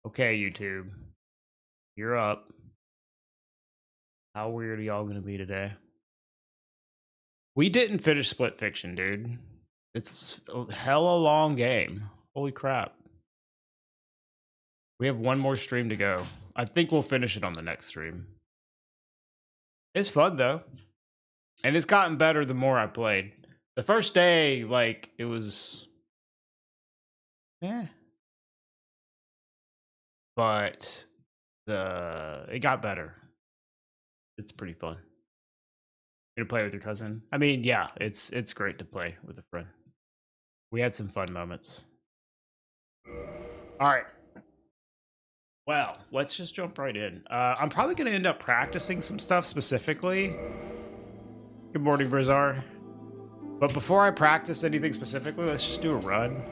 Okay, YouTube. You're up. How weird are y'all gonna be today? We didn't finish Split Fiction, dude. It's a hella long game. Holy crap. We have one more stream to go. I think we'll finish it on the next stream. It's fun, though. And it's gotten better the more I played. The first day, like, it was... But... It got better. It's pretty fun. You gonna play with your cousin? I mean, yeah, it's great to play with a friend. We had some fun moments. All right. Well, let's just jump right in. I'm probably gonna end up practicing some stuff specifically. Good morning, Brizar. But before I practice anything specifically, let's just do a run.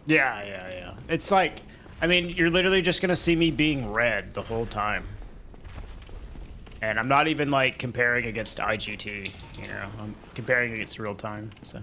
Yeah. It's like, I mean, you're literally just gonna see me being red the whole time. And I'm not even, like, comparing against IGT, you know? I'm comparing against real time, so...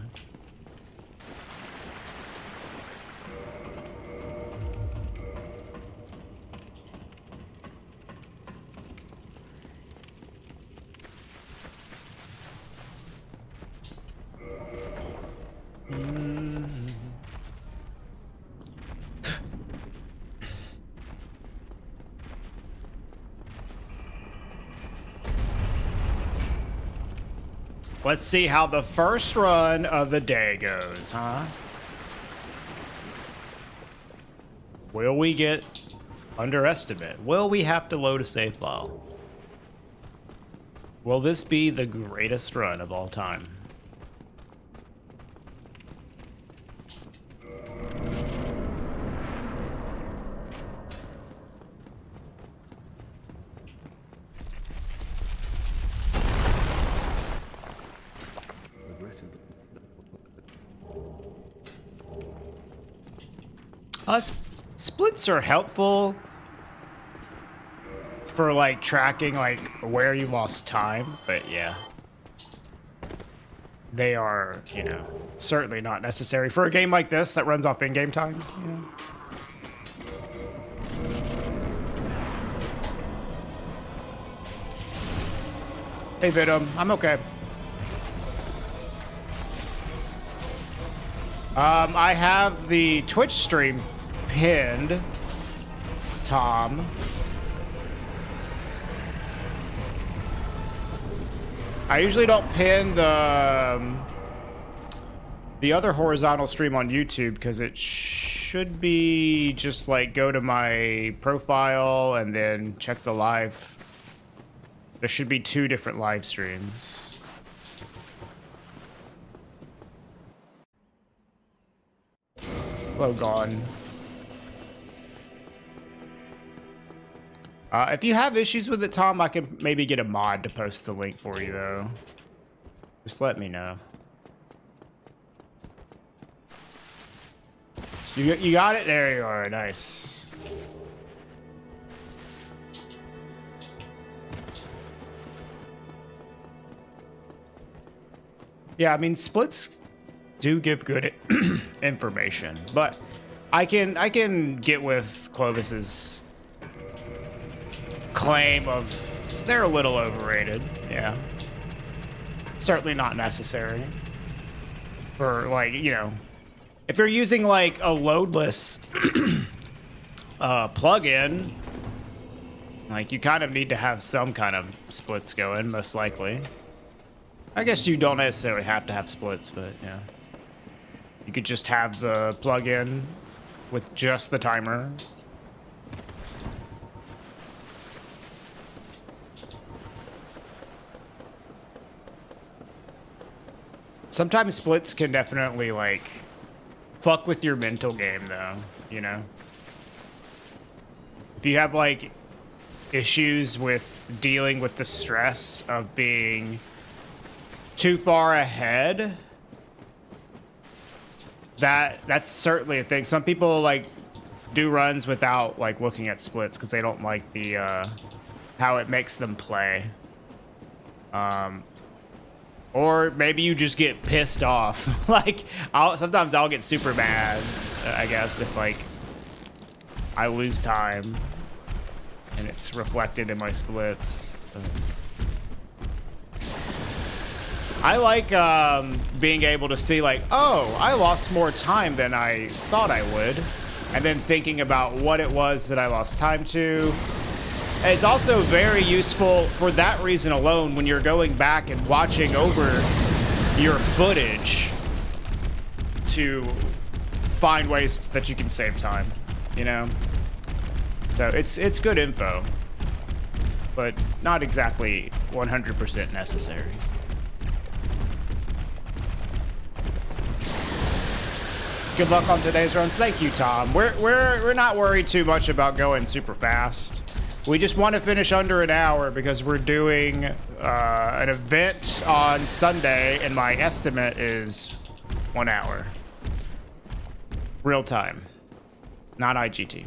Let's see how the first run of the day goes, huh? Will we get underestimate? Will we have to load a save file? Will this be the greatest run of all time? Splits are helpful for, like, tracking, like, where you lost time, but yeah. They are, you know, certainly not necessary for a game like this that runs off in-game time. Yeah. Hey, Vidum, I'm okay. I have the Twitch stream pinned, Tom. I usually don't pin the other horizontal stream on YouTube because it should be just like go to my profile and then check the live. There should be 2 different live streams. Hello, gone. If you have issues with it, Tom, I could maybe get a mod to post the link for you, though. Just let me know. You got it? There you are. Nice. Yeah, I mean, splits do give good information, but I can get with Clovis's claim of they're a little overrated. Yeah, certainly not necessary for, like, you know, if you're using like a loadless plugin, like, you kind of need to have some kind of splits going, most likely. I guess you don't necessarily have to have splits, but yeah. You could just have the plugin with just the timer. Sometimes splits can definitely, like, fuck with your mental game, though, you know? If you have, like, issues with dealing with the stress of being too far ahead, that's certainly a thing. Some people, like, do runs without, like, looking at splits because they don't like the, how it makes them play. Or maybe you just get pissed off. Like, sometimes I'll get super mad, I guess, if, like, I lose time and it's reflected in my splits. I like being able to see, like, oh, I lost more time than I thought I would, and then thinking about what it was that I lost time to. It's also very useful for that reason alone when you're going back and watching over your footage to find ways that you can save time, you know? So it's good info, but not exactly 100% necessary. Good luck on today's runs. Thank you, Tom. We're not worried too much about going super fast. We just want to finish under an hour because we're doing an event on Sunday, and my estimate is 1 hour. Real time, not IGT.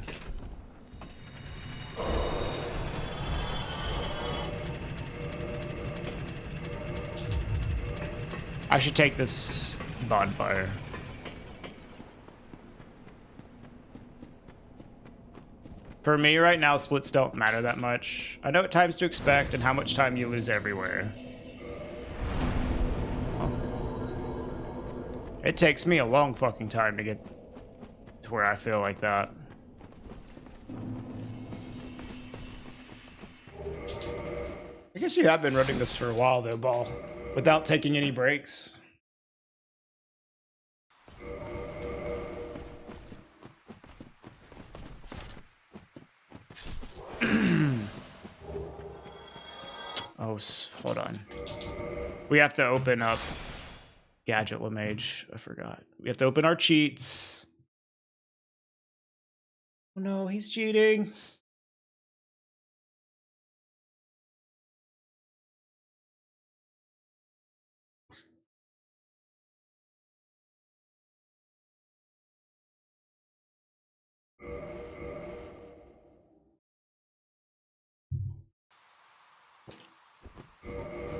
I should take this bonfire. For me right now, splits don't matter that much. I know what times to expect and how much time you lose everywhere. It takes me a long fucking time to get to where I feel like that. I guess you have been running this for a while though, Ball, without taking any breaks. Oh, hold on. We have to open up Gadget Lamage. I forgot. We have to open our cheats. Oh no, he's cheating.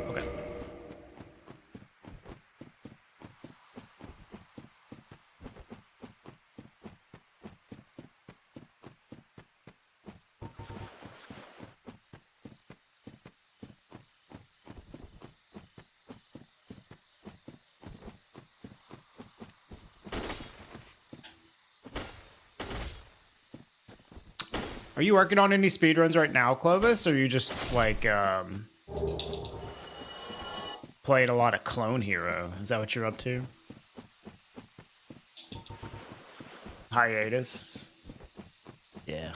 Okay. Are you working on any speedruns right now, Clovis? Or are you just like playing a lot of Clone Hero? Is that what you're up to? Hiatus? Yeah.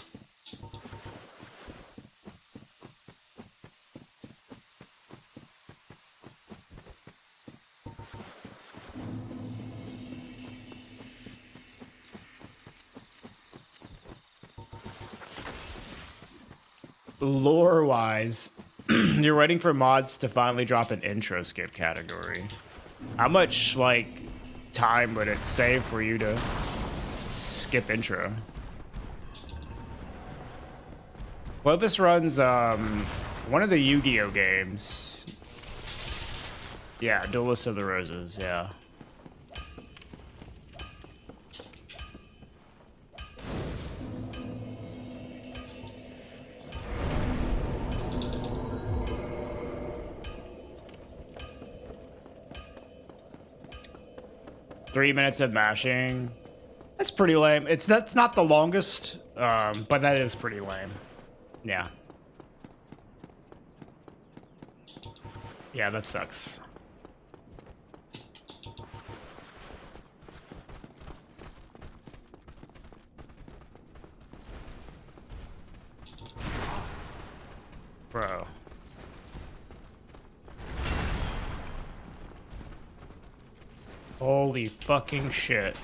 Lore-wise, you're waiting for mods to finally drop an intro skip category. How much, like, time would it save for you to skip intro? Clovis runs, one of the Yu-Gi-Oh games. Yeah, Duelist of the Roses, yeah. Three minutes of mashing. That's pretty lame. That's not the longest, but that is pretty lame. Yeah. Yeah, that sucks. Bro. Holy fucking shit.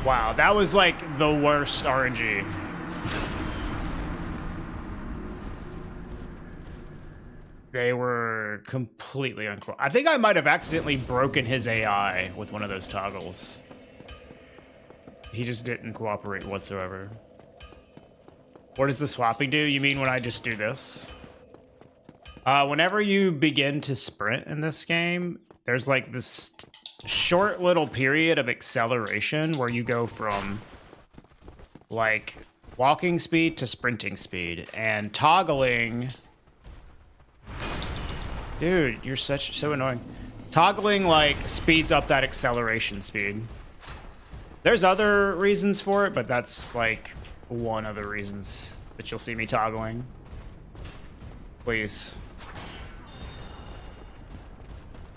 Wow, that was like the worst RNG. They were completely uncool. I think I might have accidentally broken his AI with one of those toggles. He just didn't cooperate whatsoever. What does the swapping do? You mean when I just do this? Whenever you begin to sprint in this game, there's like this short little period of acceleration where you go from like walking speed to sprinting speed, and toggling. Dude, you're so annoying. Toggling like speeds up that acceleration speed. There's other reasons for it, but that's like one of the reasons that you'll see me toggling. Please.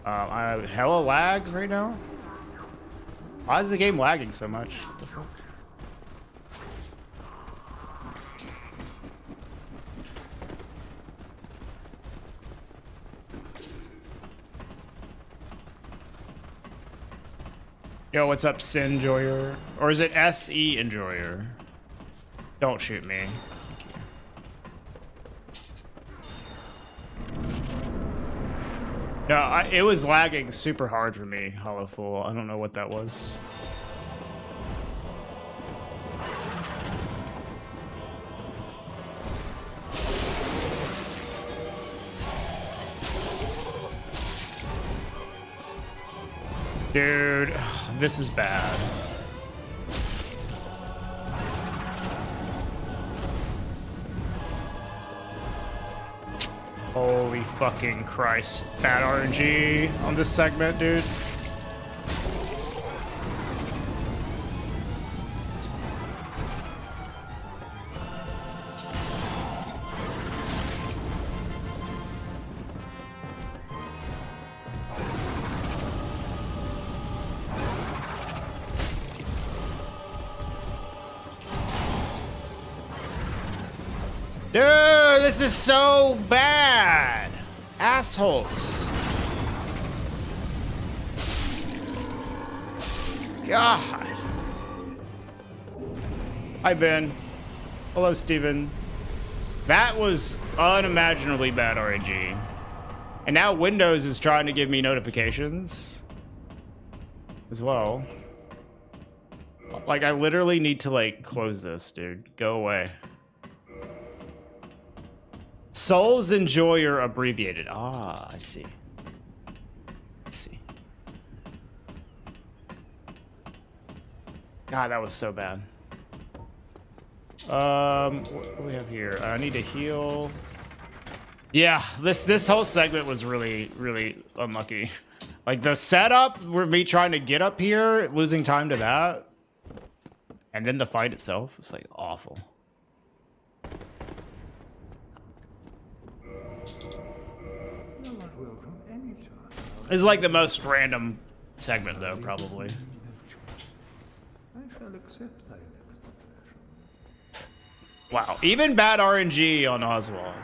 I have hella lag right now. Why is the game lagging so much? What the fuck? Yo, what's up, Sin Enjoyer? Or is it SE Enjoyer? Don't shoot me. No, it was lagging super hard for me, Hollow Fool. I don't know what that was. Dude, this is bad. Holy fucking Christ. Bad RNG on this segment, dude. Dude, this is so bad. Assholes. God. Hi, Ben. Hello, Steven. That was unimaginably bad RNG. And now Windows is trying to give me notifications as well. Like, I literally need to, like, close this, dude. Go away. Souls Enjoyer abbreviated. Ah, I see. I see. God, that was so bad. What do we have here? I need to heal. Yeah, this whole segment was really, really unlucky. Like the setup with me trying to get up here, losing time to that, and then the fight itself is like awful. It's like the most random segment, though, probably. Wow, even bad RNG on Oswald.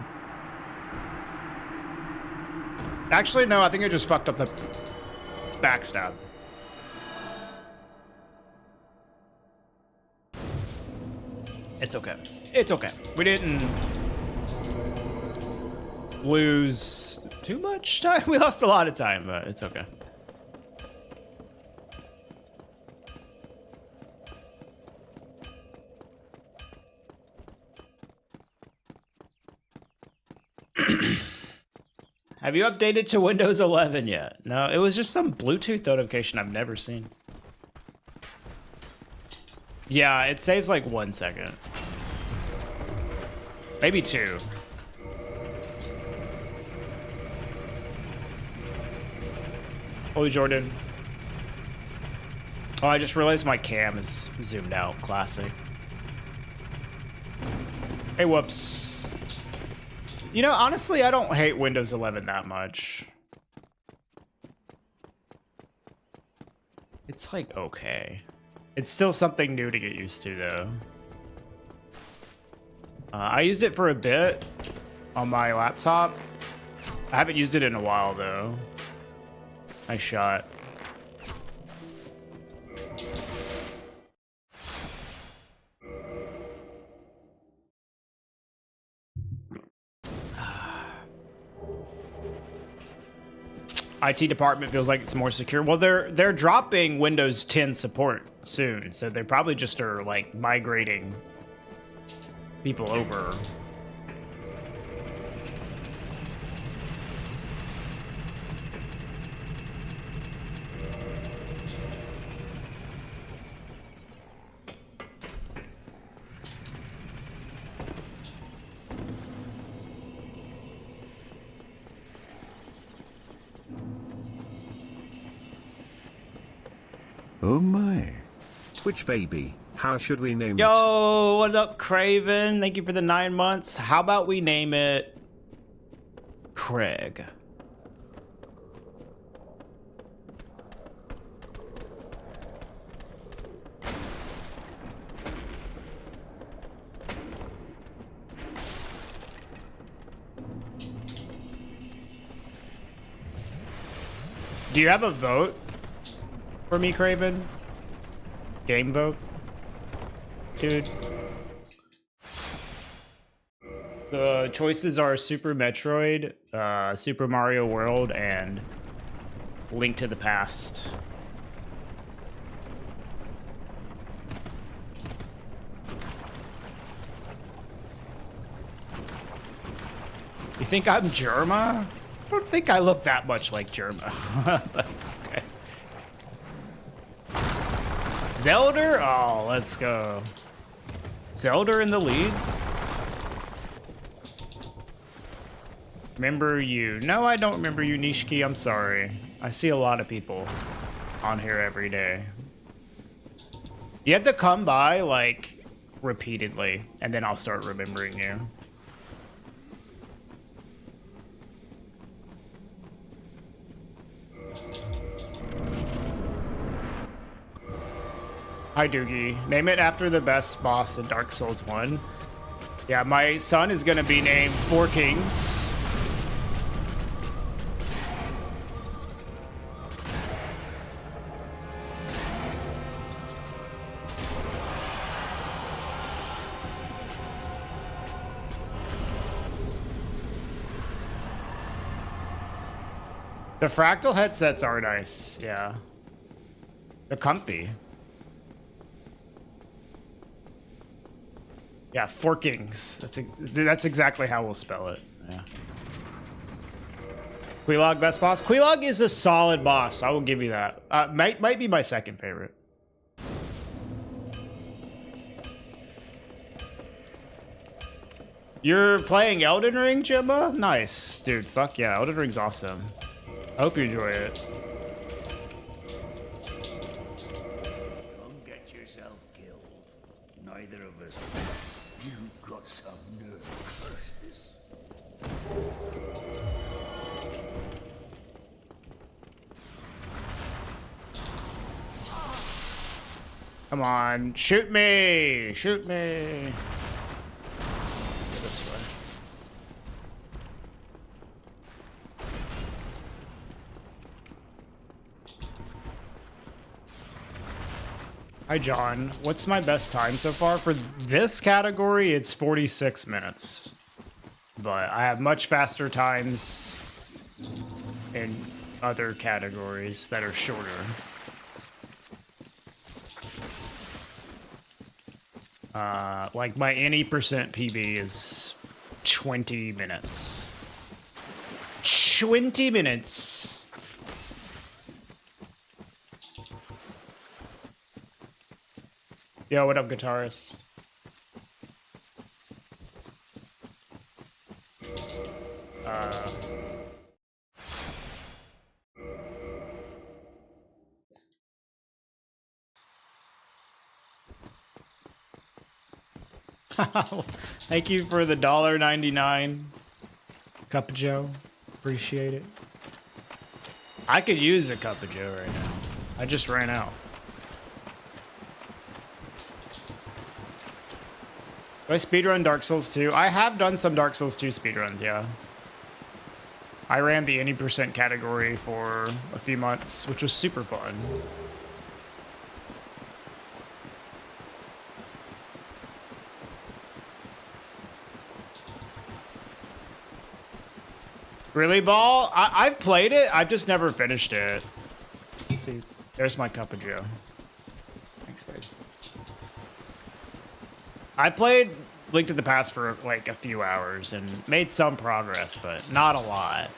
Actually, no, I think I just fucked up the backstab. It's okay. It's okay. We didn't lose too much time. We lost a lot of time, but it's okay. Have you updated to Windows 11 yet? No, it was just some Bluetooth notification I've never seen. Yeah, it saves like 1 second. Maybe 2. Holy Jordan. Oh, I just realized my cam is zoomed out. Classic. Hey, whoops. You know, honestly, I don't hate Windows 11 that much. It's like okay. It's still something new to get used to, though. I used it for a bit on my laptop. I haven't used it in a while though. Nice shot. IT department feels like it's more secure. Well, they're dropping Windows 10 support soon, so they probably just are like migrating people over. Oh my. Twitch baby, how should we name it? Yo, what up, Craven? Thank you for the 9 months. How about we name it Craig? Do you have a vote for me, Craven? Game vote? Dude. The choices are Super Metroid, Super Mario World, and Link to the Past. You think I'm Germa? I don't think I look that much like Germa. But, okay. Zelda? Oh, let's go. Zelda in the lead? Remember you. No, I don't remember you, Nishiki. I'm sorry. I see a lot of people on here every day. You have to come by, like, repeatedly, and then I'll start remembering you. Hi, Doogie. Name it after the best boss in Dark Souls 1. Yeah, my son is going to be named Four Kings. The fractal headsets are nice, yeah. They're comfy. Yeah, Four Kings. That's exactly how we'll spell it. Yeah. Quelaag best boss. Quelaag is a solid boss. I will give you that. Might be my second favorite. You're playing Elden Ring, Gemma? Nice, dude. Fuck yeah, Elden Ring's awesome. I hope you enjoy it. Don't get yourself killed. Neither of us. You've got some nerve, Curses. Come on, shoot me! Shoot me! Go this way. Hi, John. What's my best time so far? For this category, it's 46 minutes. But I have much faster times in other categories that are shorter. Like my any percent PB is 20 minutes. 20 minutes. Yo, what up, guitarist? Thank you for the $1.99 cup of Joe. Appreciate it. I could use a cup of Joe right now. I just ran out. Do I speedrun Dark Souls 2? I have done some Dark Souls 2 speedruns, yeah. I ran the any percent category for a few months, which was super fun. Really, Ball? I've played it. I've just never finished it. Let's see. There's my cup of Joe. Thanks, babe. I played Link to the Past for like a few hours and made some progress, but not a lot.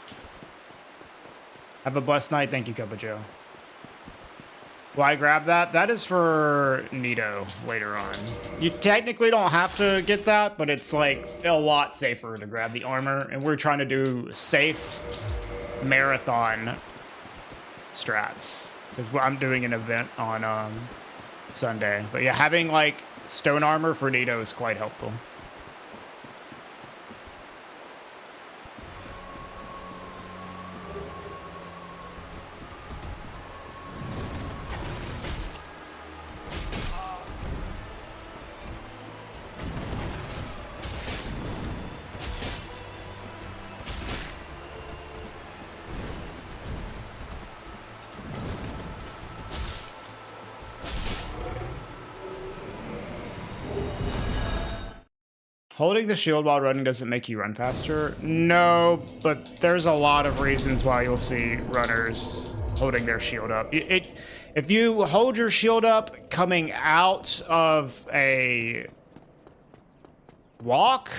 Have a blessed night. Thank you, Cup of Joe. Will I grab that? That is for Nito later on. You technically don't have to get that, but it's like a lot safer to grab the armor. And we're trying to do safe marathon strats. Because I'm doing an event on Sunday. But yeah, having like stone armor for Nito is quite helpful. Holding the shield while running doesn't make you run faster. No, but there's a lot of reasons why you'll see runners holding their shield up. If you hold your shield up coming out of a walk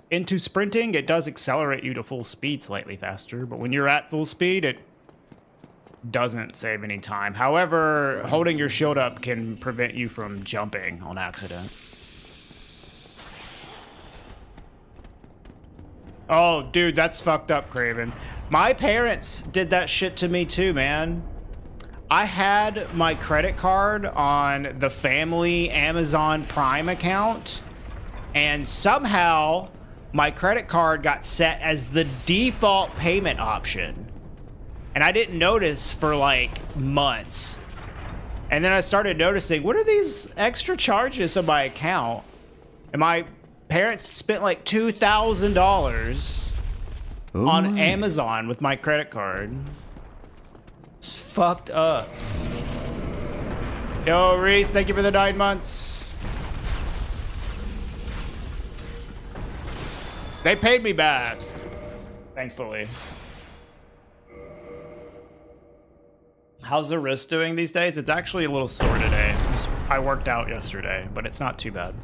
into sprinting, it does accelerate you to full speed slightly faster. But when you're at full speed, it doesn't save any time. However, holding your shield up can prevent you from jumping on accident. Oh, dude, that's fucked up, Craven. My parents did that shit to me too, man. I had my credit card on the family Amazon Prime account, and somehow my credit card got set as the default payment option. And I didn't notice for like months. And then I started noticing, what are these extra charges on my account? And my parents spent like $2,000 on Amazon with my credit card. It's fucked up. Yo, Reese, thank you for the 9 months. They paid me back, thankfully. How's the wrist doing these days? It's actually a little sore today. I worked out yesterday, but it's not too bad.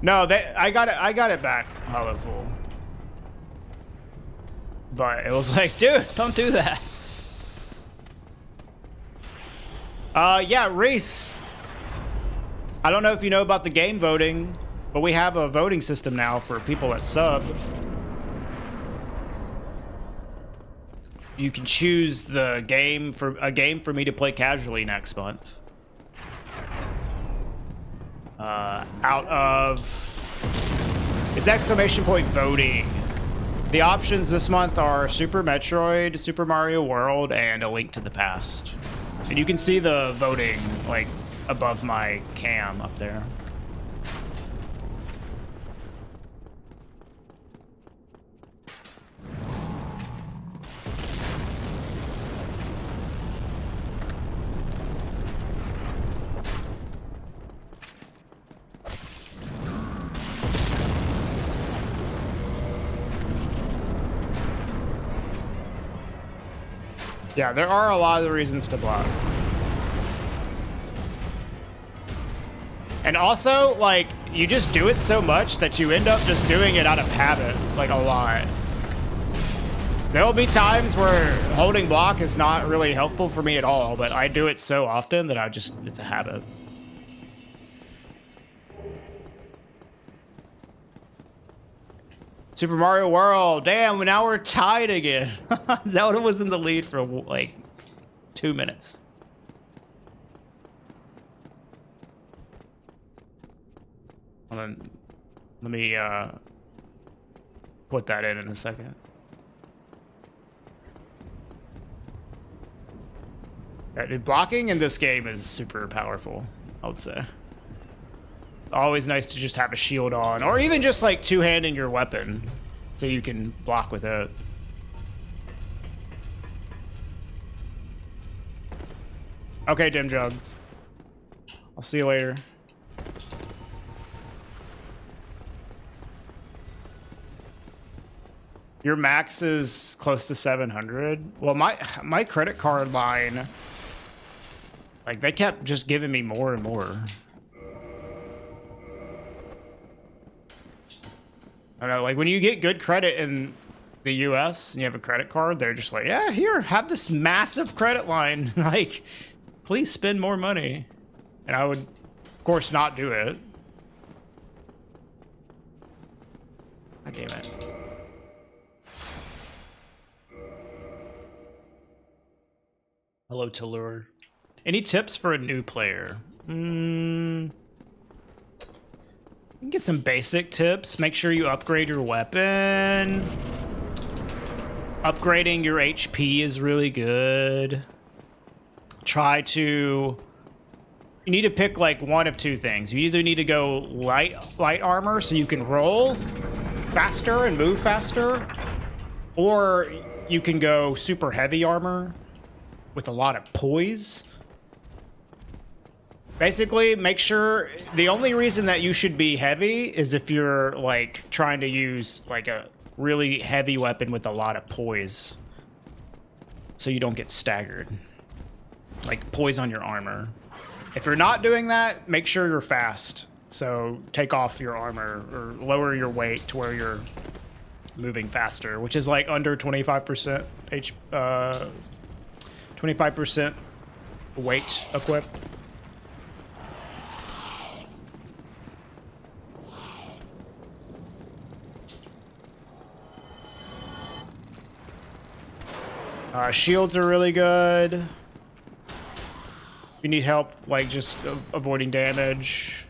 No, I got it back hollow full. But it was like, dude, don't do that. Yeah, Reese. I don't know if you know about the game voting, but we have a voting system now for people that sub. You can choose the game for a game for me to play casually next month. Out of it's exclamation point voting. The options this month are Super Metroid, Super Mario World, and A Link to the Past. And you can see the voting like above my cam up there. Yeah, there are a lot of reasons to block. And also, like, you just do it so much that you end up just doing it out of habit, like, a lot. There will be times where holding block is not really helpful for me at all, but I do it so often that it's a habit. Super Mario World. Damn, now we're tied again. Zelda was in the lead for like 2 minutes. Hold on. Let me put that in a second. Dude, blocking in this game is super powerful, I would say. It's always nice to just have a shield on, or even just like two-handing your weapon so you can block with it. Okay, Dim Jug. I'll see you later. Your max is close to 700. Well, my credit card line, like, they kept just giving me more and more. I don't know, like, when you get good credit in the US and you have a credit card, they're just like, yeah, here, have this massive credit line. Like, please spend more money. And I would, of course, not do it. God damn it. Hello, Talur. Any tips for a new player? You can get some basic tips. Make sure you upgrade your weapon. Upgrading your HP is really good. Try to... You need to pick like one of two things. You either need to go light armor so you can roll faster and move faster, or you can go super heavy armor with a lot of poise. Basically, make sure the only reason that you should be heavy is if you're like trying to use like a really heavy weapon with a lot of poise, so you don't get staggered. Like poise on your armor. If you're not doing that, make sure you're fast. So take off your armor or lower your weight to where you're moving faster, which is like under 25% 25% weight equipped. Shields are really good. If you need help, like just avoiding damage.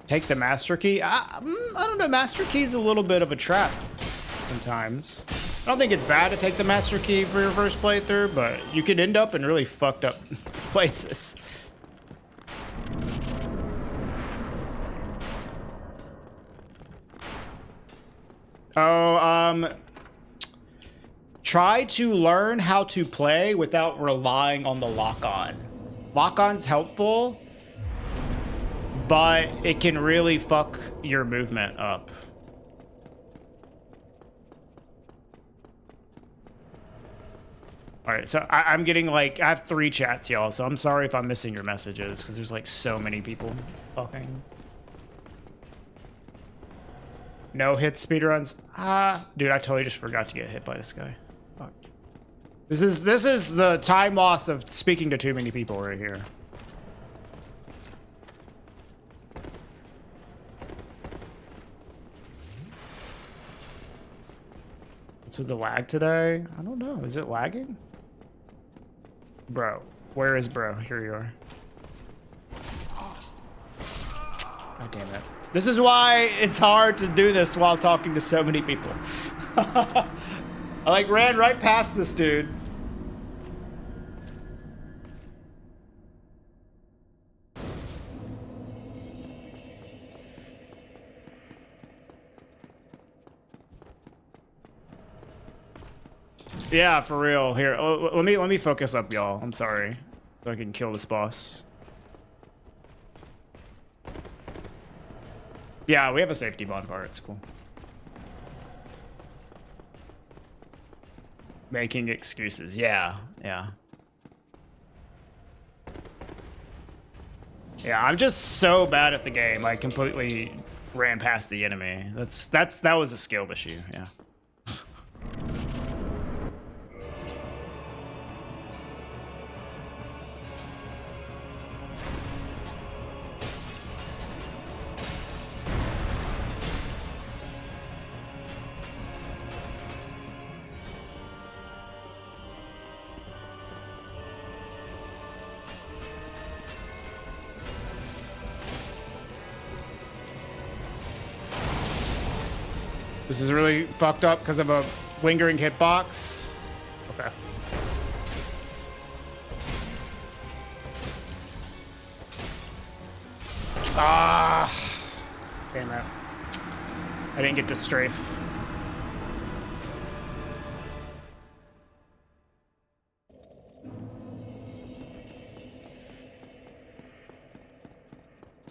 Take the master key. I don't know. Master key is a little bit of a trap sometimes. I don't think it's bad to take the master key for your first playthrough, but you could end up in really fucked up places. Oh, try to learn how to play without relying on the lock-on. Lock-on's helpful, but it can really fuck your movement up. All right, so I'm getting like, I have 3 chats, y'all, so I'm sorry if I'm missing your messages, because there's like so many people talking. No hit speedruns? Dude, I totally just forgot to get hit by this guy. Fuck. This is the time loss of speaking to too many people right here. What's with the lag today? I don't know. Is it lagging? Bro. Where is bro? Here you are. God damn it. This is why it's hard to do this while talking to so many people. I like ran right past this dude. Yeah, for real. Here, let me focus up, y'all. I'm sorry. So I can kill this boss. Yeah, we have a safety bonfire. It's cool. Making excuses. Yeah, yeah. Yeah, I'm just so bad at the game. I completely ran past the enemy. That was a skill issue. Yeah. This is really fucked up because of a lingering hitbox. Okay. Ah, damn it. I didn't get to strafe.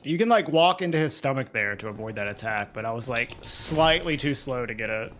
You can like walk into his stomach there to avoid that attack, but I was like slightly too slow to get it.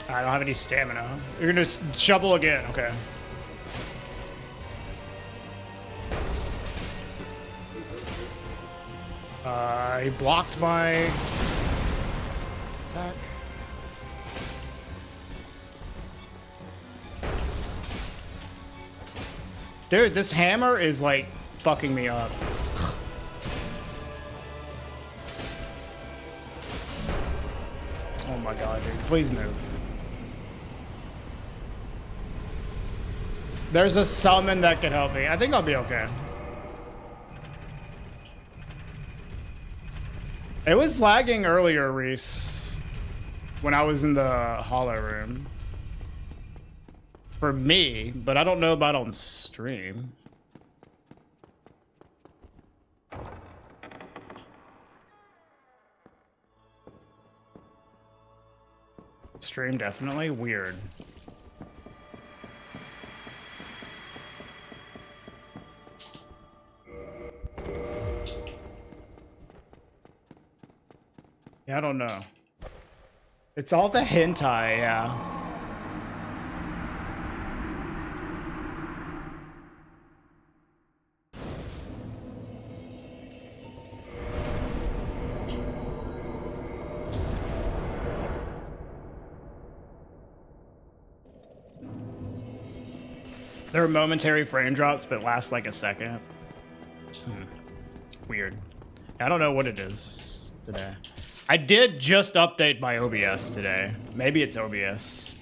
I don't have any stamina. You're gonna shovel again, okay. He blocked my attack. Dude, this hammer is like fucking me up. Oh my god, dude. Please move. There's a summon that could help me. I think I'll be okay. It was lagging earlier, Reese, when I was in the hollow room. For me, but I don't know about on stream. Stream definitely weird. Yeah, I don't know. It's all the hentai, yeah. There are momentary frame drops, but last like a second. Weird. I don't know what it is today. I did just update my OBS today. Maybe it's OBS.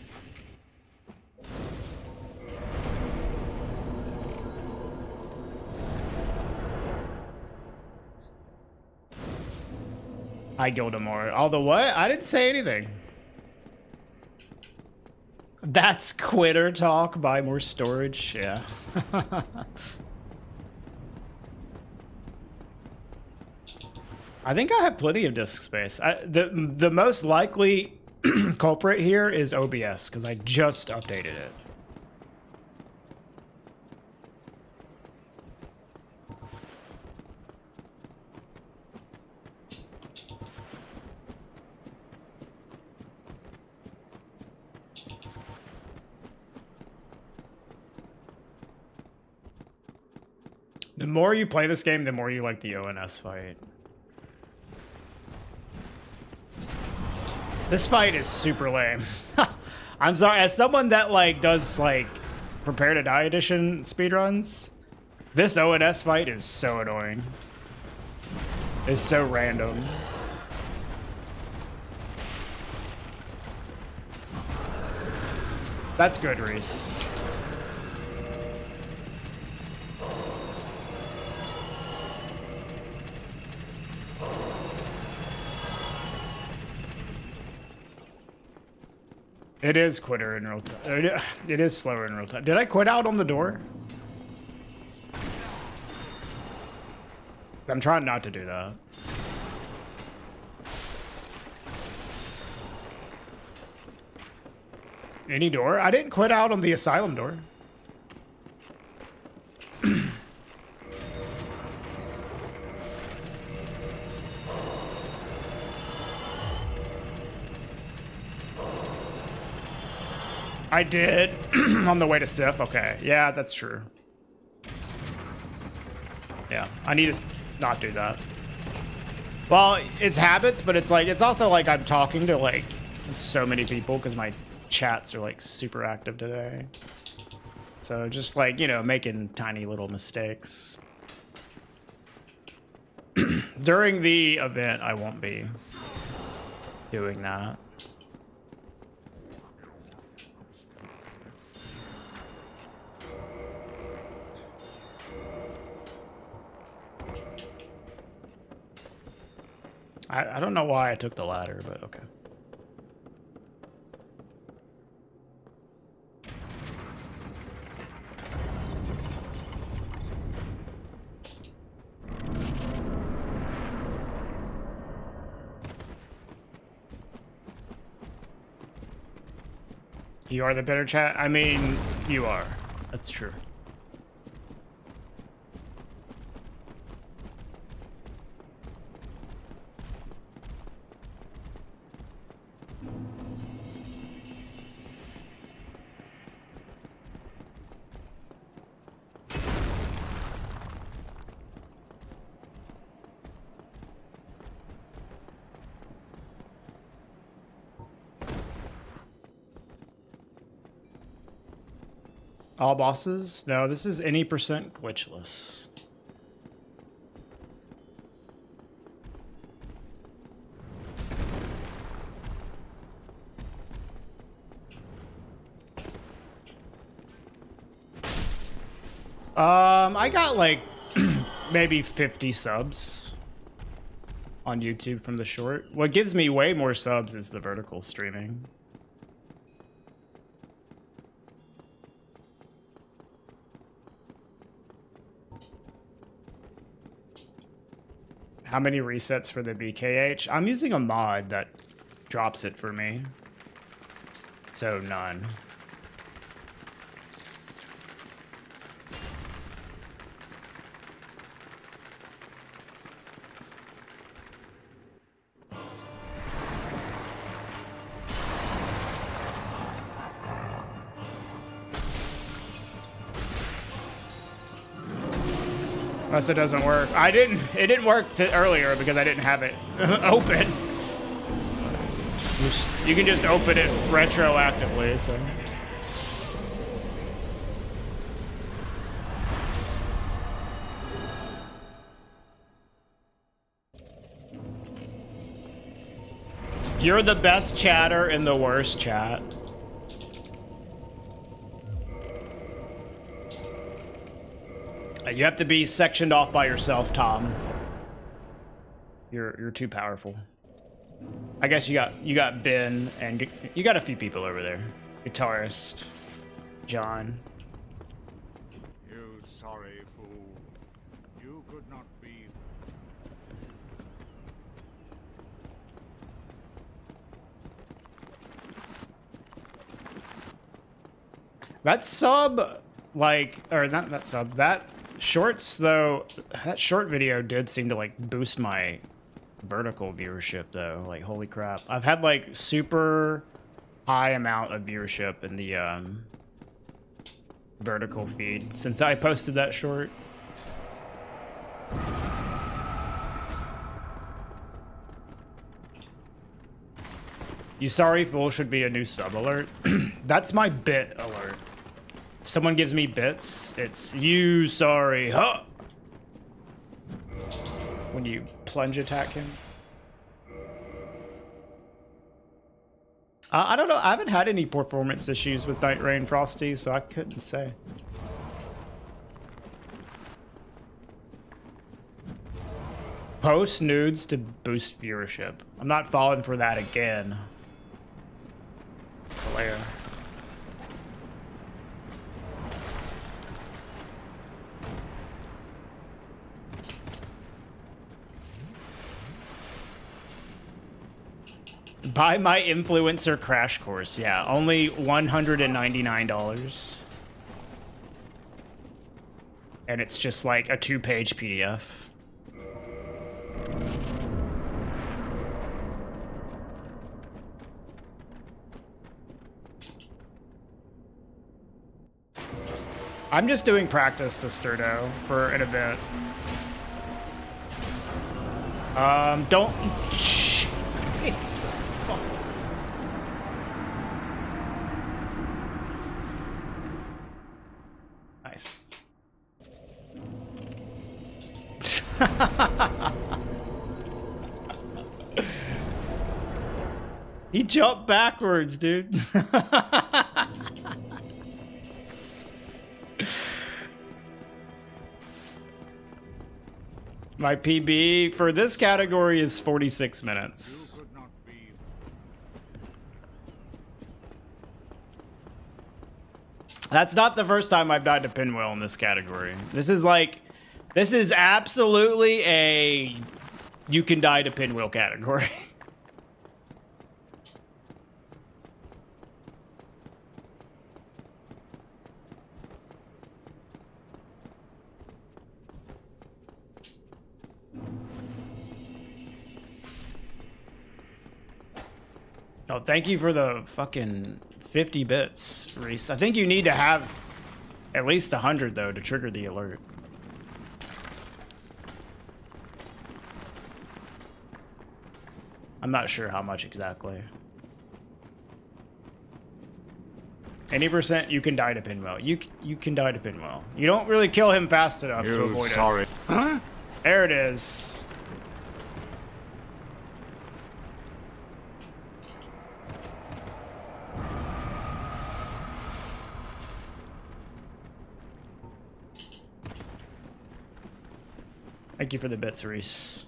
Hi, Gildamore. Although what? I didn't say anything. That's quitter talk. Buy more storage. Yeah. I think I have plenty of disk space. The most likely culprit here is OBS because I just updated it. The more you play this game, the more you like the ONS fight. This fight is super lame. I'm sorry, as someone that like does like Prepare to Die edition speedruns, this ONS fight is so annoying. It's so random. That's good, Reese. It is quitter in real time. It is slower in real time. Did I quit out on the door? I'm trying not to do that. Any door? I didn't quit out on the asylum door. I did on the way to Sif. Okay, yeah, that's true. Yeah, I need to not do that. Well, it's habits, but it's like, it's also like I'm talking to like so many people because my chats are like super active today. So just like, you know, making tiny little mistakes. During the event, I won't be doing that. I don't know why I took the ladder, but okay. You are the better chat? I mean, you are. That's true. All bosses? No, this is any percent glitchless. I got like maybe 50 subs on YouTube from the short. What gives me way more subs is the vertical streaming. How many resets for the BKH? I'm using a mod that drops it for me. So none. Unless it doesn't work. It didn't work earlier because I didn't have it open. You can just open it retroactively, so. You're the best chatter in the worst chat. You have to be sectioned off by yourself, Tom. You're too powerful. I guess you got Ben and you got a few people over there. Guitarist, John. You sorry fool. You could not be. That sub, like, or not that sub, that shorts though, that short video did seem to like boost my vertical viewership though. Like, holy crap. I've had like super high amount of viewership in the vertical feed since I posted that short. You sorry fool should be a new sub alert. That's my bit alert. If someone gives me bits, it's you sorry, huh? When you plunge attack him. I don't know. I haven't had any performance issues with Night Rain Frosty, so I couldn't say. Post nudes to boost viewership. I'm not falling for that again. Claire. Buy my influencer crash course. Yeah, only $199. And it's just like a 2-page PDF. I'm just doing practice to Sturdo for an event. Don't. Jesus fucking. Nice. He jumped backwards, dude. My PB for this category is 46 minutes. You could not be. That's not the first time I've died to Pinwheel in this category. This is absolutely a you can die to Pinwheel category. Oh, thank you for the fucking 50 bits, Reese. I think you need to have at least 100, though, to trigger the alert. I'm not sure how much exactly. Any percent, you can die to Pinwheel. You can die to Pinwheel. You don't really kill him fast enough to avoid it. Huh? There it is. Thank you for the bits, Reese.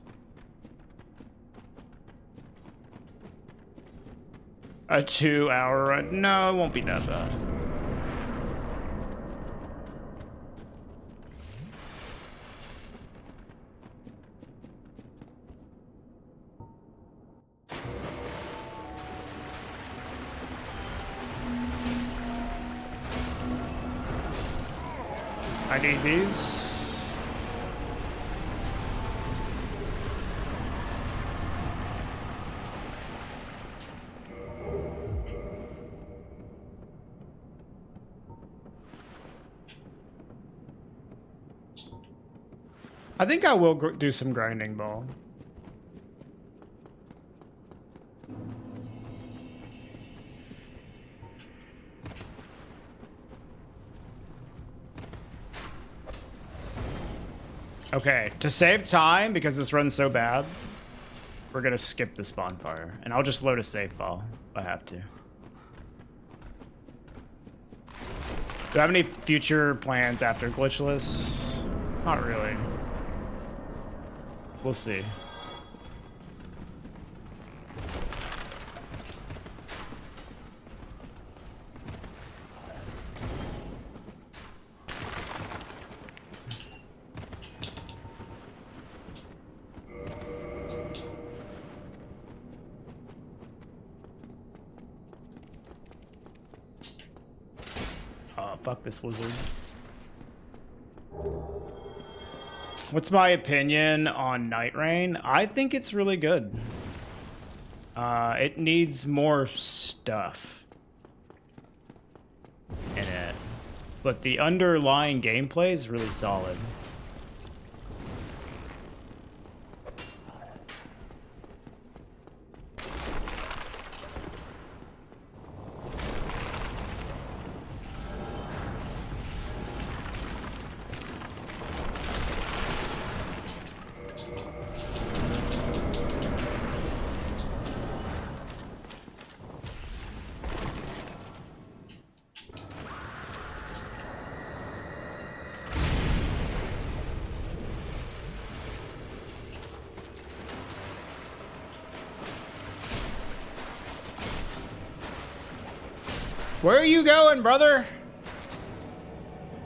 A 2-hour run? No, it won't be that bad. I need these. I think I will do some grinding ball. Okay, to save time, because this run's so bad, we're gonna skip this bonfire. And I'll just load a save file if I have to. Do I have any future plans after Glitchless? Not really. We'll see. Oh, fuck this lizard. What's my opinion on Night Rain? I think it's really good. It needs more stuff in it, but the underlying gameplay is really solid. Where are you going, brother?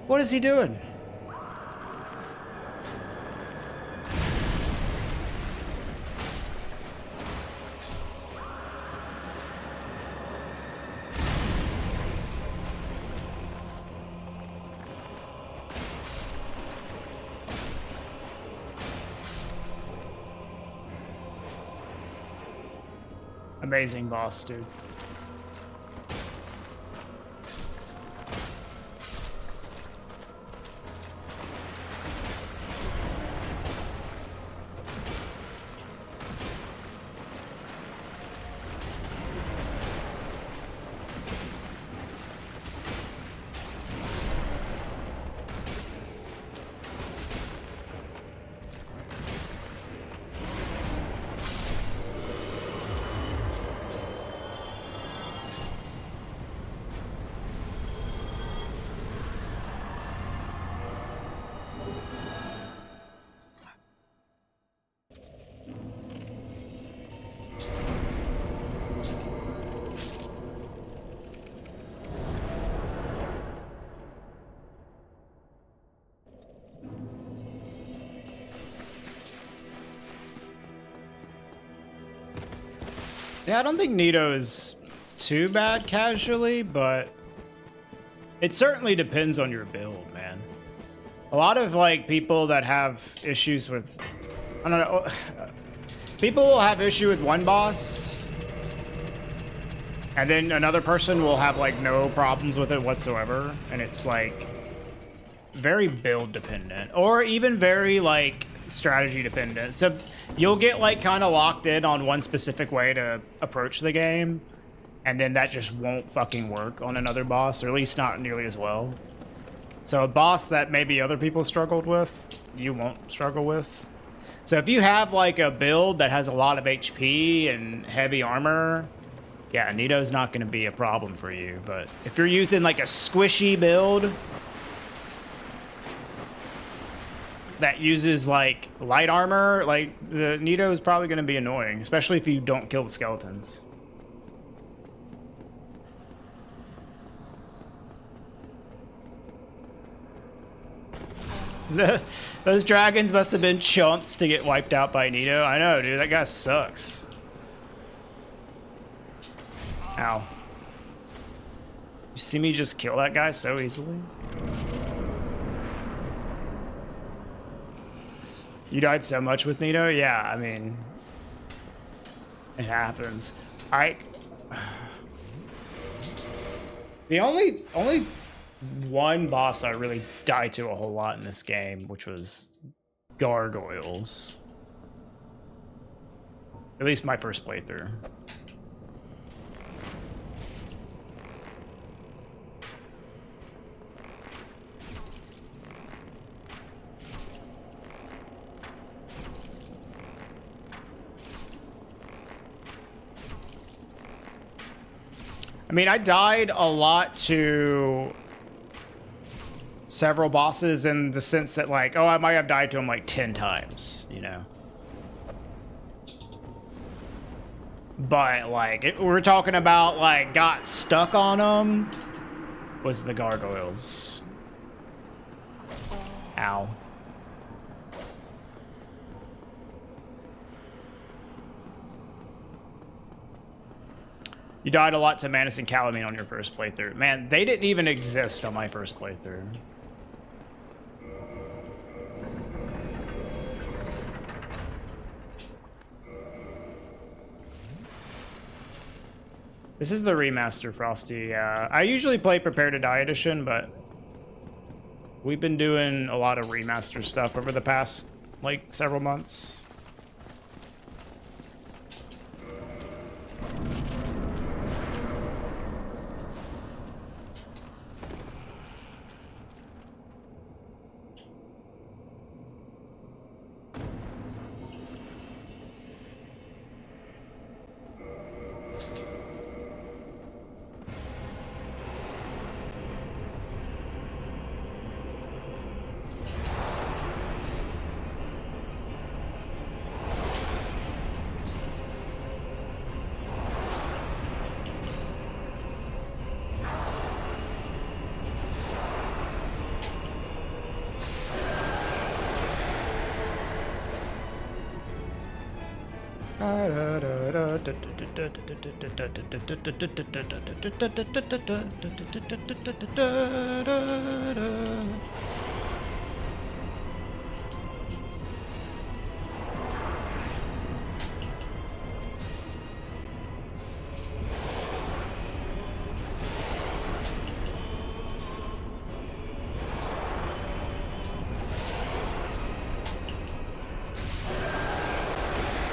What is he doing? Amazing boss, dude. Yeah, I don't think Nito is too bad casually, but it certainly depends on your build, man. A lot of like people that have issues with, I don't know, people will have issue with one boss, and then another person will have like no problems with it whatsoever, and it's like very build dependent, or even very like strategy dependent. So you'll get like kind of locked in on one specific way to approach the game, and then that just won't fucking work on another boss, or at least not nearly as well. So a boss that maybe other people struggled with, you won't struggle with. So if you have like a build that has a lot of HP and heavy armor, yeah, Nito's not going to be a problem for you. But if you're using like a squishy build that uses like light armor, like the Nito is probably going to be annoying, especially if you don't kill the skeletons. Those dragons must have been chumps to get wiped out by Nito. I know, dude. That guy sucks. Ow. You see me just kill that guy so easily? You died so much with Nito? Yeah, I mean, it happens. The only one boss I really died to a whole lot in this game, which was gargoyles. At least my first playthrough. I mean, I died a lot to several bosses in the sense that like, oh, I might have died to them like 10 times, you know? But like, we're talking about like got stuck on them was the gargoyles. Ow. You died a lot to Manus and Calamine on your first playthrough. Man, they didn't even exist on my first playthrough. This is the remaster, Frosty. I usually play Prepare to Die Edition, but we've been doing a lot of remaster stuff over the past, like, several months.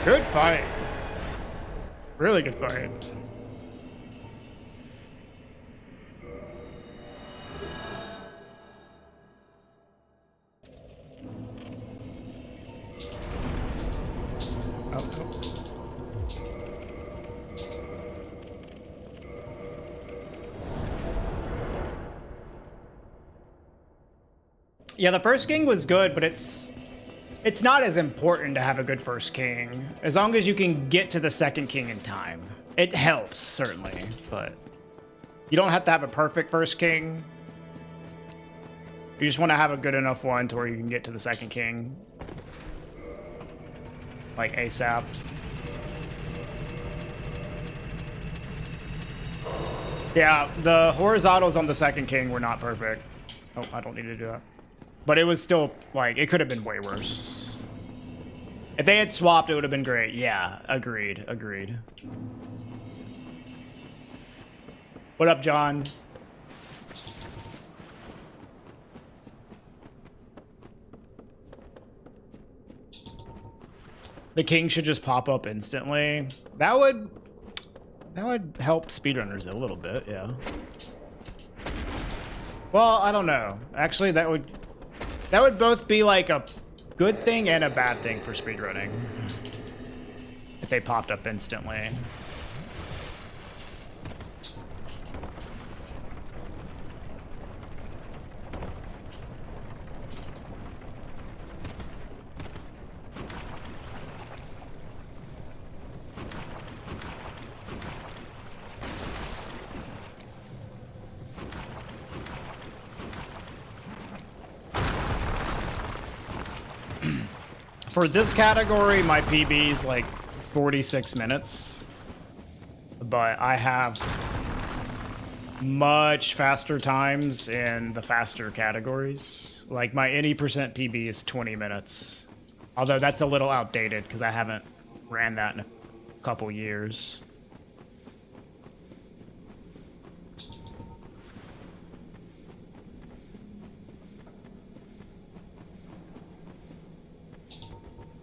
Good fight. Really good fight. Yeah, the first king was good, but it's not as important to have a good first king. As long as you can get to the second king in time. It helps, certainly, but you don't have to have a perfect first king. You just want to have a good enough one to where you can get to the second king. Like ASAP. Yeah, the horizontals on the second king were not perfect. Oh, I don't need to do that. But it was still, like, it could have been way worse. If they had swapped, it would have been great. Yeah, agreed, agreed. What up, John? The king should just pop up instantly. That would help speedrunners a little bit, yeah. Well, I don't know. Actually, that would both be like a good thing and a bad thing for speedrunning. If they popped up instantly. For this category, my PB is like 46 minutes, but I have much faster times in the faster categories. Like my any percent PB is 20 minutes, although that's a little outdated because I haven't ran that in a couple years.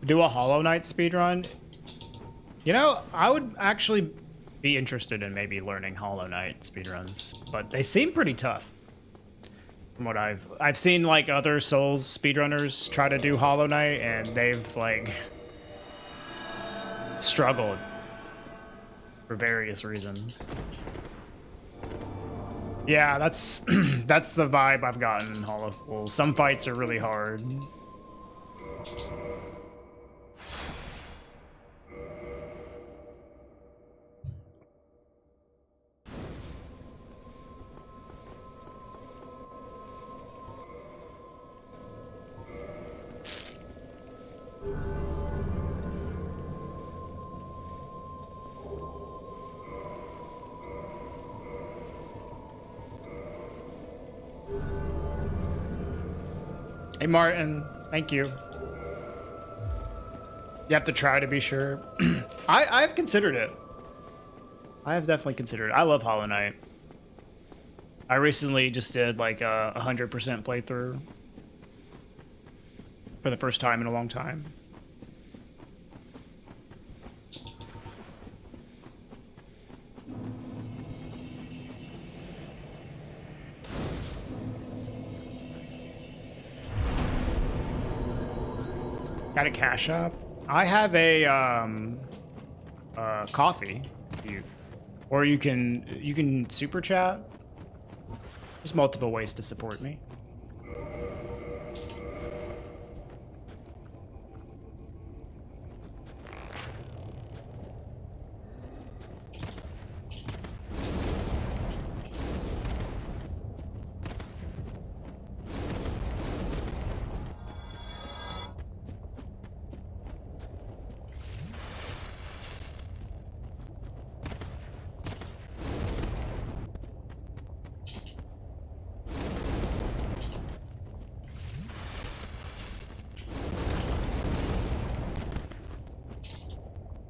Do a Hollow Knight speedrun? You know, I would actually be interested in maybe learning Hollow Knight speedruns, but they seem pretty tough. From what I've seen, like other Souls speedrunners try to do Hollow Knight, and they've like struggled for various reasons. Yeah, that's that's the vibe I've gotten in Hollow. Well, some fights are really hard. Hey, Martin. Thank you. You have to try to be sure. I've considered it. I have definitely considered it. I love Hollow Knight. I recently just did like a 100% playthrough for the first time in a long time. Got a cash up. I have a coffee. Or you can super chat. There's multiple ways to support me.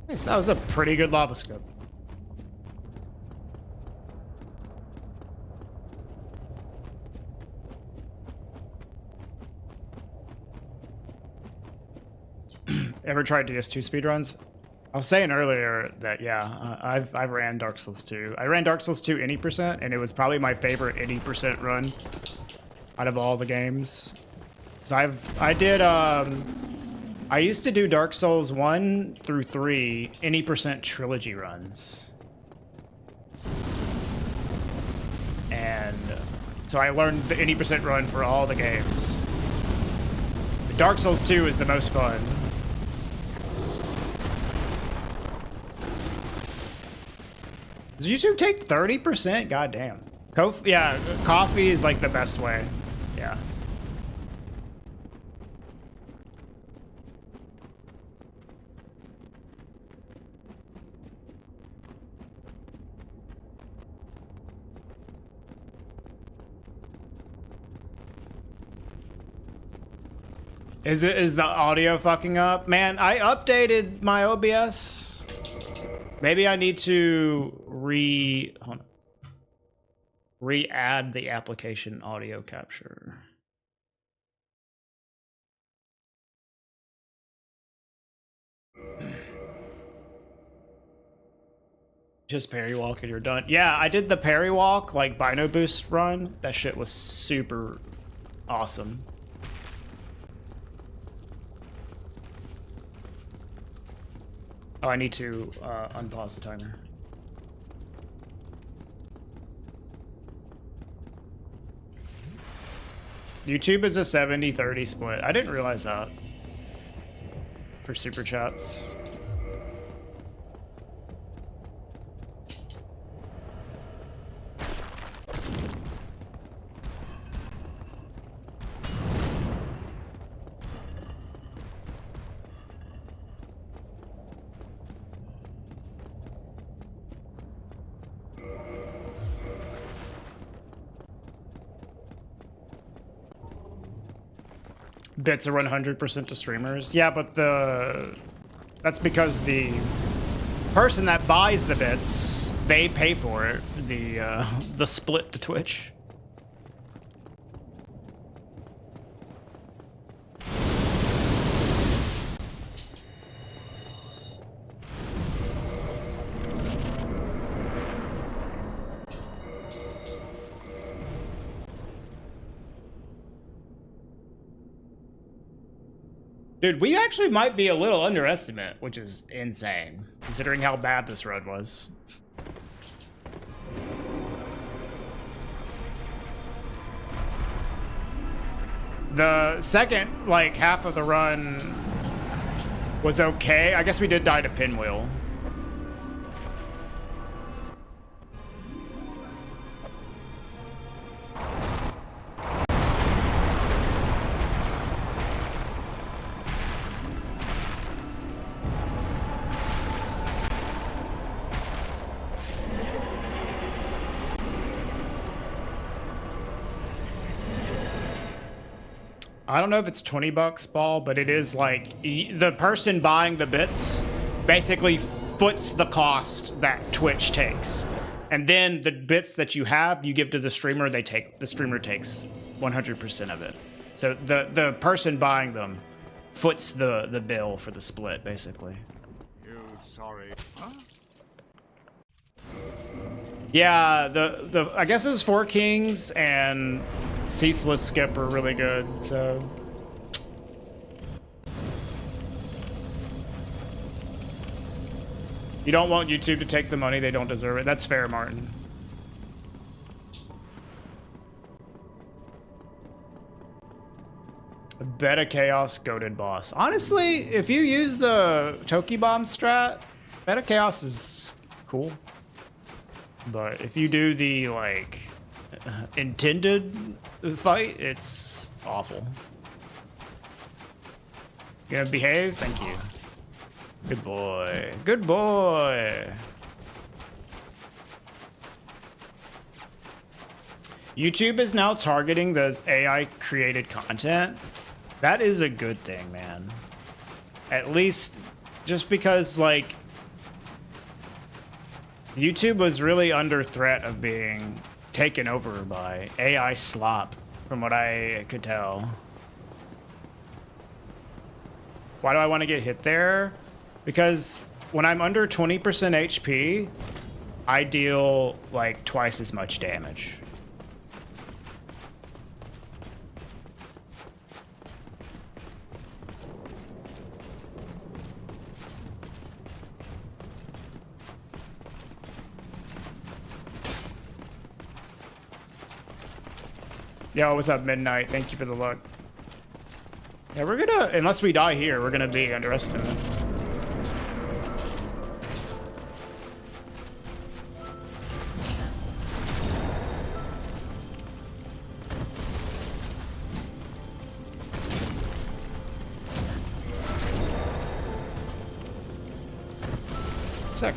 Nice, that was a pretty good lava scope. Ever tried DS2 speedruns? I was saying earlier that yeah, I've ran Dark Souls 2. I ran Dark Souls 2 any percent, and it was probably my favorite 80% run out of all the games. So I used to do Dark Souls 1 through 3 any percent trilogy runs. And so I learned the any percent run for all the games. But Dark Souls 2 is the most fun. Does YouTube take 30%? God damn. Yeah, coffee is like the best way. Yeah. Is the audio fucking up? Man, I updated my OBS. Maybe I need to re-add the application audio capture. Just parry walk and you're done. Yeah, I did the parry walk, like Bino Boost run. That shit was super awesome. Oh, I need to unpause the timer. YouTube is a 70-30 split. I didn't realize that. For super chats. Bits are 100% to streamers. Yeah, but that's because the person that buys the bits, they pay for it. The split to Twitch. Dude, we actually might be a little underestimate, which is insane, considering how bad this road was. The second, like, half of the run was okay. I guess we did die to Pinwheel. I don't know if it's $20 ball, but it is like the person buying the bits basically foots the cost that Twitch takes. And then the bits that you have, you give to the streamer, the streamer takes 100% of it. So the person buying them foots the bill for the split, basically. You sorry? Huh? Yeah, I guess it was Four Kings and Ceaseless Skip are really good, so. You don't want YouTube to take the money, they don't deserve it. That's fair, Martin. Beta Chaos goated boss. Honestly, if you use the Toki Bomb strat, Beta Chaos is cool. But if you do the, like, intended fight, it's awful. You gonna behave? Thank you. Good boy. Good boy. YouTube is now targeting the AI created content. That is a good thing, man. At least just because, like, YouTube was really under threat of being taken over by AI slop, from what I could tell. Why do I want to get hit there? Because when I'm under 20% HP, I deal like twice as much damage. Yo, what's up, Midnight? Thank you for the luck. Yeah, we're gonna, unless we die here, we're gonna be underestimated. Sick.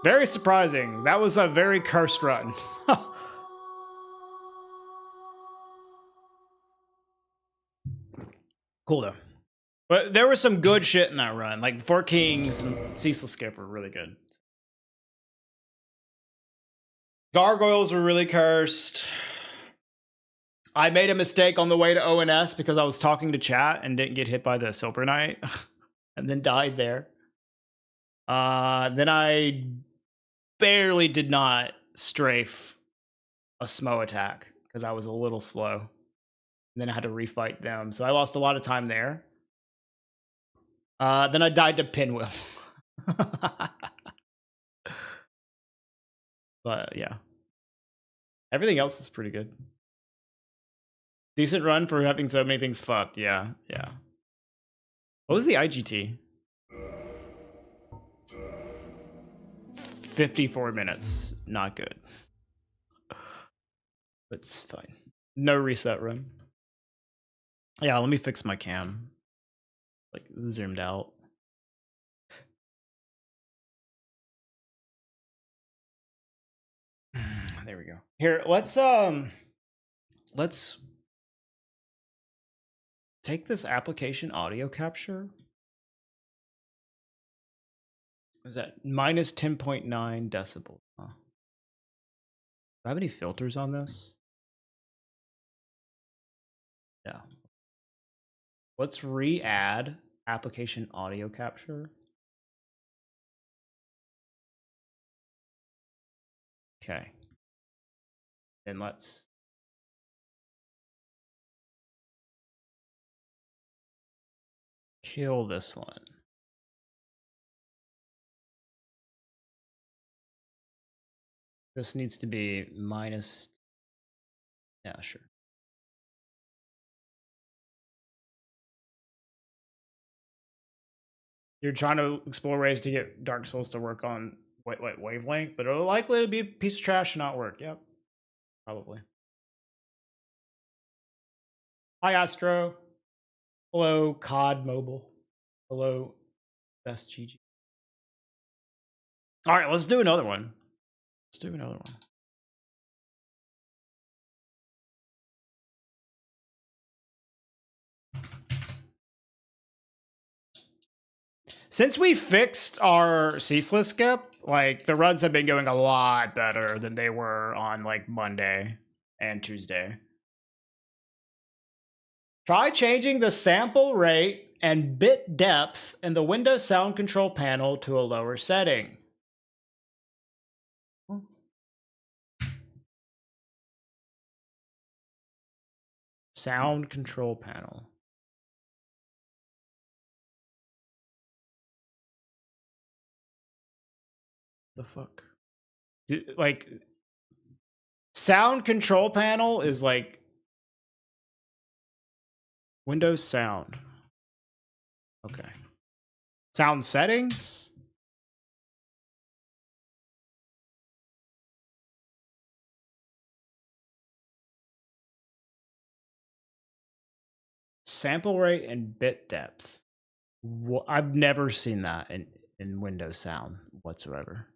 Very surprising. That was a very cursed run. Cool though. But there was some good shit in that run. Like Four Kings and Ceaseless Skip were really good. Gargoyles were really cursed. I made a mistake on the way to ONS because I was talking to chat and didn't get hit by the Silver Knight and then died there. Then I barely did not strafe a Smo attack because I was a little slow. And then I had to refight them. So I lost a lot of time there. Then I died to Pinwheel. But yeah. Everything else is pretty good. Decent run for having so many things fucked. Yeah, yeah. What was the IGT? 54 minutes. Not good. It's fine. No reset run. Yeah, let me fix my cam. Like zoomed out. There we go. Here, let's take this application audio capture. Is that minus 10.9 decibels? Huh. Do I have any filters on this? Yeah. Let's re-add application audio capture. Okay. Then let's kill this one. This needs to be minus. Yeah, sure. You're trying to explore ways to get Dark Souls to work on wavelength, but it'll likely be a piece of trash and not work. Yep. Probably. Hi, Astro. Hello, COD Mobile. Hello, Best GG. All right, let's do another one. Let's do another one. Since we fixed our ceaseless skip, like the runs have been going a lot better than they were on like Monday and Tuesday. Try changing the sample rate and bit depth in the Windows sound control panel to a lower setting. Sound control panel. The fuck? Like, sound control panel is like Windows sound. Okay. Sound settings. Sample rate and bit depth. I've never seen that in Windows sound whatsoever.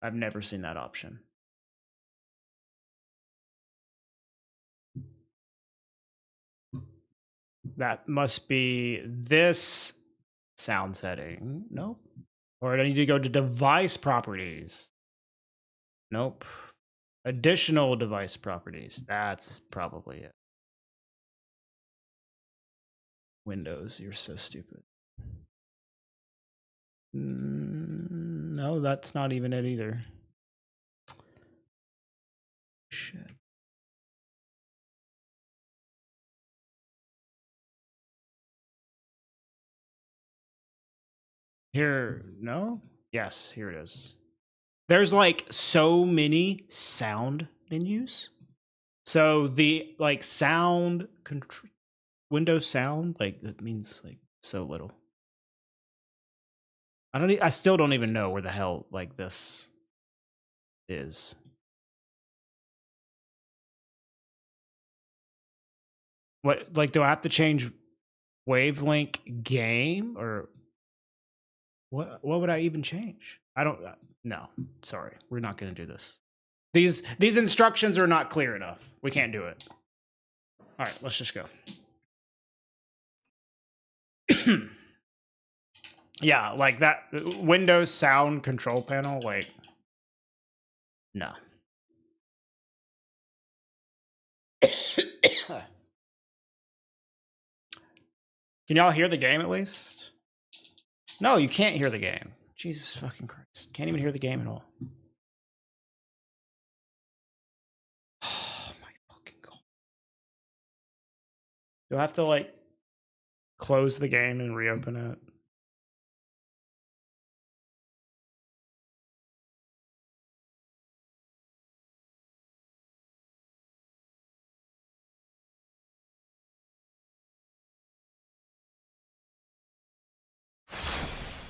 I've never seen that option. That must be this sound setting. Nope. Or I need to go to device properties. Nope. Additional device properties. That's probably it. Windows, you're so stupid. No, that's not even it either. Shit. Here, no? Yes, here it is. There's like so many sound menus. So the like sound Windows sound, like that means like so little. I still don't even know where the hell like this is. What, like, do I have to change wavelength game or what would I even change? I don't no, sorry. We're not going to do this. These instructions are not clear enough. We can't do it. All right, let's just go. Yeah, like that Windows sound control panel, like, no. Can y'all hear the game at least? No, you can't hear the game. Jesus fucking Christ. Can't even hear the game at all. Oh my fucking God. Do I have to, like, close the game and reopen it?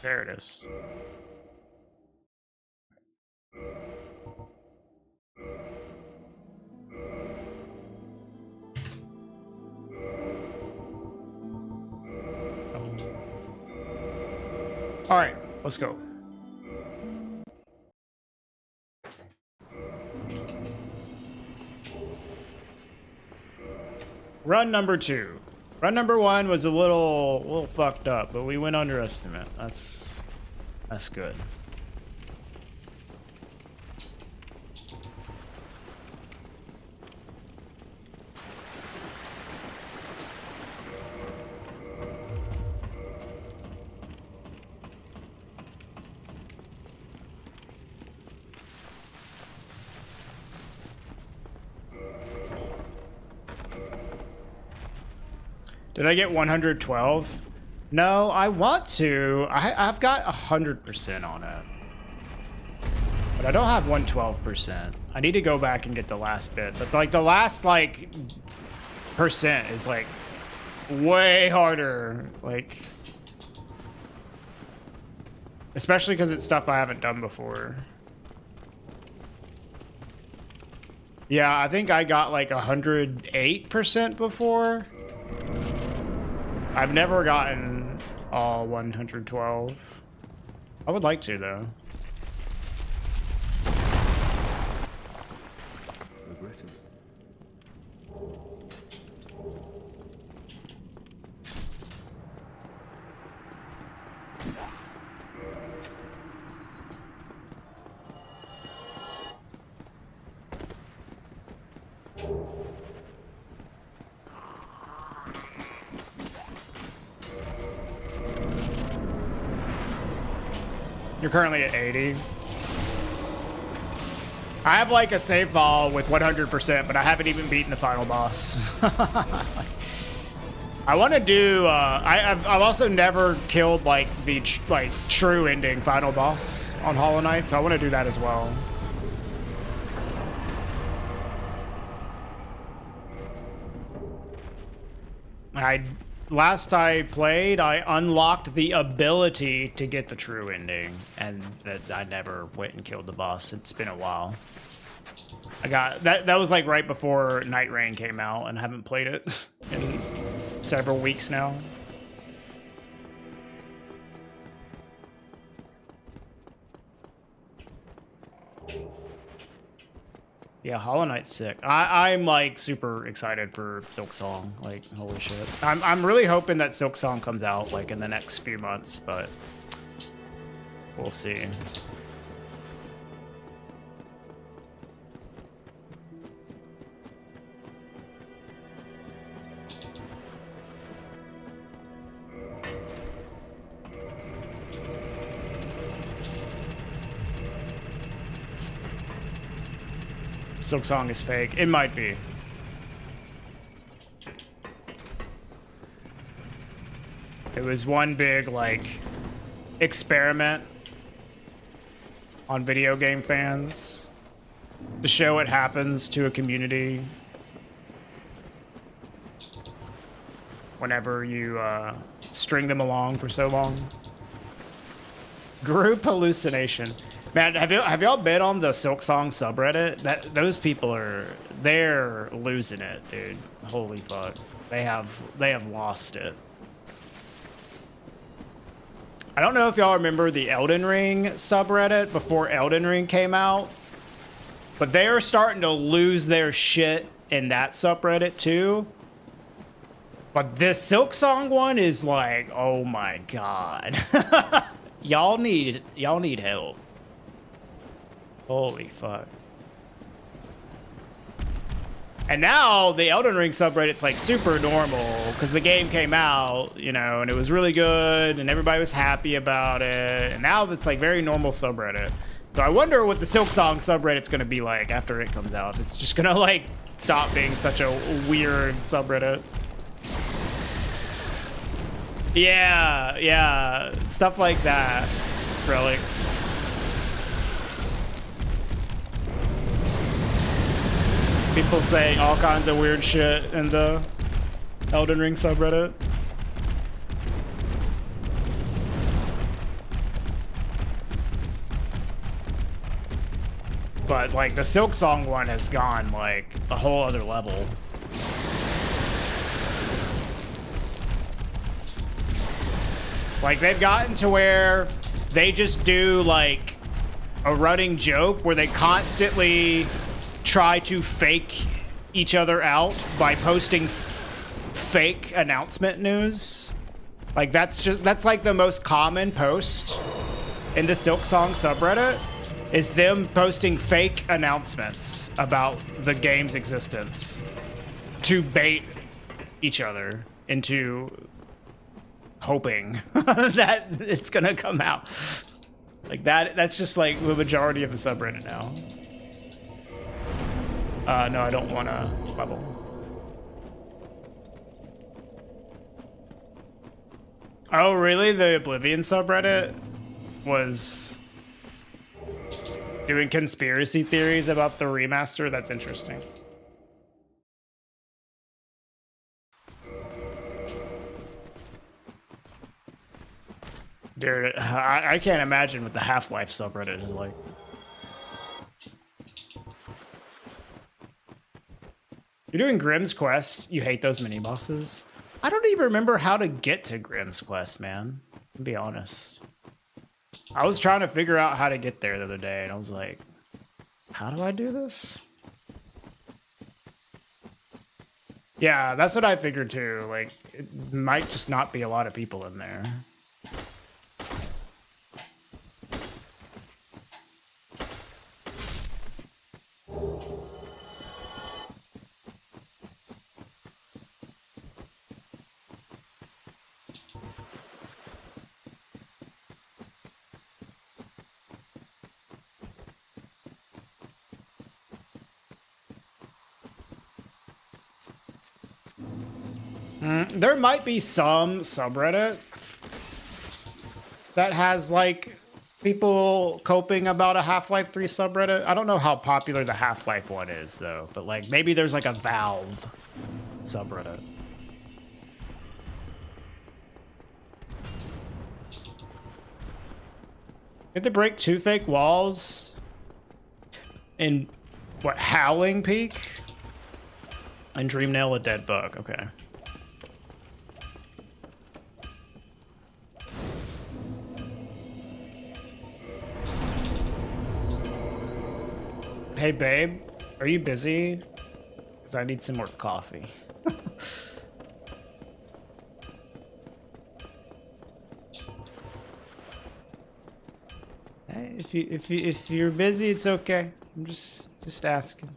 There it is. All right, let's go. Run number 2. Run number 1 was a little fucked up, but we went under estimate. That's good. Did I get 112? No, I want to. I've got 100% on it. But I don't have 112%. I need to go back and get the last bit. But like the last like percent is like way harder. Like, especially because it's stuff I haven't done before. Yeah, I think I got like 108% before. I've never gotten all 112. I would like to, though. You're currently at 80. I have like a save file with 100%, but I haven't even beaten the final boss. I want to do. I've also never killed like the true ending final boss on Hollow Knight, so I want to do that as well. Last I played, I unlocked the ability to get the true ending, and that I never went and killed the boss. It's been a while. I got that. That was like right before Night Rain came out, and I haven't played it in several weeks now. Yeah, Hollow Knight's sick. I'm like super excited for Silk Song. Like, holy shit. I'm really hoping that Silk Song comes out like in the next few months, but we'll see. Silk Song is fake. It might be. It was one big, like, experiment on video game fans to show what happens to a community whenever you string them along for so long. Group hallucination. Man, have y'all been on the Silk Song subreddit? Those people they're losing it, dude. Holy fuck. They have lost it. I don't know if y'all remember the Elden Ring subreddit before Elden Ring came out, but they are starting to lose their shit in that subreddit too. But this Silk Song one is like, oh my god. Y'all need help. Holy fuck. And now the Elden Ring subreddit's like super normal because the game came out, you know, and it was really good and everybody was happy about it. And now it's like very normal subreddit. So I wonder what the Silk Song subreddit's gonna be like after it comes out. It's just gonna like stop being such a weird subreddit. Yeah, yeah, stuff like that, Relic. People saying all kinds of weird shit in the Elden Ring subreddit. But like the Silk Song one has gone like a whole other level. Like they've gotten to where they just do like a running joke where they constantly try to fake each other out by posting fake announcement news. Like that's like the most common post in the Silk Song subreddit is them posting fake announcements about the game's existence to bait each other into hoping that it's gonna come out. Like that's just like the majority of the subreddit now. No, I don't want to level. Oh, really? The Oblivion subreddit was doing conspiracy theories about the remaster? That's interesting. Dude, I can't imagine what the Half-Life subreddit is like. You're doing Grimm's Quest. You hate those mini bosses. I don't even remember how to get to Grimm's Quest, man. To be honest. I was trying to figure out how to get there the other day, and I was like, how do I do this? Yeah, that's what I figured too. Like, it might just not be a lot of people in there. There might be some subreddit that has like people coping about a Half-Life 3 subreddit. I don't know how popular the Half-Life one is though, but like maybe there's like a Valve subreddit. You have to break 2 fake walls in what, Howling Peak? And Dream Nail a dead bug, okay. Hey babe, are you busy? Because I need some more coffee. Hey, if you're busy, it's okay. I'm just asking.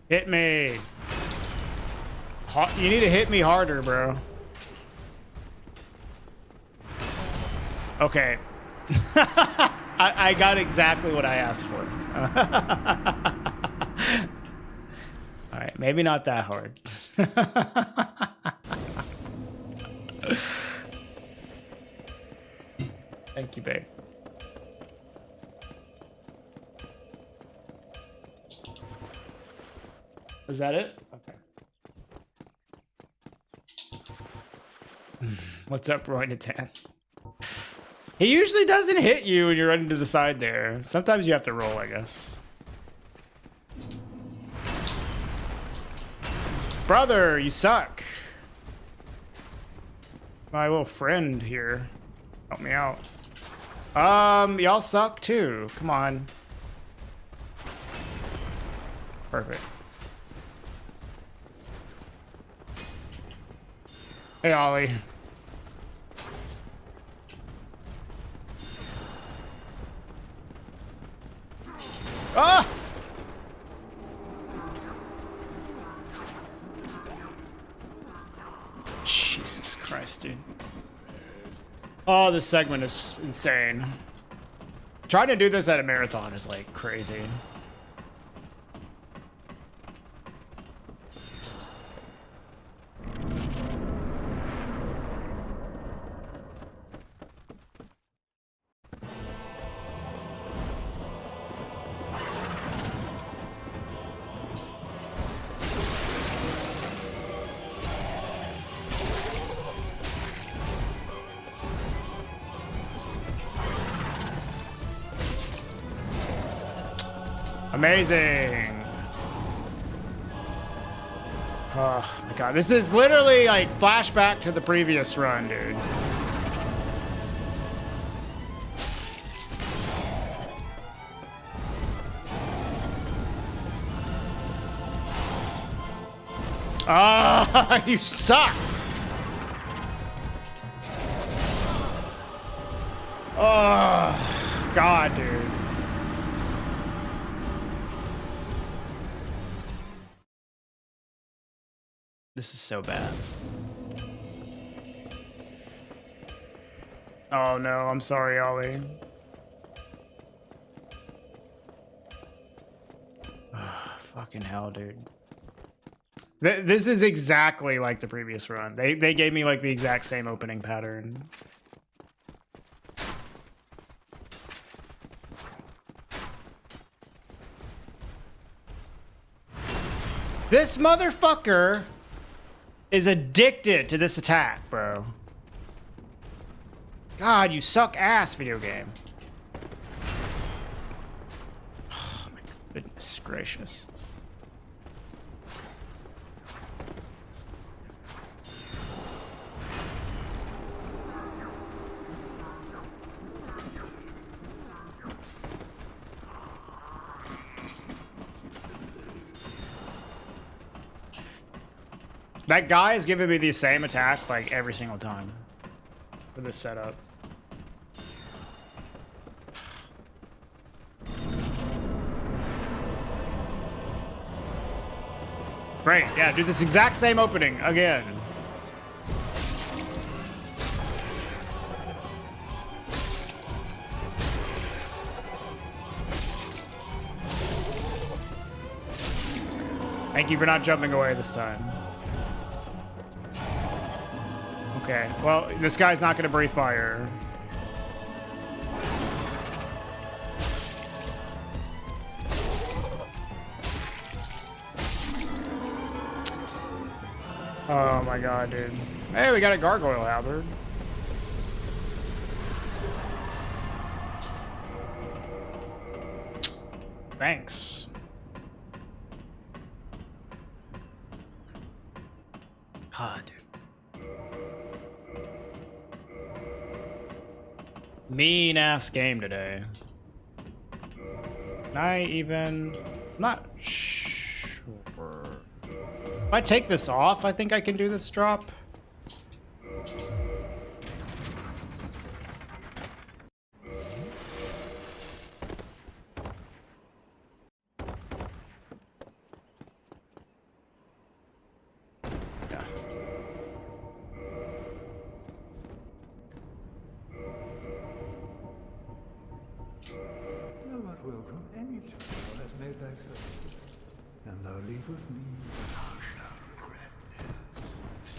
Hit me. You need to hit me harder, bro. Okay. I got exactly what I asked for. All right, maybe not that hard. Thank you, babe. Is that it? Okay. What's up, Roy Natan? He usually doesn't hit you when you're running to the side there. Sometimes you have to roll, I guess. Brother, you suck. My little friend here. Help me out. Y'all suck too. Come on. Perfect. Hey, Ollie. Ah! Jesus Christ, dude. Oh, this segment is insane. Trying to do this at a marathon is like crazy. Amazing. Oh my god, this is literally like flashback to the previous run, dude. Ah, you suck. Oh, God, dude. This is so bad. Oh no, I'm sorry, Ollie. Oh, fucking hell, dude. This is exactly like the previous run. They gave me like the exact same opening pattern. This motherfucker is addicted to this attack, bro. God, you suck ass, video game. Oh my goodness gracious. That guy is giving me the same attack like every single time for this setup. Great, yeah, do this exact same opening again. Thank you for not jumping away this time. Okay, well, this guy's not gonna breathe fire. Oh my god, dude. Hey, we got a gargoyle halberd. Thanks. Ah, dude. Mean ass game today. Can I even... I'm not sure. If I take this off, I think I can do this drop. Yeah. Thou art welcome any time thou hast made thyself, and thou leave with me. Thou shalt regret this.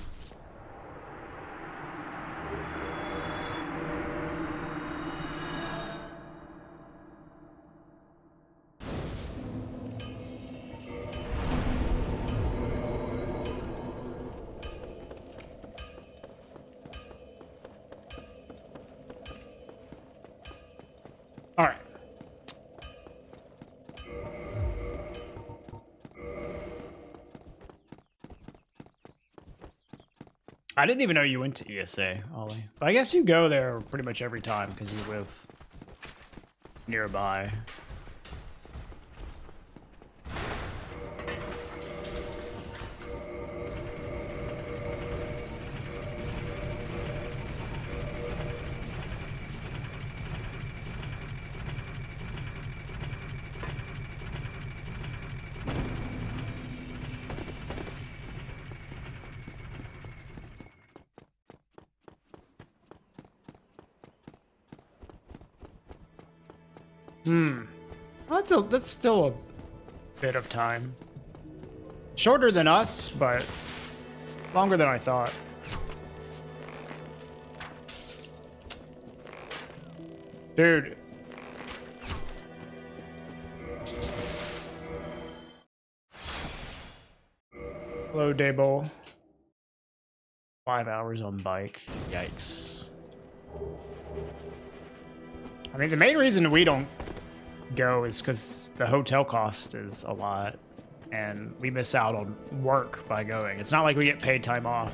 All right. I didn't even know you went to ESA, Ollie. But I guess you go there pretty much every time because you live nearby. That's still a bit of time. Shorter than us, but longer than I thought. Dude. Hello, Dable. 5 hours on bike. Yikes. I mean, the main reason we don't go is because the hotel cost is a lot, and we miss out on work by going. It's not like we get paid time off.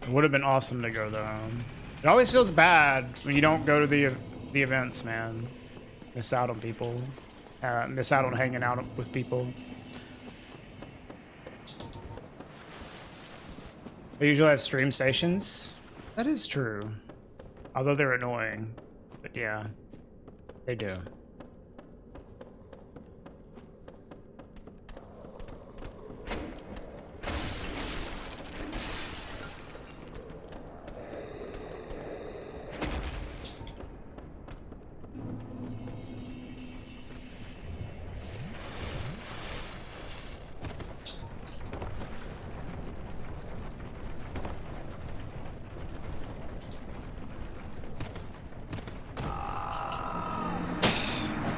It would have been awesome to go though. It always feels bad when you don't go to the events, man. Miss out on people. Miss out on hanging out with people. They usually have stream stations. That is true. Although they're annoying. But yeah, they do.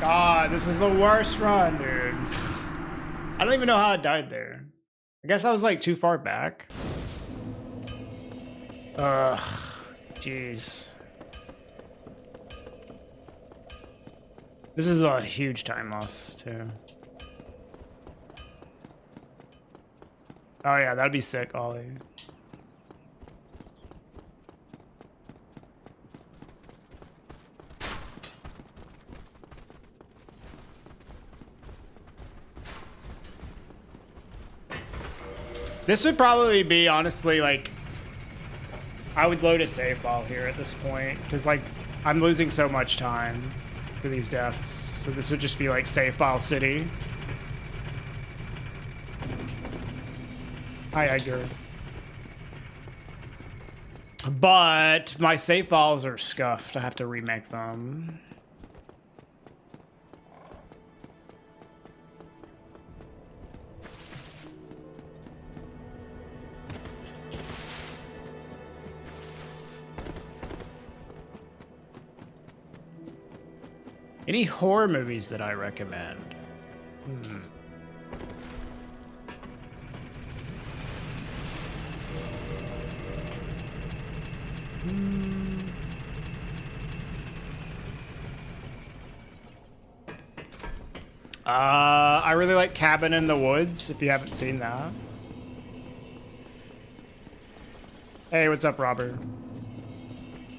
God, this is the worst run, dude. I don't even know how I died there. I guess I was like too far back. Ugh, jeez. This is a huge time loss too. Oh yeah, that'd be sick, Ollie. This would probably be, honestly, like, I would load a save file here at this point, because, like, I'm losing so much time to these deaths, so this would just be, like, save file city. Hi, Edgar. But my save files are scuffed. I have to remake them. Any horror movies that I recommend? I really like Cabin in the Woods, if you haven't seen that. Hey, what's up, Robert?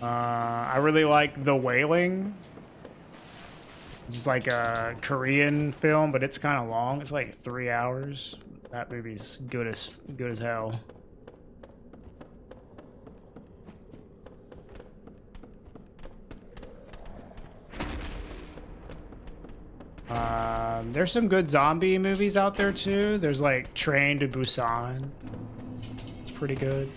I really like The Wailing. This is like a Korean film, but it's kind of long. It's like 3 hours. That movie's good as hell. There's some good zombie movies out there too. There's like Train to Busan. It's pretty good.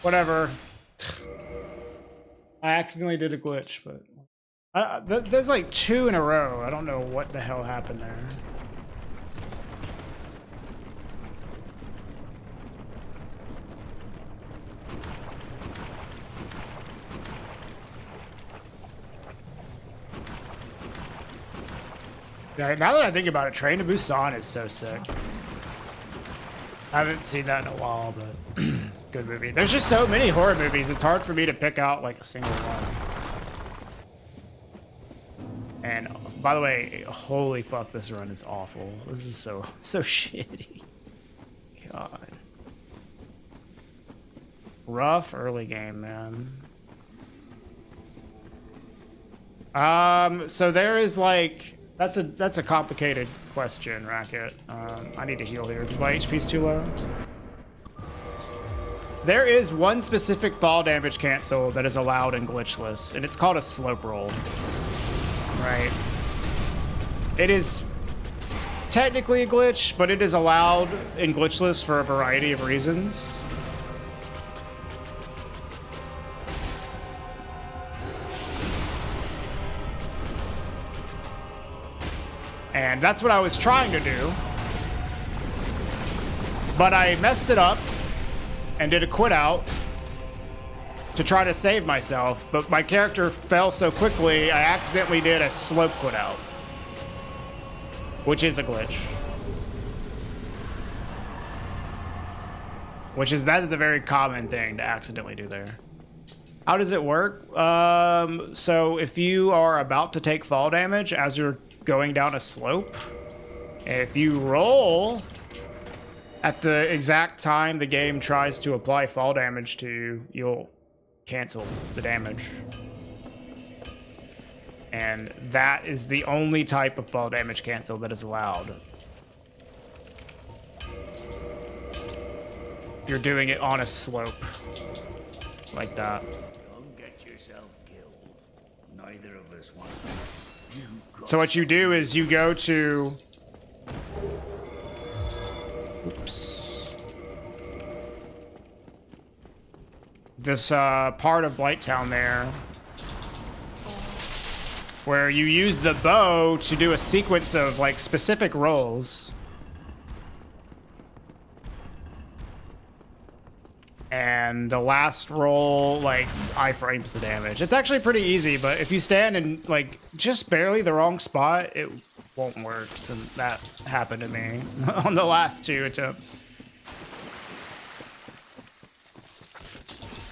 Whatever. I accidentally did a glitch, but there's like 2 in a row. I don't know what the hell happened there. Yeah, now that I think about it, Train to Busan is so sick. I haven't seen that in a while, but good movie. There's just so many horror movies. It's hard for me to pick out like a single one. And by the way, holy fuck, this run is awful. This is so shitty. God. Rough early game, man. So there is like that's a complicated question, Racket. I need to heal here. My HP's too low. There is one specific fall damage cancel that is allowed in glitchless, and it's called a slope roll. Right. It is technically a glitch, but it is allowed in glitchless for a variety of reasons. And that's what I was trying to do. But I messed it up and did a quit out to try to save myself. But my character fell so quickly, I accidentally did a slope quit out, which is a glitch. That is a very common thing to accidentally do there. How does it work? So if you are about to take fall damage as you're going down a slope, if you roll at the exact time the game tries to apply fall damage to you, you'll cancel the damage. And that is the only type of fall damage cancel that is allowed. You're doing it on a slope like that. Don't get yourself killed. Neither of us want you. So what you do is you go to... Oops. This part of Blighttown there, where you use the bow to do a sequence of like specific rolls. And the last roll, like, iframes the damage. It's actually pretty easy, but if you stand in, like, just barely the wrong spot, it won't work. So that happened to me on the last 2 attempts.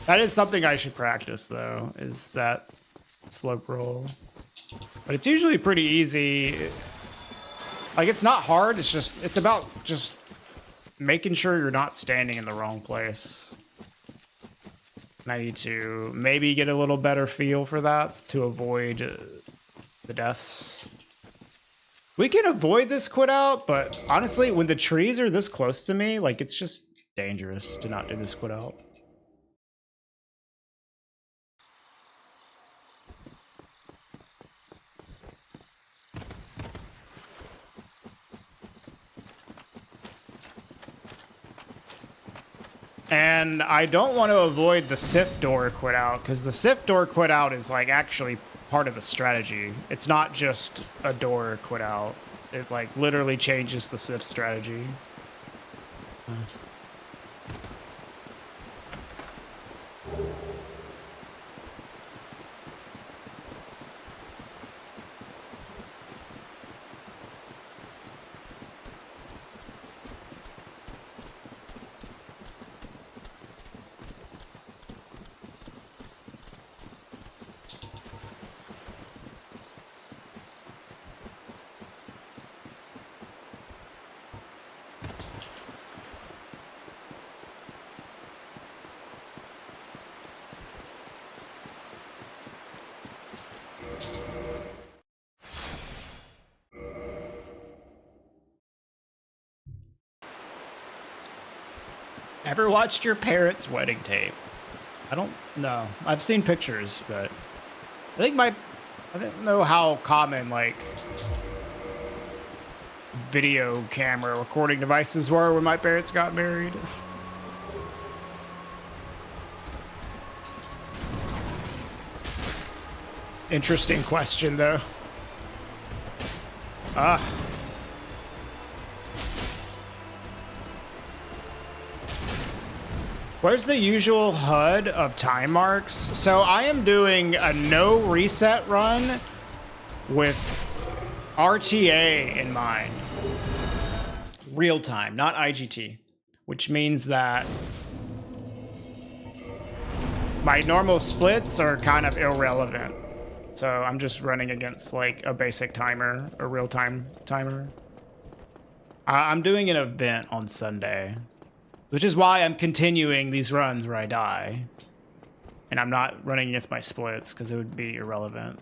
That is something I should practice, though, is that slope roll. But it's usually pretty easy. Like, it's not hard, it's about just making sure you're not standing in the wrong place. And I need to maybe get a little better feel for that to avoid the deaths. We can avoid this quit out, but honestly, when the trees are this close to me, like, it's just dangerous to not do this quit out. And I don't want to avoid the SIF door quit out, because the SIF door quit out is like actually part of the strategy. It's not just a door quit out. It like literally changes the SIF strategy. Ever watched your parents' wedding tape? I don't know. I've seen pictures, but I don't know how common like video camera recording devices were when my parents got married. Interesting question, though. Where's the usual HUD of time marks? So I am doing a no reset run with RTA in mind. Real time, not IGT. which means that my normal splits are kind of irrelevant. So I'm just running against like a basic timer, a real-time timer. I'm doing an event on Sunday, which is why I'm continuing these runs where I die. And I'm not running against my splits because it would be irrelevant.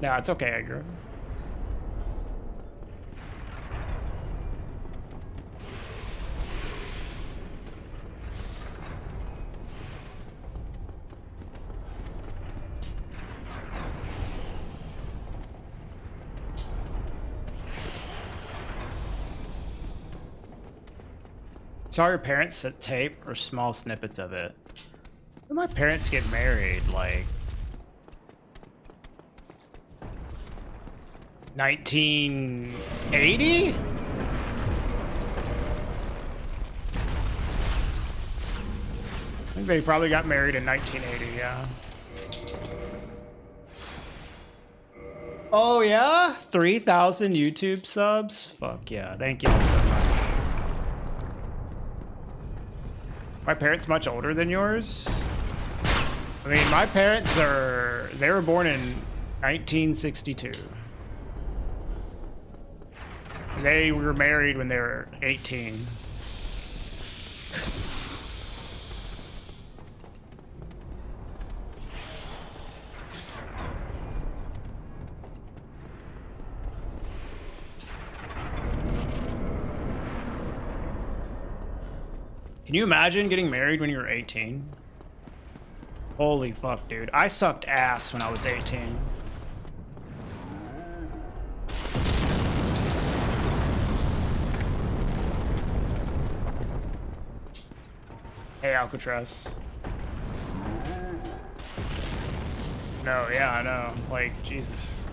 No, it's okay, Edgar. Saw your parents set tape or small snippets of it. When my parents get married, like 1980? I think they probably got married in 1980, yeah. Oh yeah? 3,000 YouTube subs? Fuck yeah, thank you so much. My parents much older than yours? I mean, my parents they were born in 1962. They were married when they were 18. Can you imagine getting married when you were 18? Holy fuck, dude. I sucked ass when I was 18. Hey, Alcatraz. No, yeah, I know. Like, Jesus.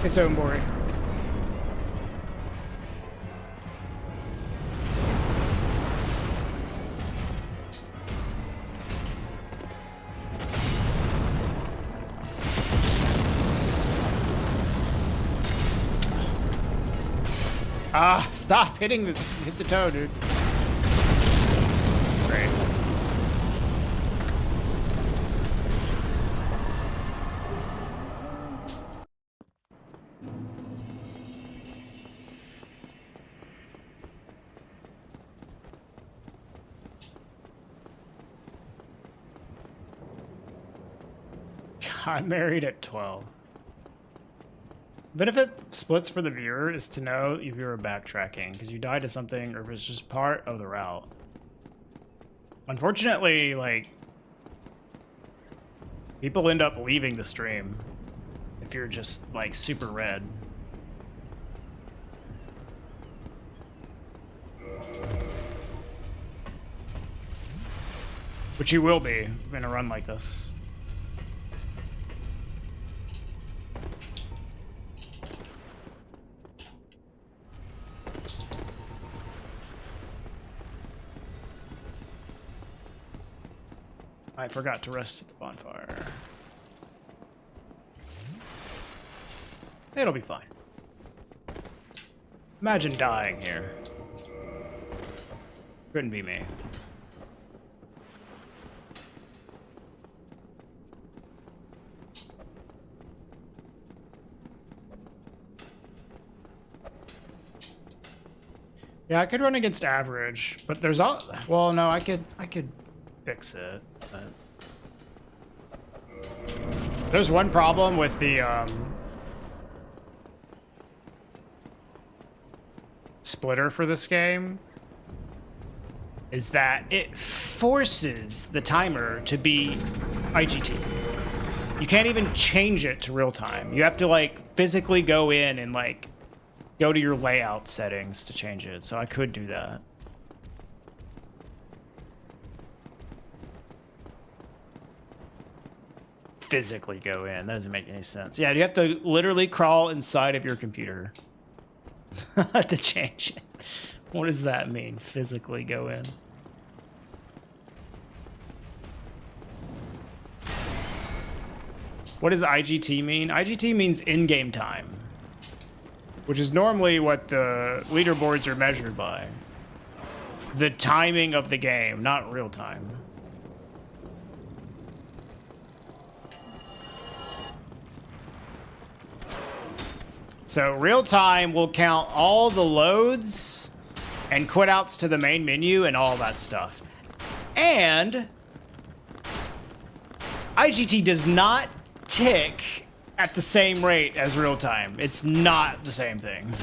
It's Omori. Ah, stop hit the toe, dude. Great. Got married at 12. Benefit splits for the viewer is to know if you were backtracking because you died to something or if it's just part of the route. Unfortunately, like, people end up leaving the stream if you're just like super red. Which you will be in a run like this. I forgot to rest at the bonfire. It'll be fine. Imagine dying here. Couldn't be me. Yeah, I could run against average, but there's all. Well, no, I could fix it. But there's one problem with the splitter for this game, is that it forces the timer to be IGT. You can't even change it to real time. You have to like physically go in and like go to your layout settings to change it. So I could do that. Physically go in. That doesn't make any sense. Yeah, you have to literally crawl inside of your computer to change it. What does that mean? Physically go in. What does IGT mean? IGT means in-game time, which is normally what the leaderboards are measured by. The timing of the game, not real time. So real time will count all the loads and quit outs to the main menu and all that stuff. And IGT does not tick at the same rate as real time. It's not the same thing.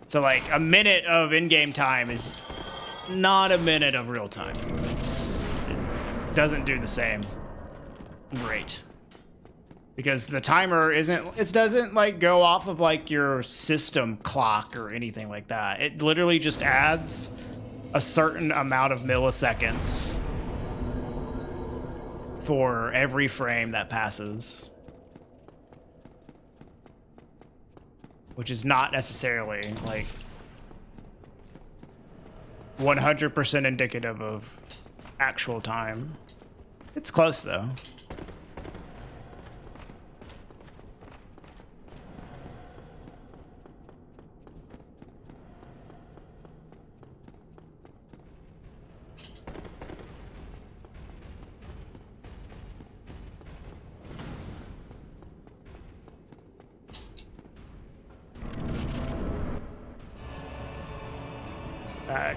So like a minute of in-game time is not a minute of real time. It doesn't do the same rate. Because the timer it doesn't like go off of like your system clock or anything like that. It literally just adds a certain amount of milliseconds for every frame that passes. Which is not necessarily like 100% indicative of actual time. It's close though.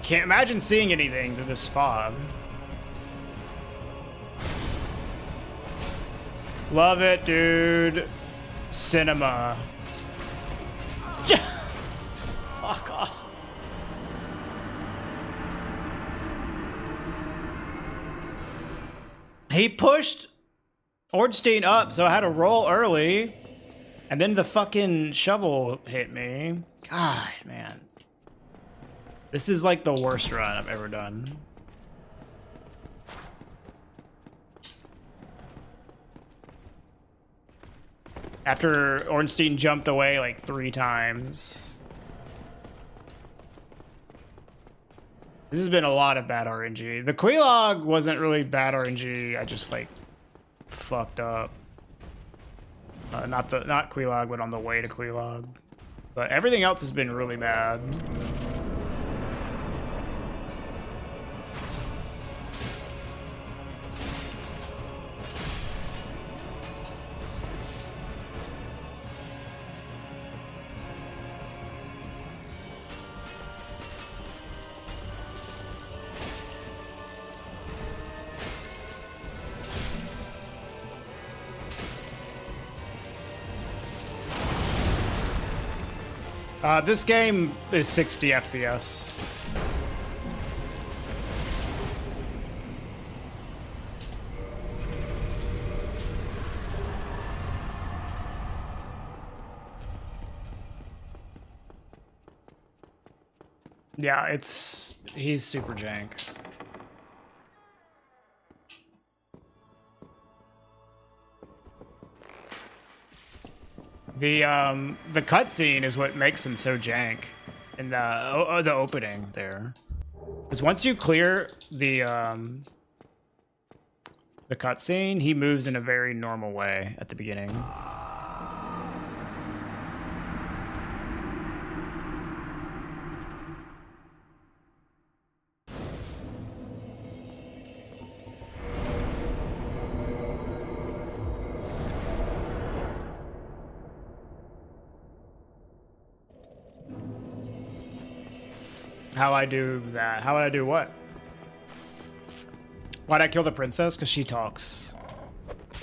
Can't imagine seeing anything through this fog. Love it, dude. Cinema. Fuck off. He pushed Ornstein up, so I had to roll early. And then the fucking shovel hit me. God, man. This is like the worst run I've ever done. After Ornstein jumped away like 3 times. This has been a lot of bad RNG. The Quelaag wasn't really bad RNG. I just like fucked up. Not Quelaag, but on the way to Quelaag. But everything else has been really bad. This game is 60 FPS. Yeah, he's super jank. The cutscene is what makes him so jank in the opening there. Because once you clear the cutscene, he moves in a very normal way at the beginning. How I do that? How would I do what? Why'd I kill the princess? Because she talks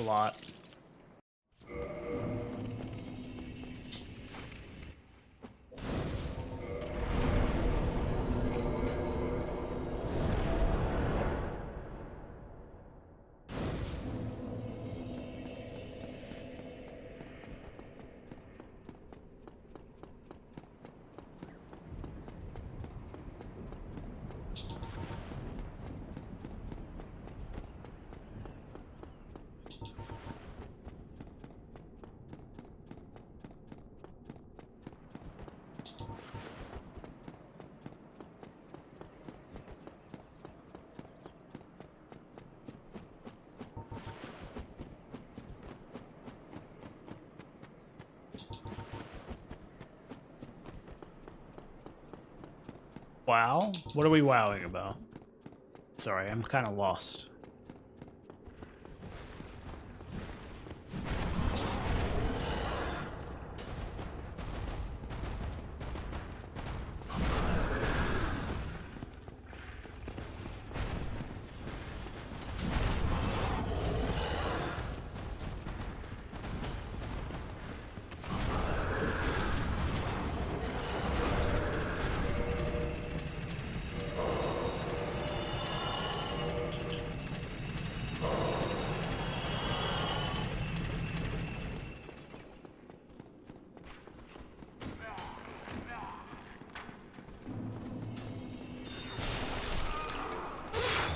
a lot. Wow? What are we wowing about? Sorry, I'm kind of lost.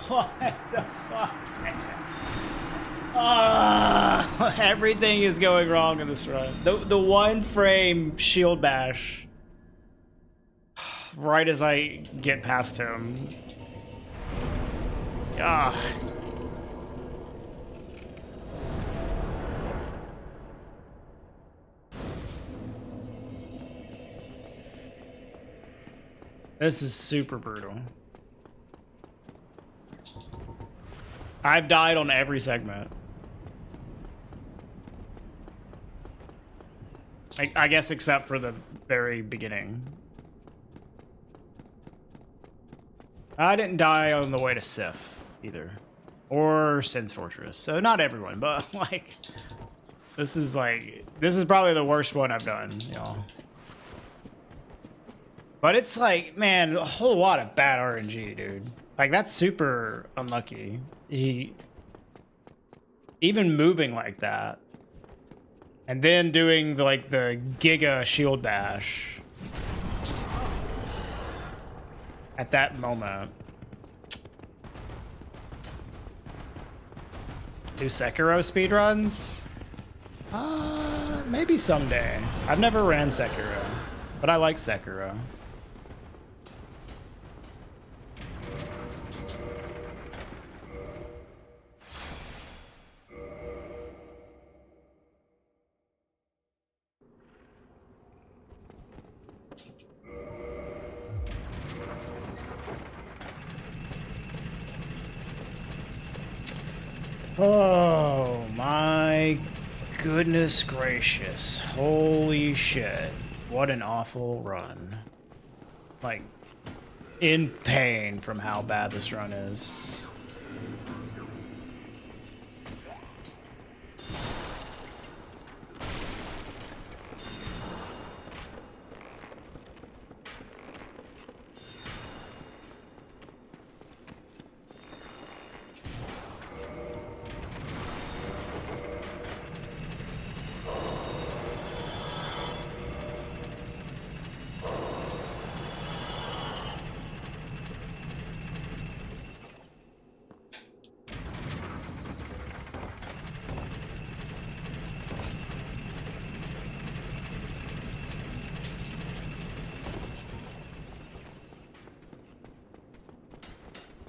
What the fuck? Everything is going wrong in this run. The one frame shield bash, right as I get past him. Ah. This is super brutal. I've died on every segment. I guess except for the very beginning. I didn't die on the way to Sif either. Or Sin's Fortress. So not everyone, but like this is probably the worst one I've done, y'all. But it's like, man, a whole lot of bad RNG, dude. Like, that's super unlucky. Even moving like that. And then doing, the Giga Shield Bash. At that moment. Do Sekiro speedruns? Maybe someday. I've never ran Sekiro. But I like Sekiro. Oh my goodness gracious. Holy shit. What an awful run. Like, in pain from how bad this run is.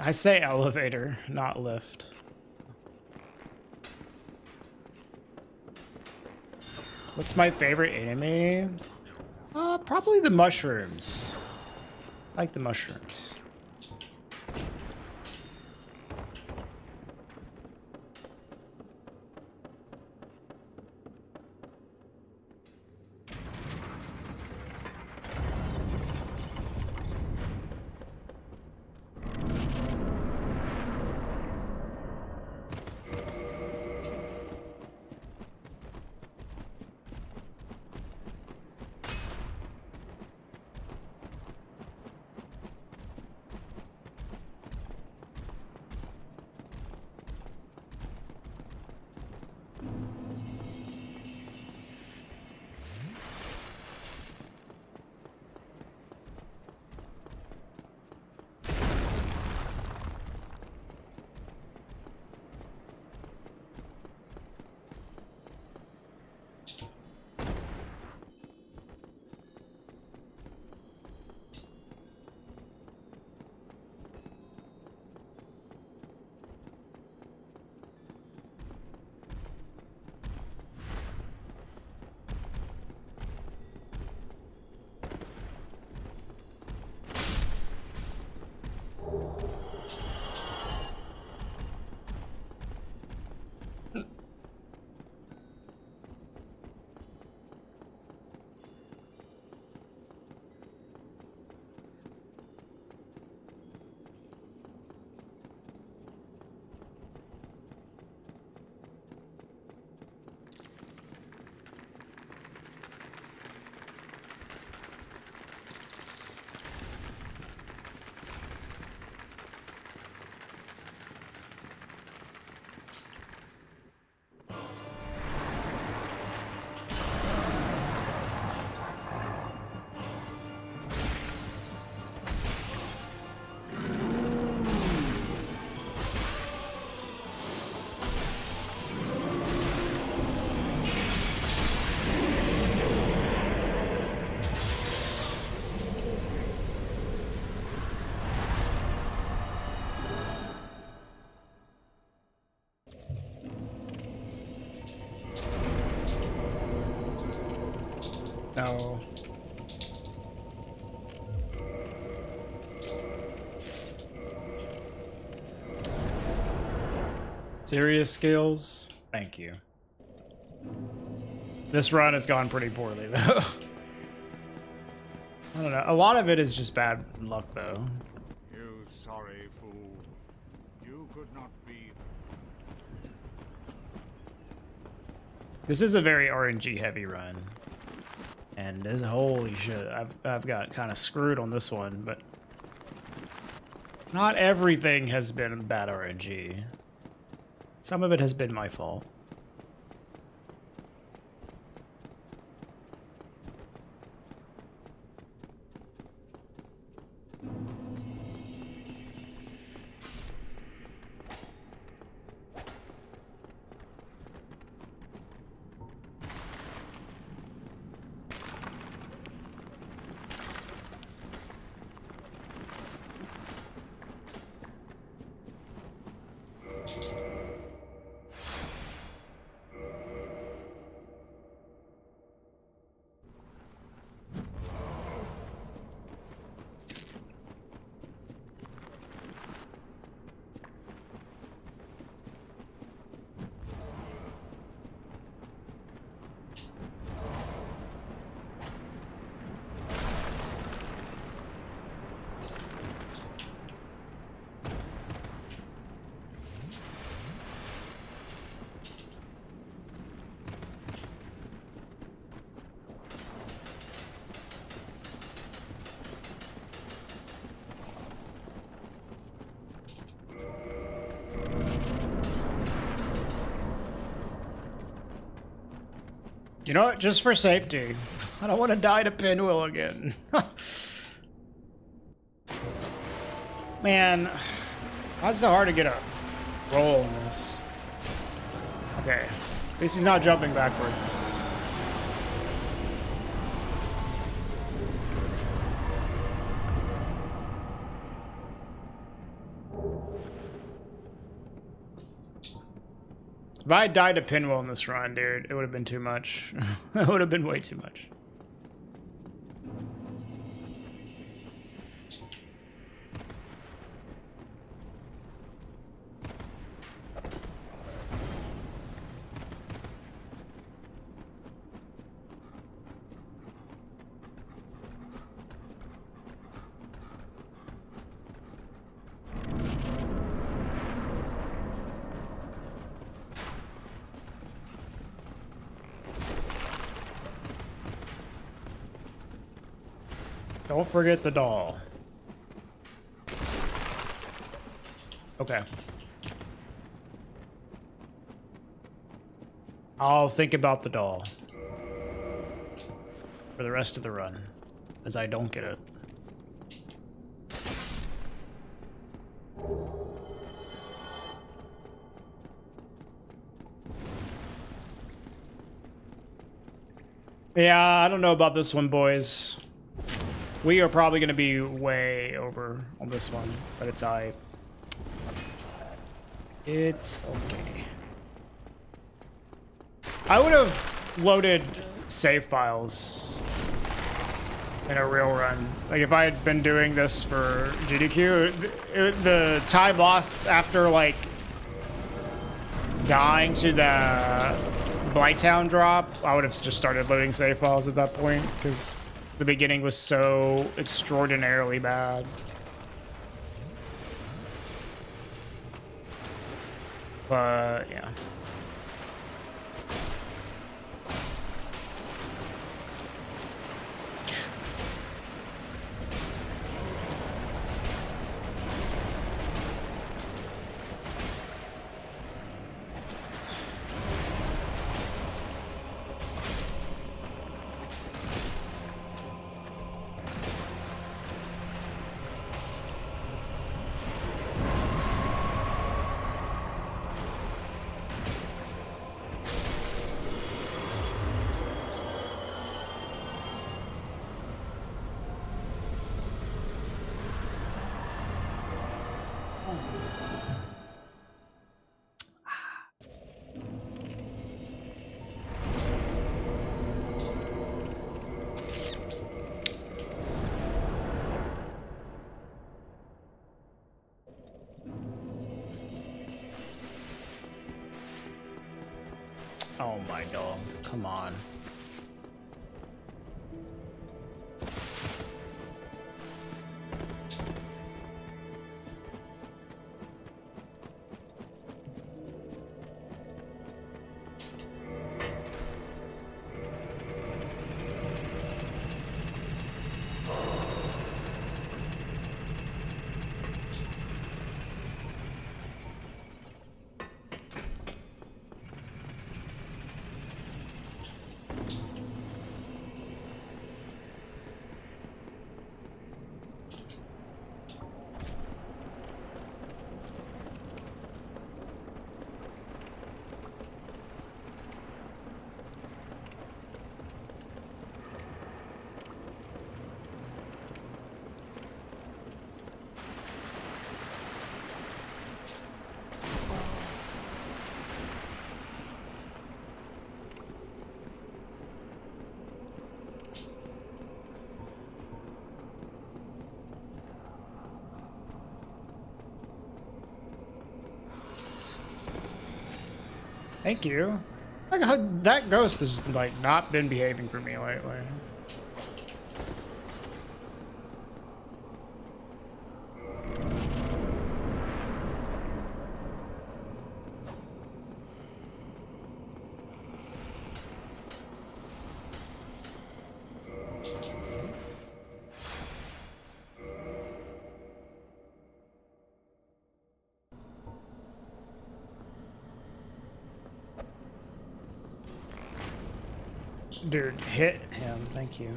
I say elevator, not lift. What's my favorite enemy? Probably the mushrooms. I like the mushrooms. No. Serious skills? Thank you. This run has gone pretty poorly, though. I don't know. A lot of it is just bad luck, though. You sorry fool. You could not be. This is a very RNG heavy run. And this, holy shit, I've got kind of screwed on this one, but not everything has been bad RNG. Some of it has been my fault. You know what? Just for safety. I don't want to die to Pinwheel again. Man, why is it so hard to get a roll in this? Okay. At least he's not jumping backwards. If I had died to Pinwheel in this run, dude, it would have been too much. It would have been way too much. Don't forget the doll. Okay. I'll think about the doll for the rest of the run, as I don't get it. Yeah, I don't know about this one, boys. We are probably going to be way over on this one, but it's alright. It's okay. I would have loaded save files in a real run. Like, if I had been doing this for GDQ, the Thai boss, after, like, dying to the Blighttown drop, I would have just started loading save files at that point, because the beginning was so extraordinarily bad. But, yeah. Oh my dog. Come on. Thank you. Like, that ghost has like not been behaving for me lately. Dude, hit him. Thank you.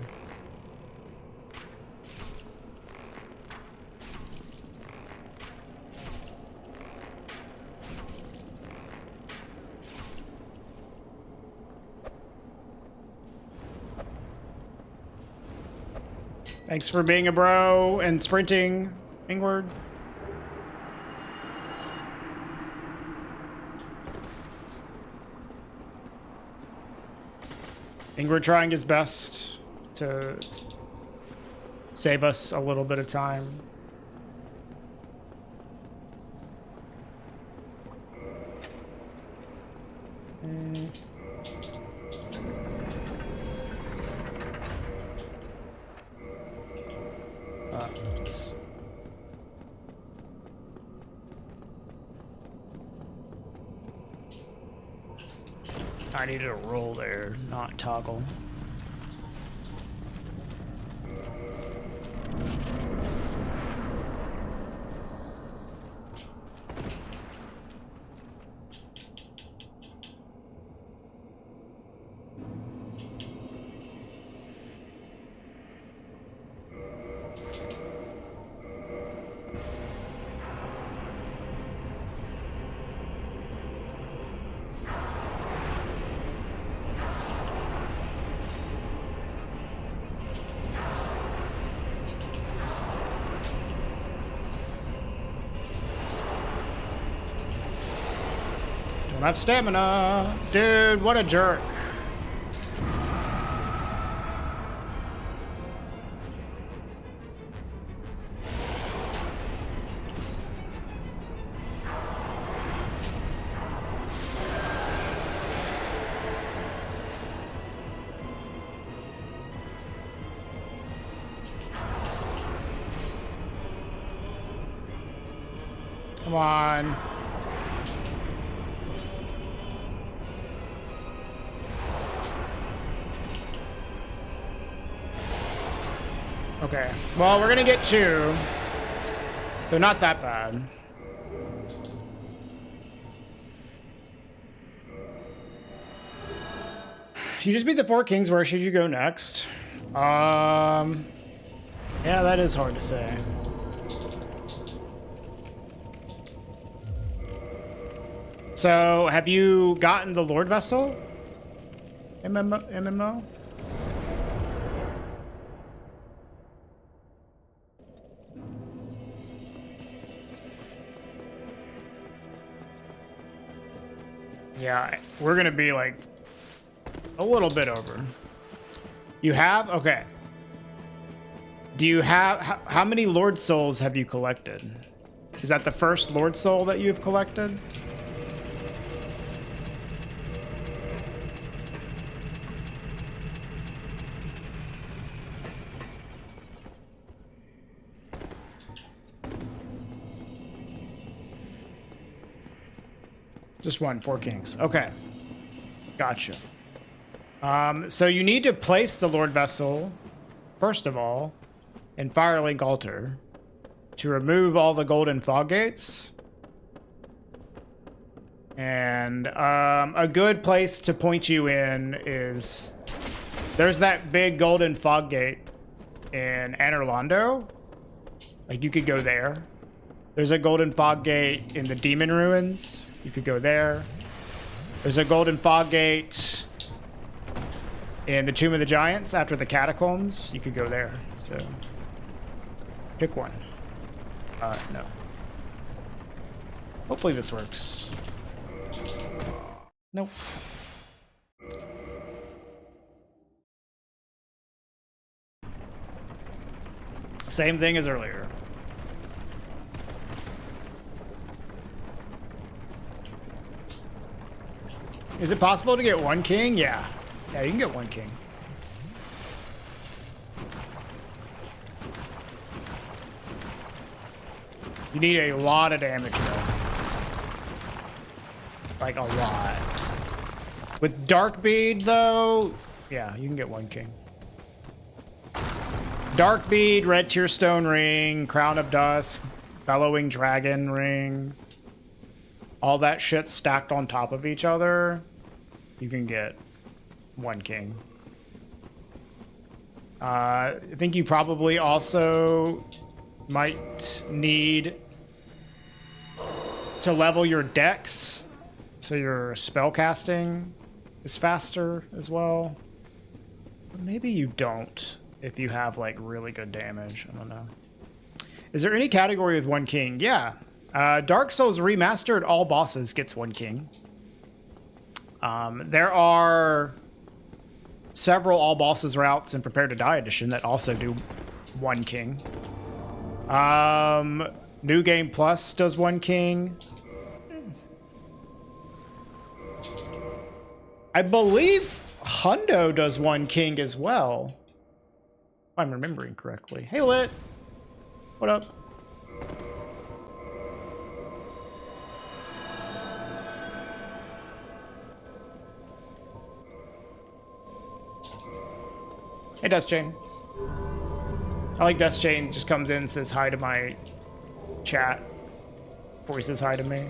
Thanks for being a bro and sprinting, Ingward. Ingward trying his best to save us a little bit of time. I needed a roll there, not toggle. Don't have stamina. Dude, what a jerk. Come on. Okay, well, we're gonna get two. They're not that bad. You just beat the Four Kings. Where should you go next? Yeah, that is hard to say. So, have you gotten the Lord Vessel? MMO? Yeah, we're gonna be like a little bit over. You have? Okay. Do you have, how many Lord Souls have you collected? Is that the first Lord Soul that you've collected? Just one, 4 kings. Okay. Gotcha. So you need to place the Lord Vessel, first of all, in Firelink Altar to remove all the golden fog gates. And a good place to point you in is... There's that big golden fog gate in Anorlando. Like, you could go there. There's a golden fog gate in the Demon Ruins. You could go there. There's a golden fog gate in the Tomb of the Giants after the Catacombs. You could go there. So, pick one. No. Hopefully this works. Nope. Same thing as earlier. Is it possible to get 1 king? Yeah. Yeah, you can get 1 king. You need a lot of damage though. Like a lot. With Dark Bead though, yeah, you can get 1 king. Dark Bead, Red Tear Stone Ring, Crown of Dusk, Bellowing Dragon Ring. All that shit stacked on top of each other. You can get 1 king. I think you probably also might need to level your decks so your spell casting is faster as well. But maybe you don't if you have like really good damage. I don't know. Is there any category with 1 king? Yeah. Dark Souls Remastered, all bosses gets 1 king. There are several all bosses routes in Prepare to Die edition that also do 1 king. New Game Plus does 1 king. I believe Hundo does 1 king as well. If I'm remembering correctly. Hey, Lit. What up? Hey, Dust Chain. I like Dust Chain just comes in and says hi to my chat before he says hi to me.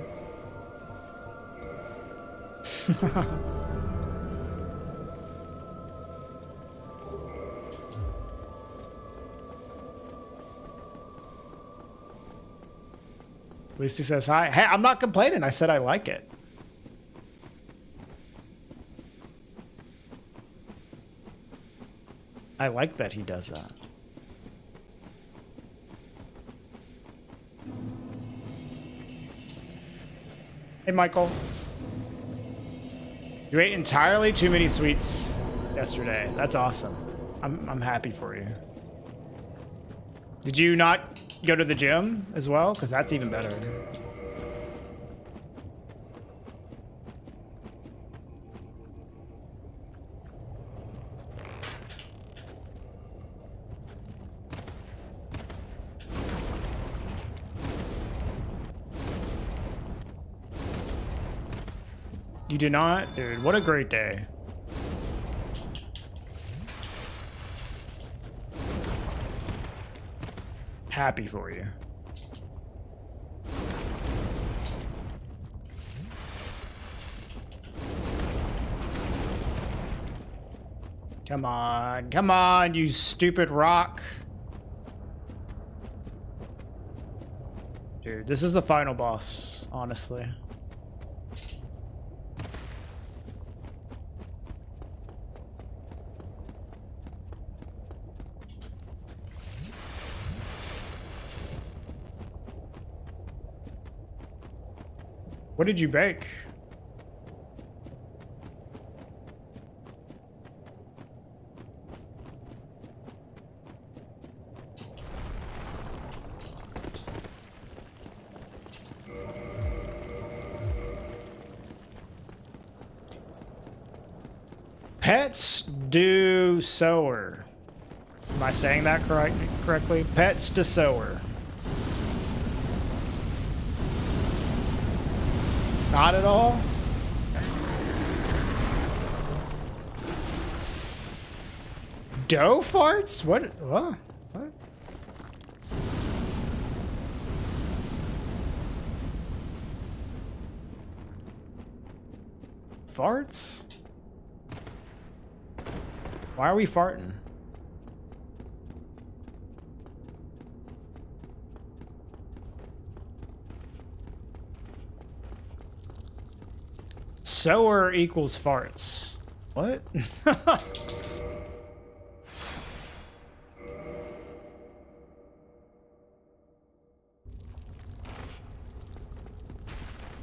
At least he says hi. Hey, I'm not complaining. I said I like it. I like that he does that. Hey, Michael. You ate entirely too many sweets yesterday. That's awesome. I'm happy for you. Did you not go to the gym as well? Because that's even better. You do not? Dude, what a great day. Happy for you. Come on, you stupid rock. Dude, this is the final boss, honestly. What did you bake? Pets do sower. Am I saying that correctly? Pets do sower. Not at all? Doe farts? What? What? What? Farts? Why are we farting? Sower equals farts. What?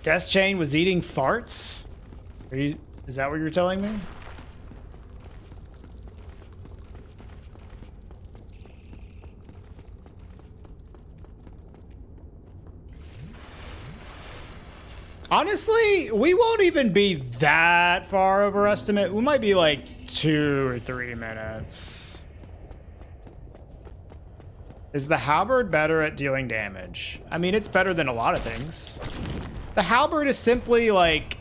Death Chain was eating farts? Is that what you're telling me? Honestly, we won't even be that far overestimate. We might be like 2 or 3 minutes. Is the halberd better at dealing damage? I mean, it's better than a lot of things. The halberd is simply like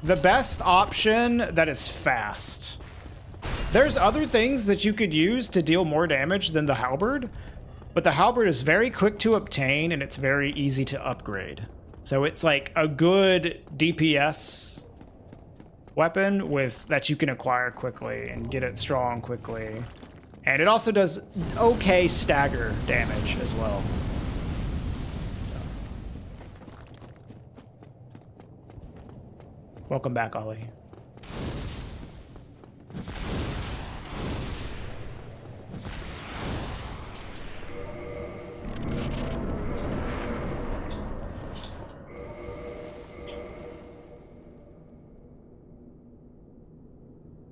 the best option that is fast. There's other things that you could use to deal more damage than the halberd, but the halberd is very quick to obtain and it's very easy to upgrade. So it's like a good DPS weapon with that you can acquire quickly and get it strong quickly. And it also does okay stagger damage as well. So. Welcome back, Ollie.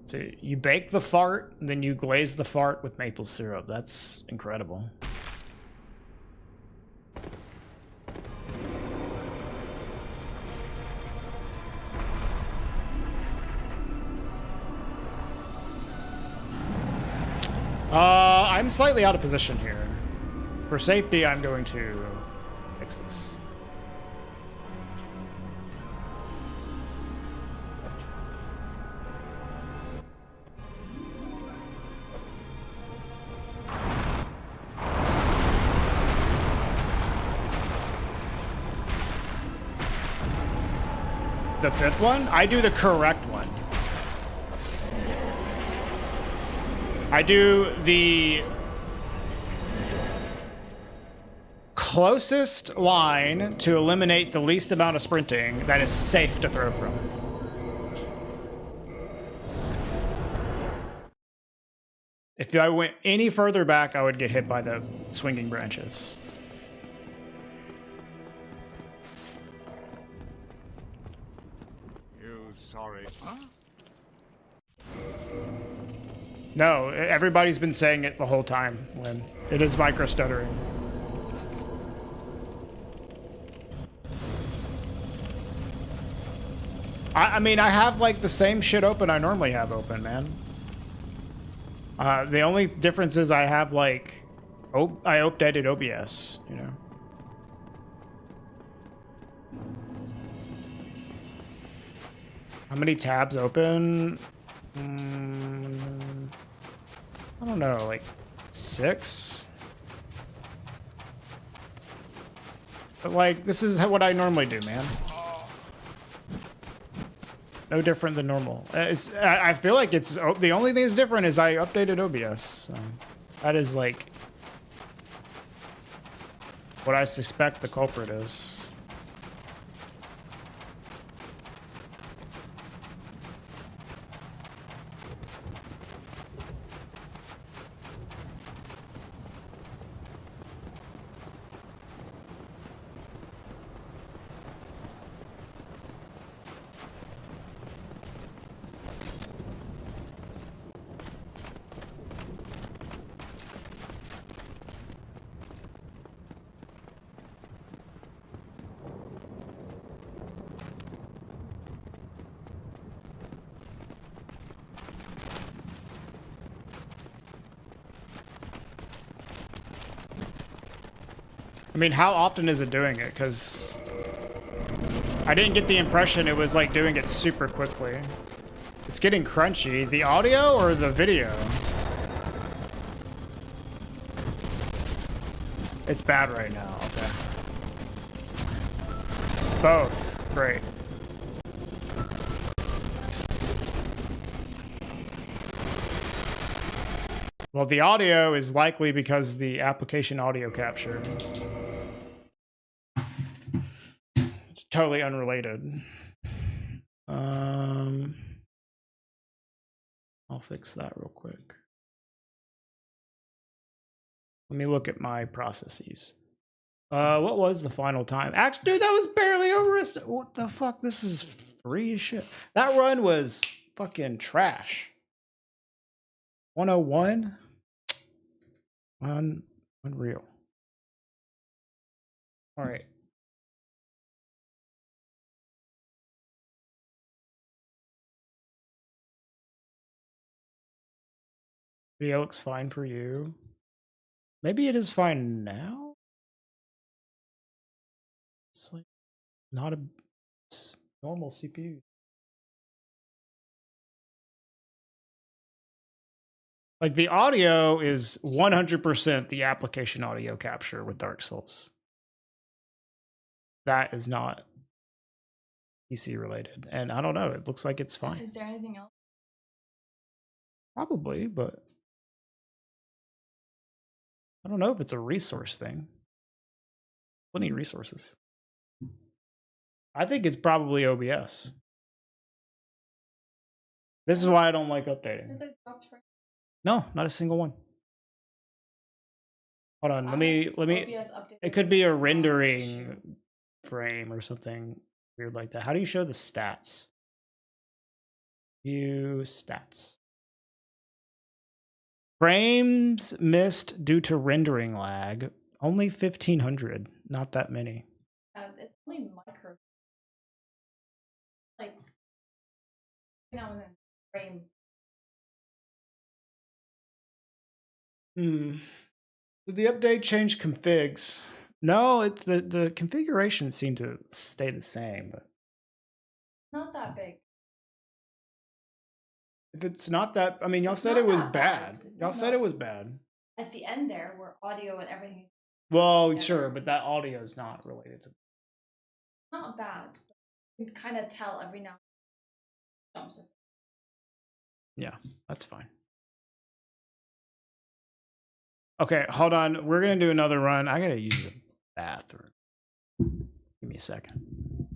So you bake the fart, then you glaze the fart with maple syrup. That's incredible. I'm slightly out of position here. For safety, I'm going to fix this. The 5th one? I do the correct one. I do the closest line to eliminate the least amount of sprinting that is safe to throw from. If I went any further back, I would get hit by the swinging branches. Sorry. Huh? No, everybody's been saying it the whole time, Lynn. It is micro stuttering. I mean, I have like the same shit open I normally have open, man. The only difference is I have like, I updated OBS, you know. How many tabs open? I don't know, like 6? But like, this is what I normally do, man. No different than normal. I feel like it's, the only thing that's different is I updated OBS. So that is like what I suspect the culprit is. I mean, how often is it doing it? Because I didn't get the impression it was like doing it super quickly. It's getting crunchy. The audio or the video? It's bad right now. Okay. Both. Great. Well, the audio is likely because the application audio capture. It's totally unrelated. I'll fix that real quick. Let me look at my processes. What was the final time? Actually, dude, that was barely over. What the fuck? This is free as shit. That run was fucking trash. 101? Unreal. All right. Video looks fine for you. Maybe it is fine now? It's like not a normal CPU. Like the audio is 100% the application audio capture with Dark Souls. That is not PC related. And I don't know, it looks like it's fine. Is there anything else? Probably, but I don't know if it's a resource thing. Plenty of resources. I think it's probably OBS. This is why I don't like updating. No, not a single one. Hold on, let me. It could be a rendering frame or something weird like that. How do you show the stats? View stats. Frames missed due to rendering lag. Only 1,500. Not that many. It's only micro. Like now and then frame. Did the update change configs? No, it's the configurations seem to stay the same, but Not that big. if it's not that, I mean, y'all It's said not it was that bad. It's Y'all not said that- it was bad. At the end there, where audio and everything. Well, together. sure, but that audio is not related to. Not bad. You can kind of tell every now and then. Yeah, that's fine. Okay, hold on. We're gonna do another run. I gotta use the bathroom. Give me a second.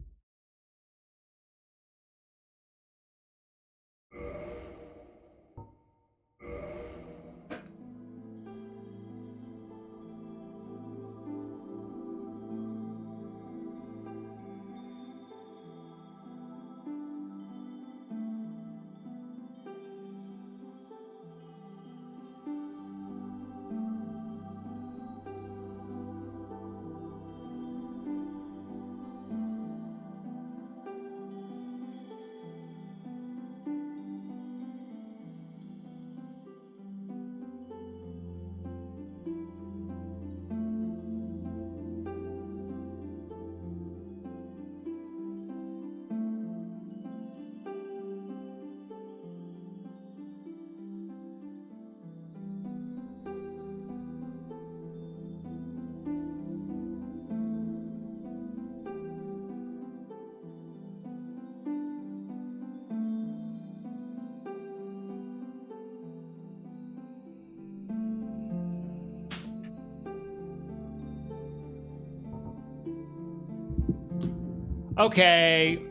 Okay,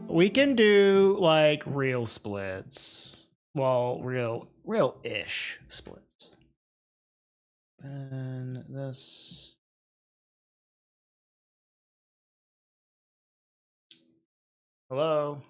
we can do like real splits. Well, real-ish splits. And this. Hello?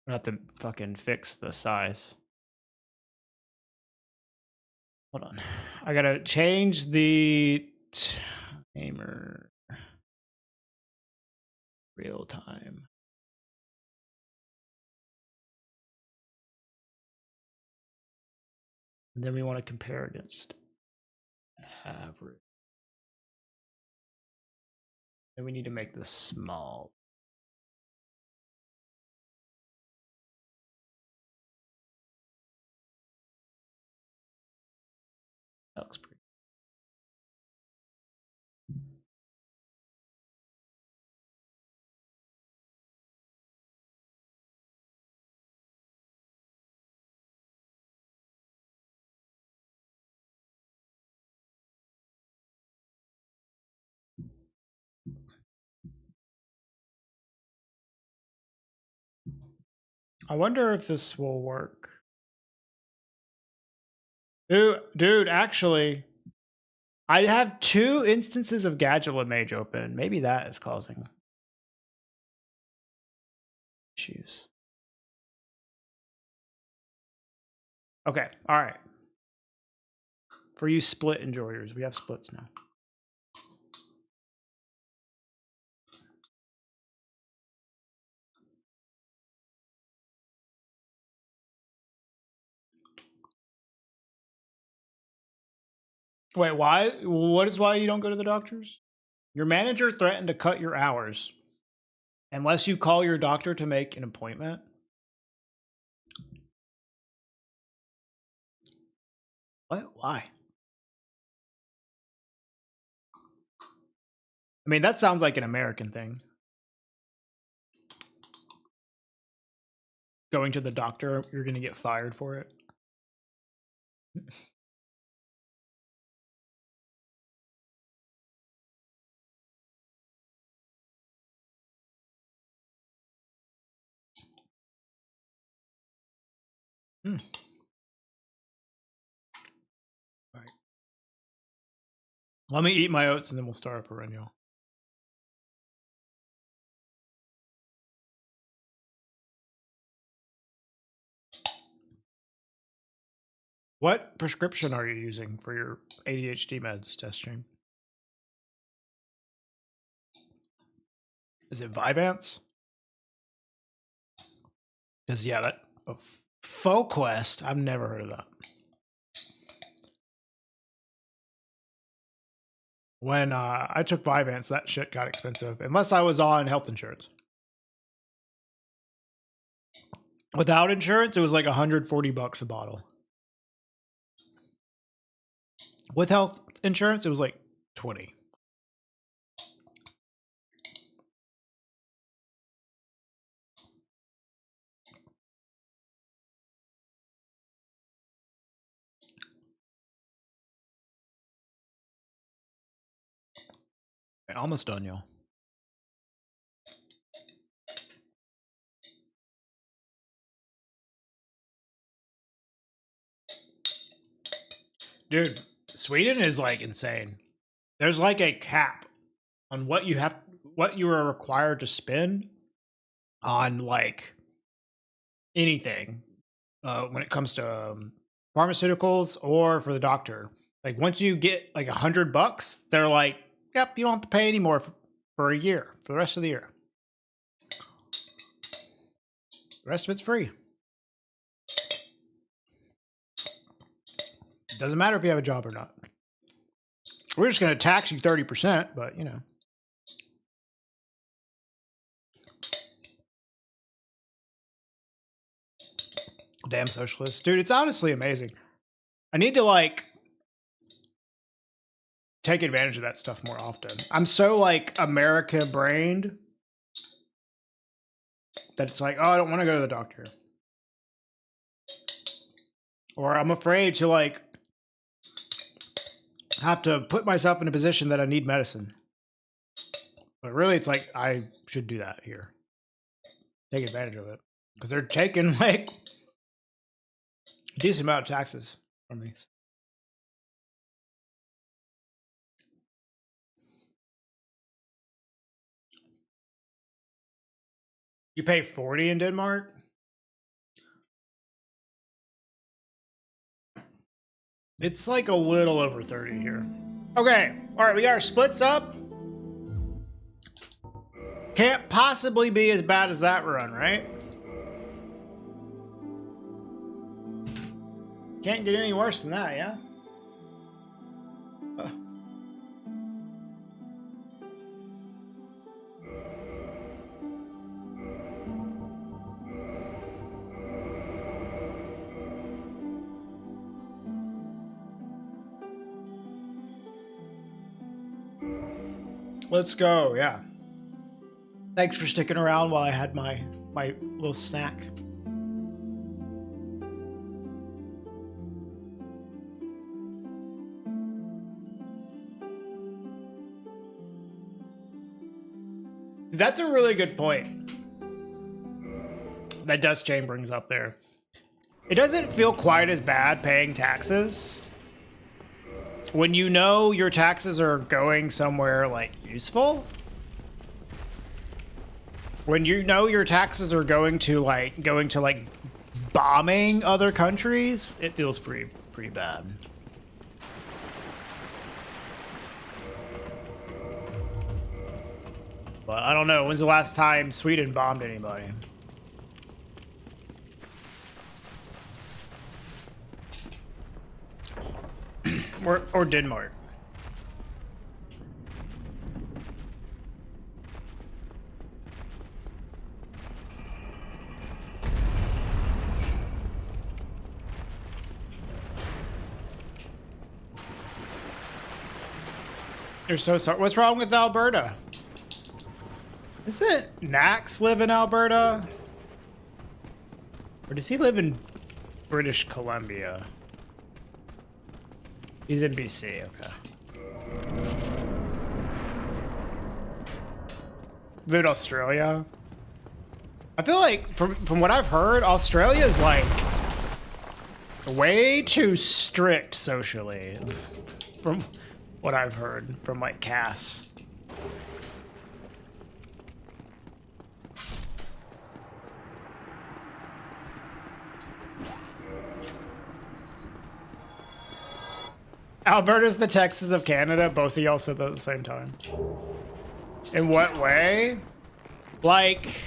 I have to fucking fix the size. Hold on. I gotta change the timer. Real time. And then we want to compare against average. And we need to make this small. That looks pretty. I wonder if this will work. Dude, actually, I have 2 instances of Gadget Mage open. Maybe that is causing issues. Okay, all right. For you split enjoyers, we have splits now. Wait, why? What is why you don't go to the doctors? Your manager threatened to cut your hours unless you call your doctor to make an appointment. What? Why? I mean, that sounds like an American thing. Going to the doctor, you're going to get fired for it. Hmm. All right. Let me eat my oats and then we'll start a perennial. What prescription are you using for your ADHD meds, test stream? Is it Vyvanse? Because yeah, that FoQuest. I've never heard of that. When I took Vyvanse, that shit got expensive. Unless I was on health insurance. Without insurance, it was like $140 a bottle. With health insurance, it was like 20. Okay, almost done, y'all. Dude, Sweden is like insane. There's like a cap on what you are required to spend on like anything when it comes to pharmaceuticals or for the doctor. Like once you get like $100, they're like, yep, you don't have to pay anymore for a year, for the rest of the year. The rest of it's free. Doesn't matter if you have a job or not. We're just going to tax you 30%, but you know. Damn socialists. Dude, it's honestly amazing. I need to like take advantage of that stuff more often. I'm so like America brained that it's like, oh, I don't want to go to the doctor. Or I'm afraid to like have to put myself in a position that I need medicine. But really, it's like I should do that here. Take advantage of it. Because they're taking like a decent amount of taxes from me. You pay 40 in Denmark? It's like a little over 30 here. Okay, all right, we got our splits up. Can't possibly be as bad as that run, right? Can't get any worse than that, yeah? Let's go, yeah. Thanks for sticking around while I had my little snack. That's a really good point that Dust Chain brings up there. It doesn't feel quite as bad paying taxes when you know your taxes are going somewhere like useful. When you know your taxes are going to like bombing other countries, it feels pretty bad. But I don't know. When's the last time Sweden bombed anybody? or Denmark. You're so sorry. What's wrong with Alberta? Doesn't Nax live in Alberta? Or does he live in British Columbia? He's in BC, okay. Live in Australia? I feel like, from what I've heard, Australia is like way too strict socially. From what I've heard from like Cass. Alberta's the Texas of Canada. Both of y'all said that at the same time. In what way? Like,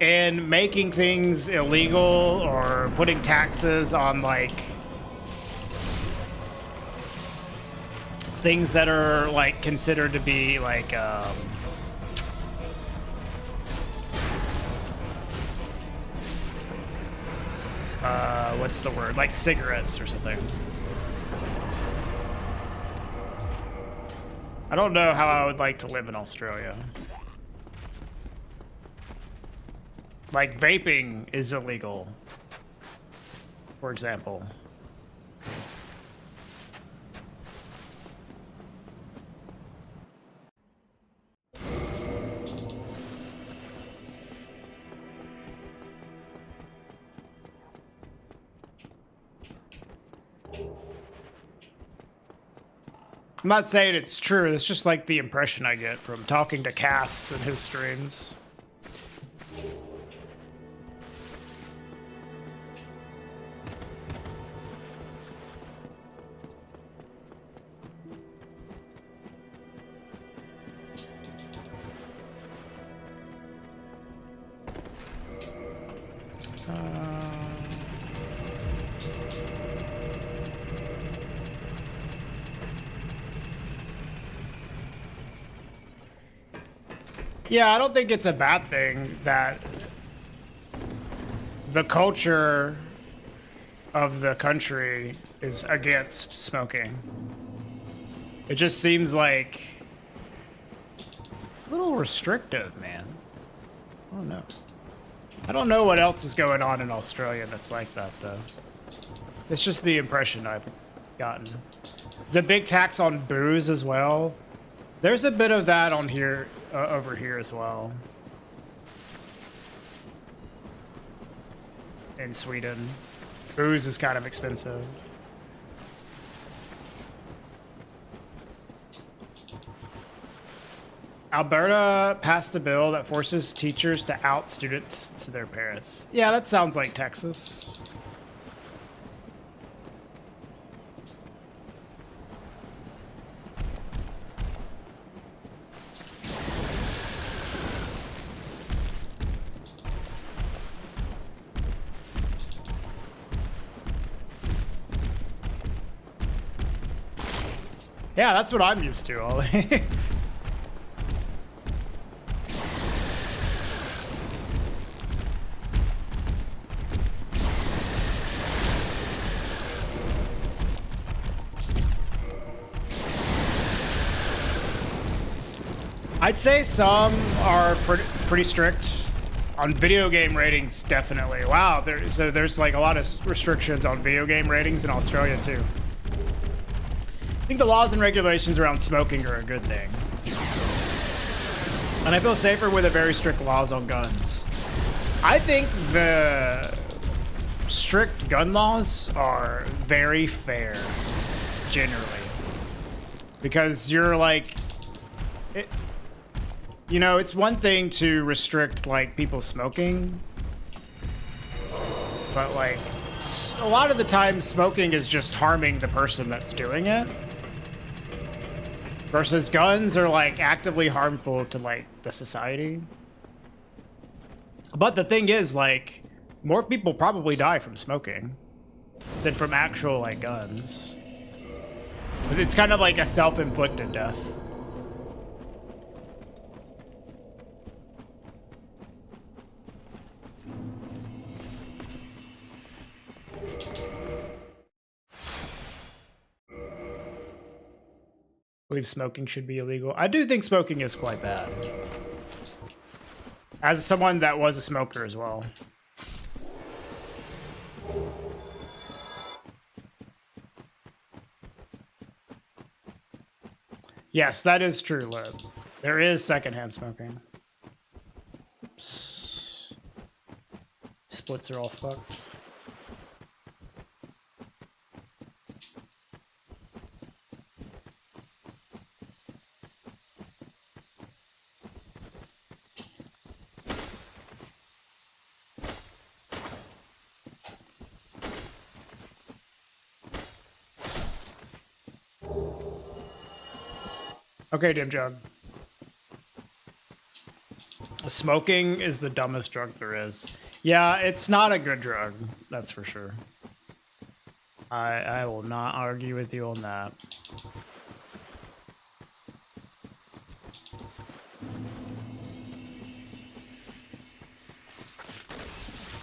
in making things illegal or putting taxes on like things that are like considered to be like what's the word? Like cigarettes or something. I don't know how I would like to live in Australia. Like vaping is illegal, for example. I'm not saying it's true, it's just like the impression I get from talking to Cass and his streams. Yeah, I don't think it's a bad thing that the culture of the country is against smoking. It just seems like a little restrictive, man. I don't know. I don't know what else is going on in Australia that's like that, though. It's just the impression I've gotten. There's a big tax on booze as well. There's a bit of that on here, over here as well. In Sweden. Booze is kind of expensive. Alberta passed a bill that forces teachers to out students to their parents. Yeah, that sounds like Texas. Yeah, that's what I'm used to, Ollie. I'd say some are pretty strict. On video game ratings, definitely. Wow, there's like a lot of restrictions on video game ratings in Australia too. I think the laws and regulations around smoking are a good thing. And I feel safer with the very strict laws on guns. I think the strict gun laws are very fair, generally. Because you're like... You know, it's one thing to restrict, like, people smoking, but, like, a lot of the time smoking is just harming the person that's doing it, versus guns are, like, actively harmful to, like, the society. But the thing is, like, more people probably die from smoking than from actual, like, guns. It's kind of like a self-inflicted death. I believe smoking should be illegal. I do think smoking is quite bad. As someone that was a smoker as well. Yes, that is true, Lib. There is secondhand smoking. Oops. Splits are all fucked. Okay, Dim Jug. Smoking is the dumbest drug there is. Yeah, it's not a good drug, that's for sure. I will not argue with you on that.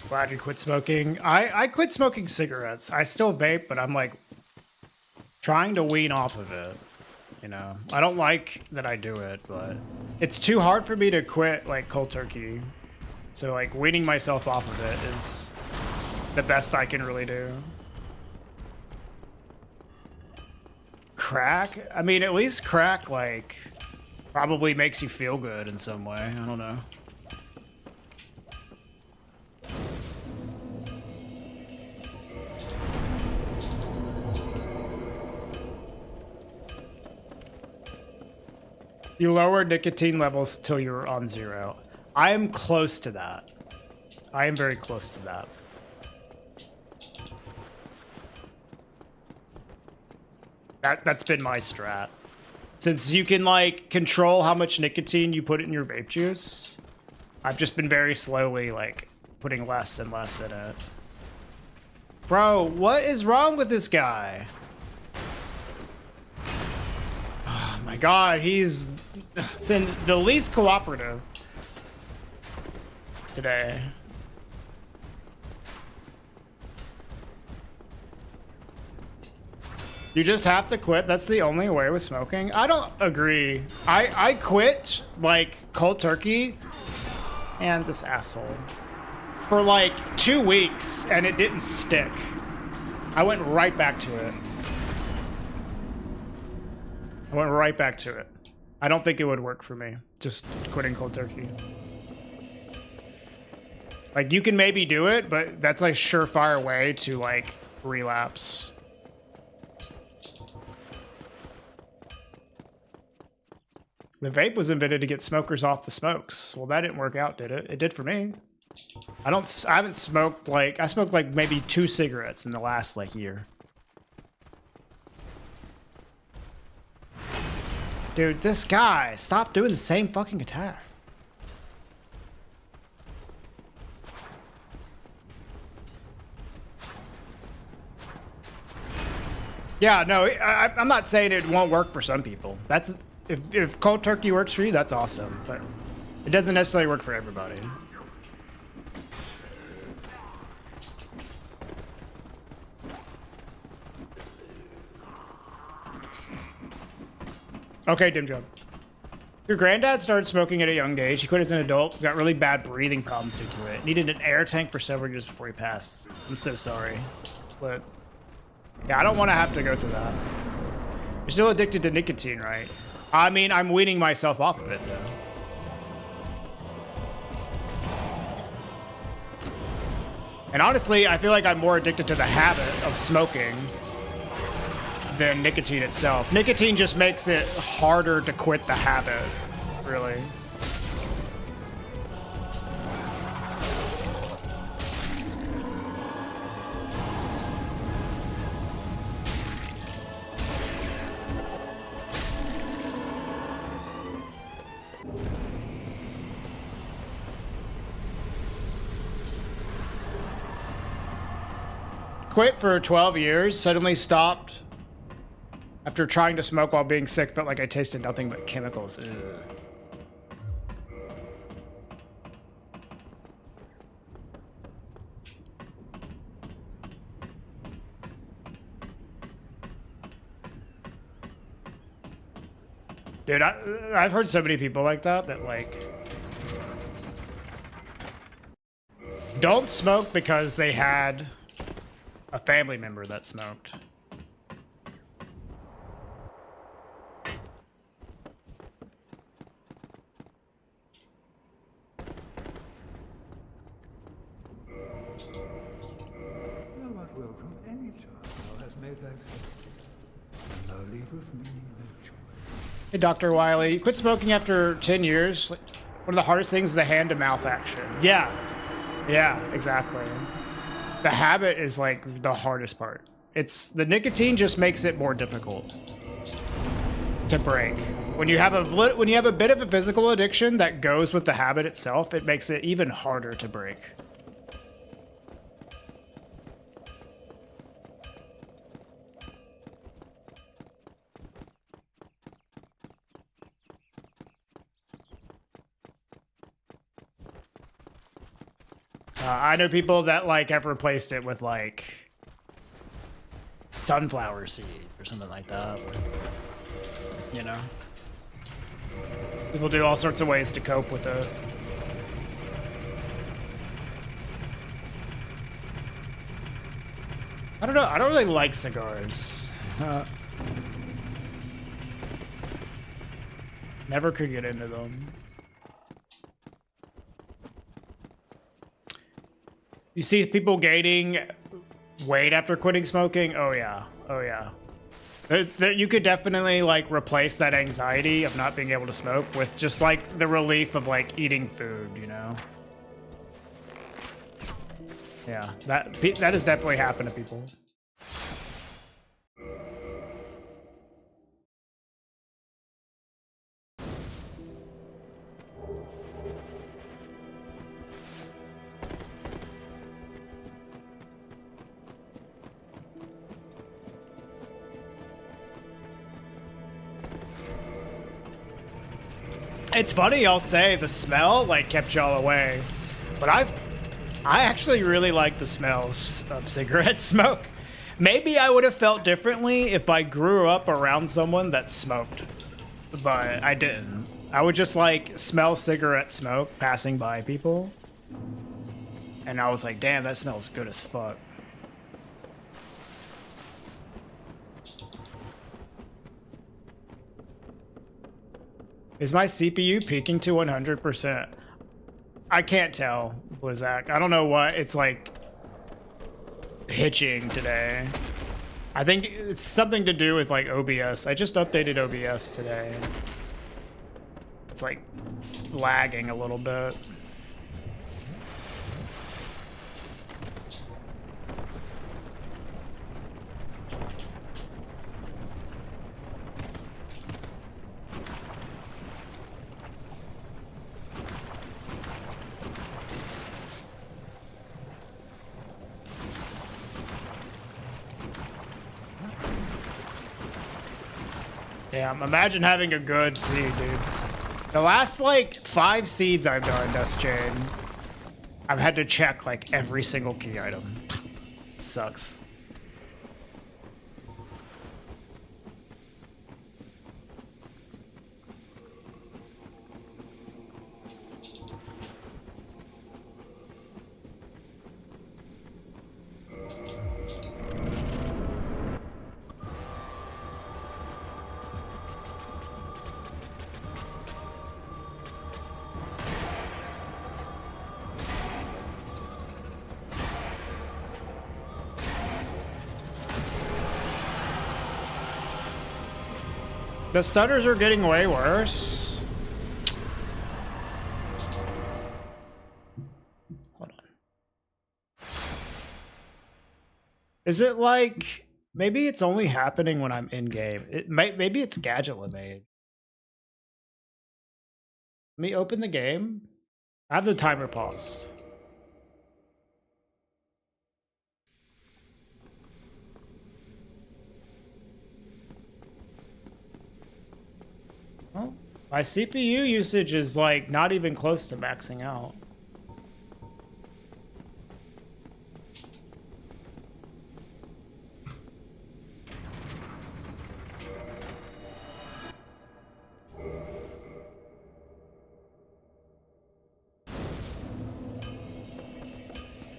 Glad you quit smoking. I quit smoking cigarettes. I still vape, but I'm like trying to wean off of it. You know, I don't like that I do it, but it's too hard for me to quit like cold turkey. So like weaning myself off of it is the best I can really do. Crack? I mean, at least crack like probably makes you feel good in some way. I don't know. You lower nicotine levels till you're on 0. I am close to that. I am very close to that. That's been my strat. Since you can like control how much nicotine you put in your vape juice, I've just been very slowly like putting less and less in it. Bro, what is wrong with this guy? Oh my god, he's been the least cooperative today. You just have to quit. That's the only way with smoking. I don't agree. I quit like cold turkey and this asshole for like 2 weeks and it didn't stick. I went right back to it. I went right back to it. I don't think it would work for me, just quitting cold turkey. Like, you can maybe do it, but that's like surefire way to like relapse. The vape was invented to get smokers off the smokes. Well, that didn't work out, did it? It did for me. I haven't smoked like, I smoked like maybe 2 cigarettes in the last like year. Dude, this guy, stop doing the same fucking attack. Yeah, no, I'm not saying it won't work for some people. That's if cold turkey works for you, that's awesome. But it doesn't necessarily work for everybody. Okay, Dim Job. Your granddad started smoking at a young age. He quit as an adult, got really bad breathing problems due to it. Needed an air tank for several years before he passed. I'm so sorry. But yeah, I don't want to have to go through that. You're still addicted to nicotine, right? I mean, I'm weaning myself off of it, though. And honestly, I feel like I'm more addicted to the habit of smoking than nicotine itself. Nicotine just makes it harder to quit the habit, really. Quit for 12 years, suddenly stopped after trying to smoke while being sick, felt like I tasted nothing but chemicals. Ugh. Dude, I've heard so many people like that like don't smoke because they had a family member that smoked. Thou art welcome any time thou hast made thyself. And thou leavest me no choice. Hey, Dr. Wiley, you quit smoking after 10 years. One of the hardest things is the hand-to-mouth action. Yeah. Yeah, exactly. The habit is like the hardest part. It's the nicotine just makes it more difficult to break. When you have a bit of a physical addiction that goes with the habit itself, it makes it even harder to break. I know people that like have replaced it with like sunflower seed or something like that. You know, people do all sorts of ways to cope with it. I don't know. I don't really like cigars. Never could get into them. You see people gaining weight after quitting smoking? Oh yeah, oh yeah. You could definitely like replace that anxiety of not being able to smoke with just like the relief of like eating food, you know? Yeah, that has definitely happened to people. It's funny, I'll say the smell like kept y'all away, but I actually really like the smells of cigarette smoke. Maybe I would have felt differently if I grew up around someone that smoked, but I didn't. I would just like smell cigarette smoke passing by people, and I was like, damn, that smells good as fuck. Is my CPU peaking to 100%? I can't tell, Blizzak. I don't know what it's like hitching today. I think it's something to do with like OBS. I just updated OBS today. It's like lagging a little bit. Damn, imagine having a good seed, dude. The last, like, 5 seeds I've done, Dust Chain, I've had to check, like, every single key item. It sucks. The stutters are getting way worse. Hold on. Is it like, maybe it's only happening when I'm in game? Maybe it's gadget limit. Let me open the game. I have the timer paused. Well, my CPU usage is like not even close to maxing out.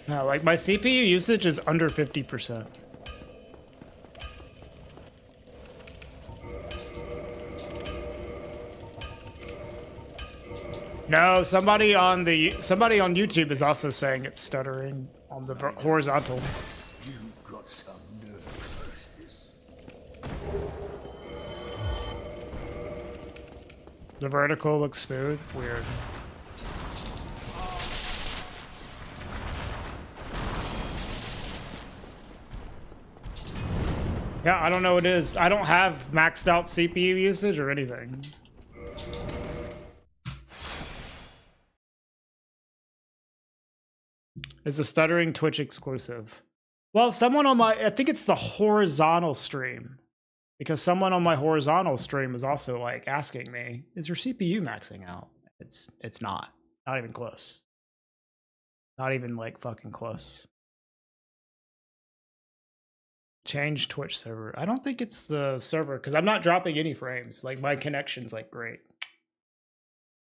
No, like my CPU usage is under 50%. No, somebody on YouTube is also saying it's stuttering on the horizontal. You got some nerves. The vertical looks smooth. Weird. Yeah, I don't know what it is. I don't have maxed out CPU usage or anything. Is the stuttering Twitch exclusive? Well, someone on my, I think it's the horizontal stream, because someone on my horizontal stream is also like asking me, is your CPU maxing out? It's not even close. Not even like fucking close. Change Twitch server. I don't think it's the server because I'm not dropping any frames. Like my connection's like great.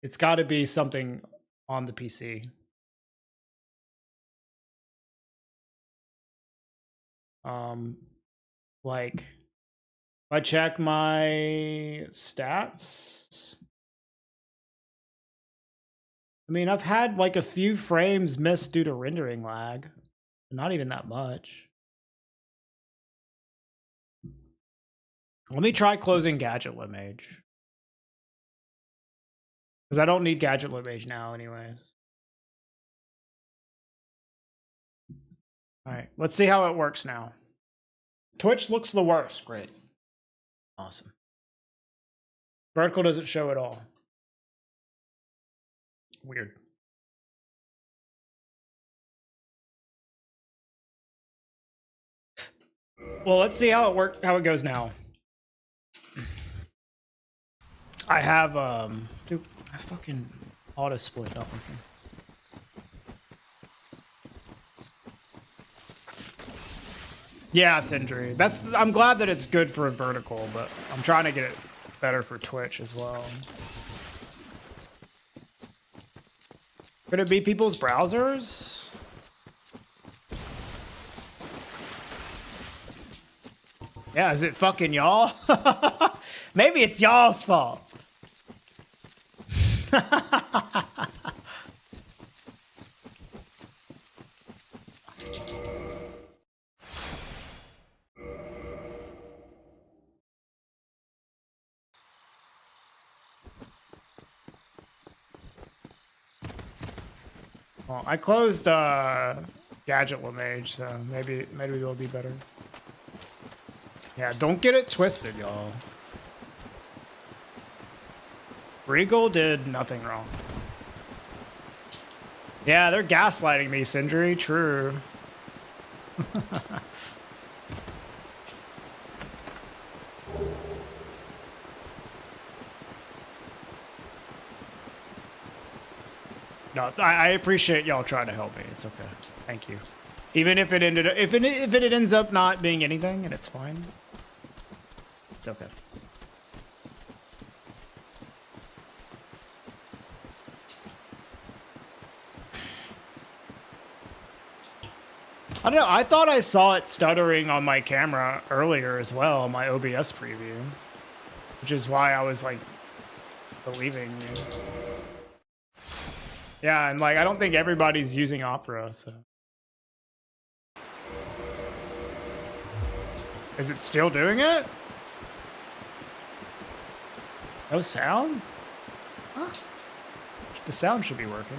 It's got to be something on the PC. Like if I check my stats, I mean, I've had like a few frames missed due to rendering lag. Not even that much. Let me try closing gadget limage. Because I don't need gadget limage now anyways. Alright, let's see how it works now. Twitch looks the worst. Great. Awesome. Vertical doesn't show at all. Weird. Well, let's see how it goes now. I have dude, I fucking auto split not working. Yeah, Sindri. I'm glad that it's good for a vertical, but I'm trying to get it better for Twitch as well. Could it be people's browsers? Yeah, is it fucking y'all? Maybe it's y'all's fault. Well, I closed gadget limage, so maybe it'll be better. Yeah, don't get it twisted, y'all. Regal did nothing wrong. Yeah, they're gaslighting me, Sindri. True. No, I appreciate y'all trying to help me. It's okay. Thank you. Even if it ended, if it ends up not being anything, and it's fine. It's okay. I don't know. I thought I saw it stuttering on my camera earlier as well, my OBS preview, which is why I was like believing you. Yeah, and like I don't think everybody's using Opera, so. Is it still doing it? No sound? Huh. The sound should be working.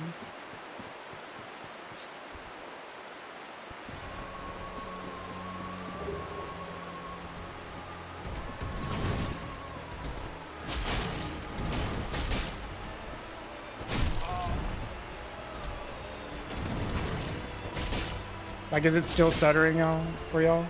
Like, is it still stuttering y'all for y'all?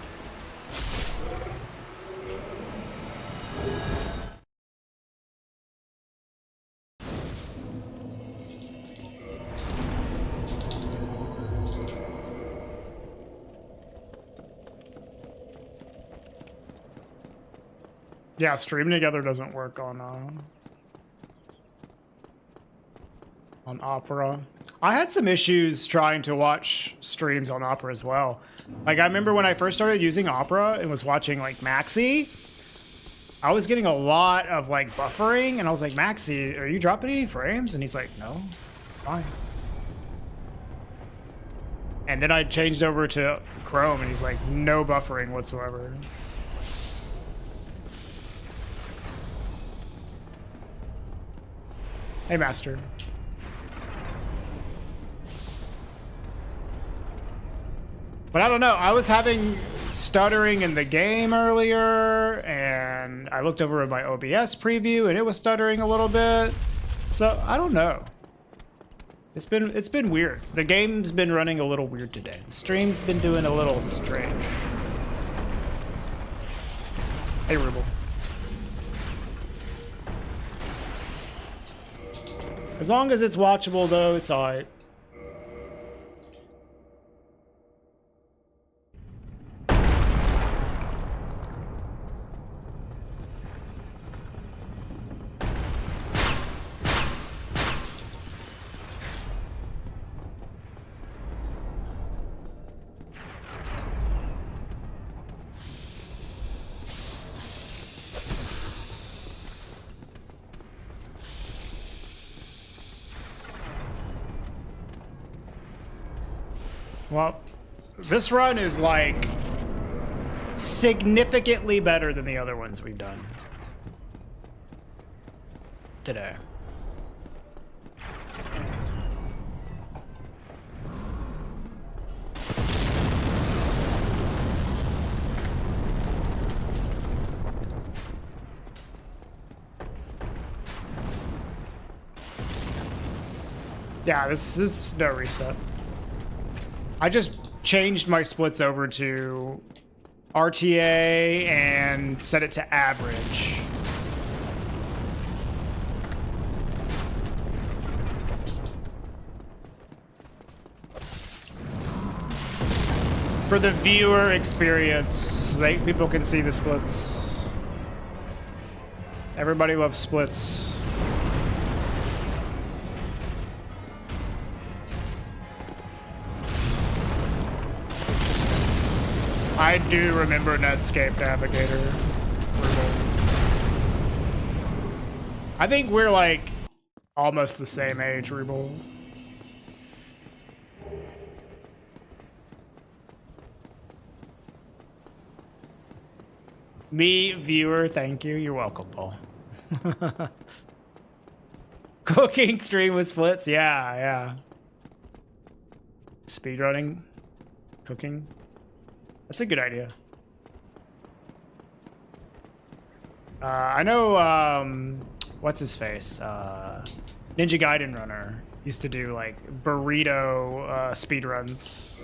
Yeah, stream together doesn't work on Opera. I had some issues trying to watch streams on Opera as well. Like, I remember when I first started using Opera and was watching, like, Maxi, I was getting a lot of, like, buffering, and I was like, Maxi, are you dropping any frames? And he's like, no, fine. And then I changed over to Chrome, and he's like, no buffering whatsoever. Hey, Master. But I don't know. I was having stuttering in the game earlier, and I looked over at my OBS preview, and it was stuttering a little bit. So I don't know. It's been weird. The game's been running a little weird today. The stream's been doing a little strange. Hey, Ruble. As long as it's watchable, though, it's alright. Well, this run is like significantly better than the other ones we've done today. Yeah, this is no reset. I just changed my splits over to RTA and set it to average. For the viewer experience, people can see the splits. Everybody loves splits. I do remember Netscape Navigator. I think we're like almost the same age, Ruble. Me, viewer, thank you. You're welcome, Paul. Cooking stream with splits? Yeah, yeah. Speedrunning? Cooking? That's a good idea. I know, what's his face? Ninja Gaiden Runner used to do like burrito speedruns.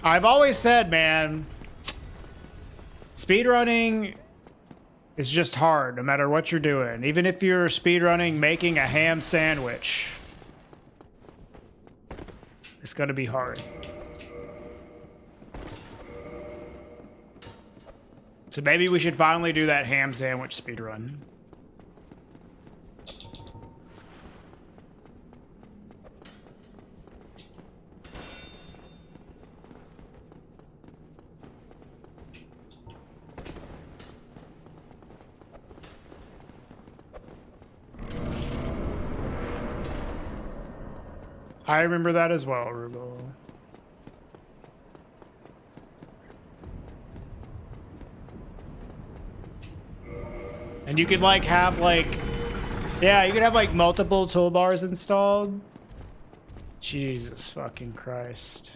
I've always said, man, speedrunning is just hard no matter what you're doing. Even if you're speedrunning making a ham sandwich, it's gonna be hard. So maybe we should finally do that ham sandwich speedrun. I remember that as well, Rubo. And you could like have like, yeah, you could have like multiple toolbars installed. Jesus fucking Christ.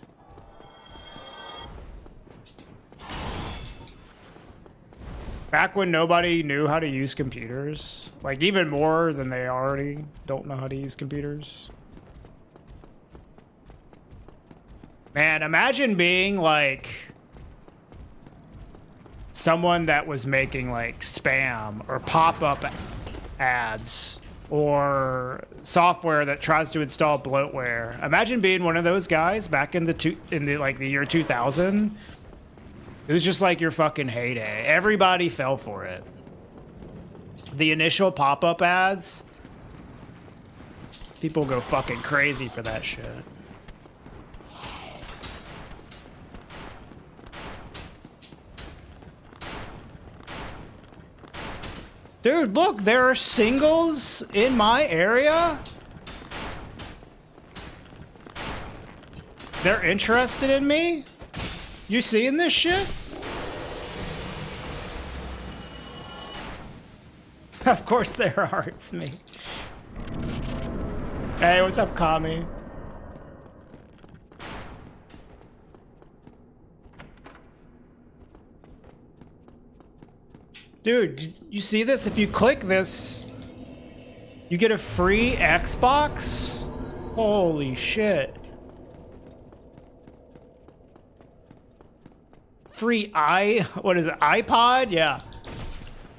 Back when nobody knew how to use computers, like even more than they already don't know how to use computers. Man, imagine being like someone that was making like spam or pop-up ads or software that tries to install bloatware. Imagine being one of those guys back in the year 2000. It was just like your fucking heyday. Everybody fell for it. The initial pop-up ads, people go fucking crazy for that shit. Dude, look, there are singles in my area. They're interested in me? You seeing this shit? Of course there are, it's me. Hey, what's up, Kami? Dude, you see this? If you click this, you get a free Xbox? Holy shit. Free what is it, iPod? Yeah.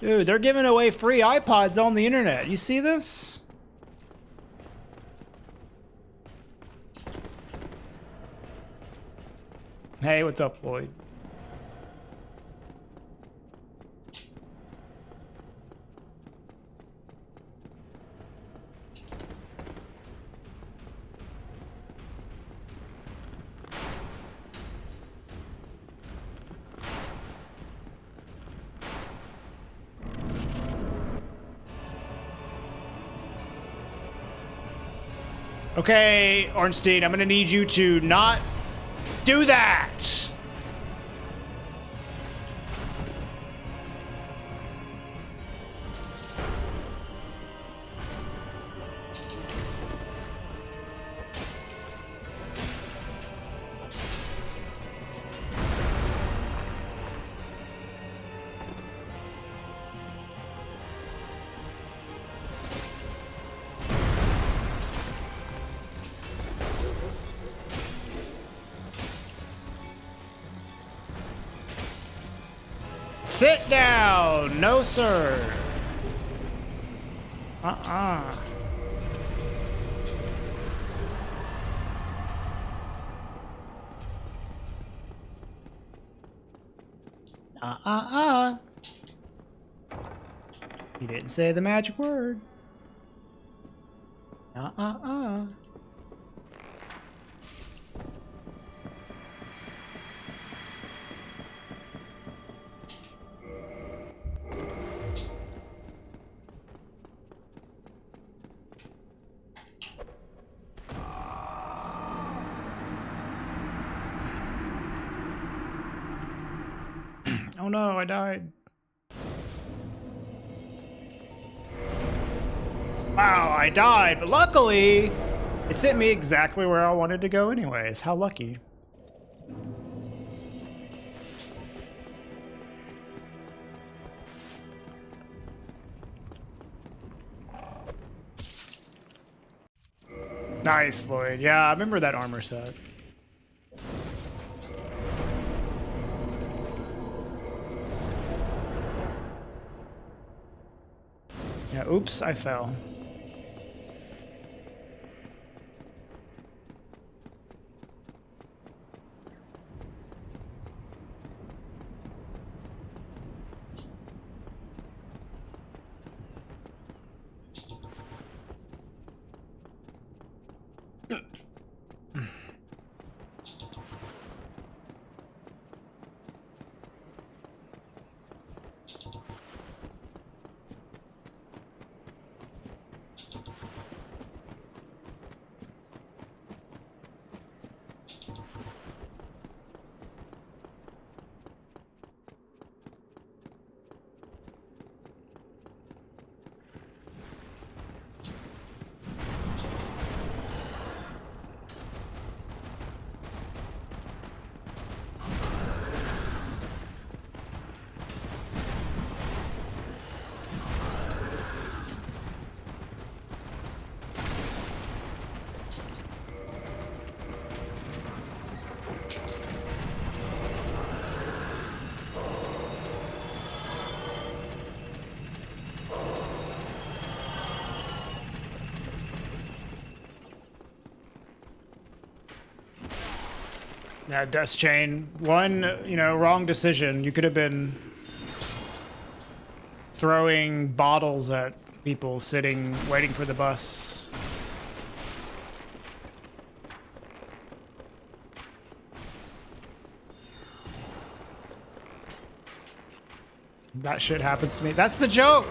Dude, they're giving away free iPods on the internet. You see this? Hey, what's up, Lloyd? Okay, Ornstein, I'm gonna need you to not do that. Sit down! No, sir. Uh-uh. You didn't say the magic word. Oh no, I died. Wow, I died, but luckily, it sent me exactly where I wanted to go anyways. How lucky. Nice, Lloyd. Yeah, I remember that armor set. Oops, I fell. Yeah, Death Chain. One, you know, wrong decision. You could have been throwing bottles at people sitting, waiting for the bus. That shit happens to me. That's the joke!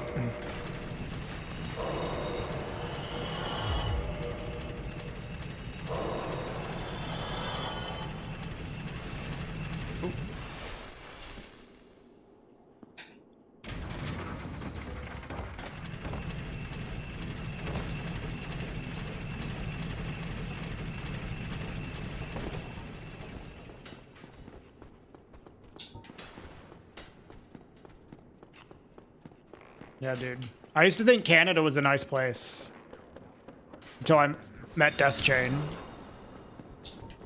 Yeah, dude. I used to think Canada was a nice place until I met Death Chain.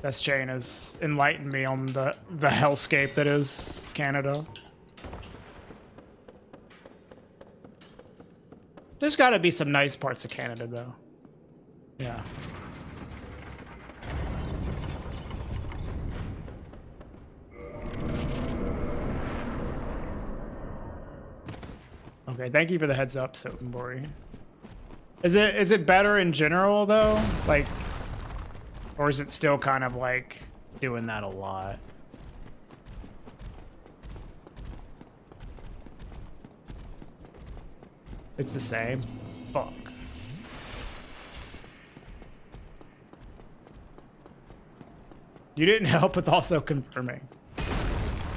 Death Chain has enlightened me on the hellscape that is Canada. There's got to be some nice parts of Canada, though. Yeah. Okay, thank you for the heads up, Sotenbori. Is it better in general though? Like, or is it still kind of like doing that a lot? It's the same. Fuck. You didn't help with also confirming.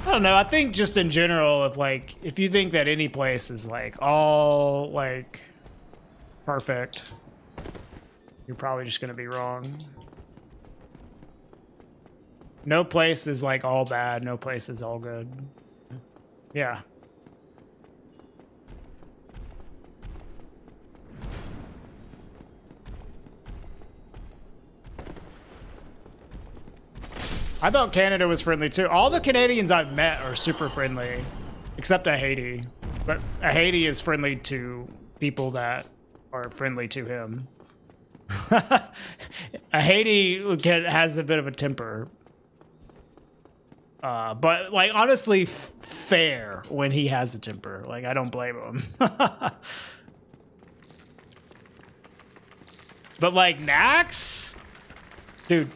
I don't know. I think just in general, if you think that any place is like all like perfect, you're probably just gonna be wrong. No place is like all bad. No place is all good. Yeah. I thought Canada was friendly too. All the Canadians I've met are super friendly, except Haiti. But Haiti is friendly to people that are friendly to him. Haiti has a bit of a temper. But like honestly fair when he has a temper. Like I don't blame him. But like Nax? Dude,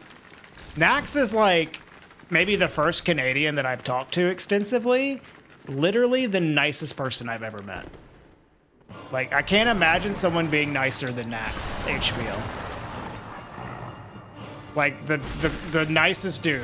Nax is like maybe the first Canadian that I've talked to extensively. Literally the nicest person I've ever met. Like, I can't imagine someone being nicer than Nax HBO. Like, the nicest dude.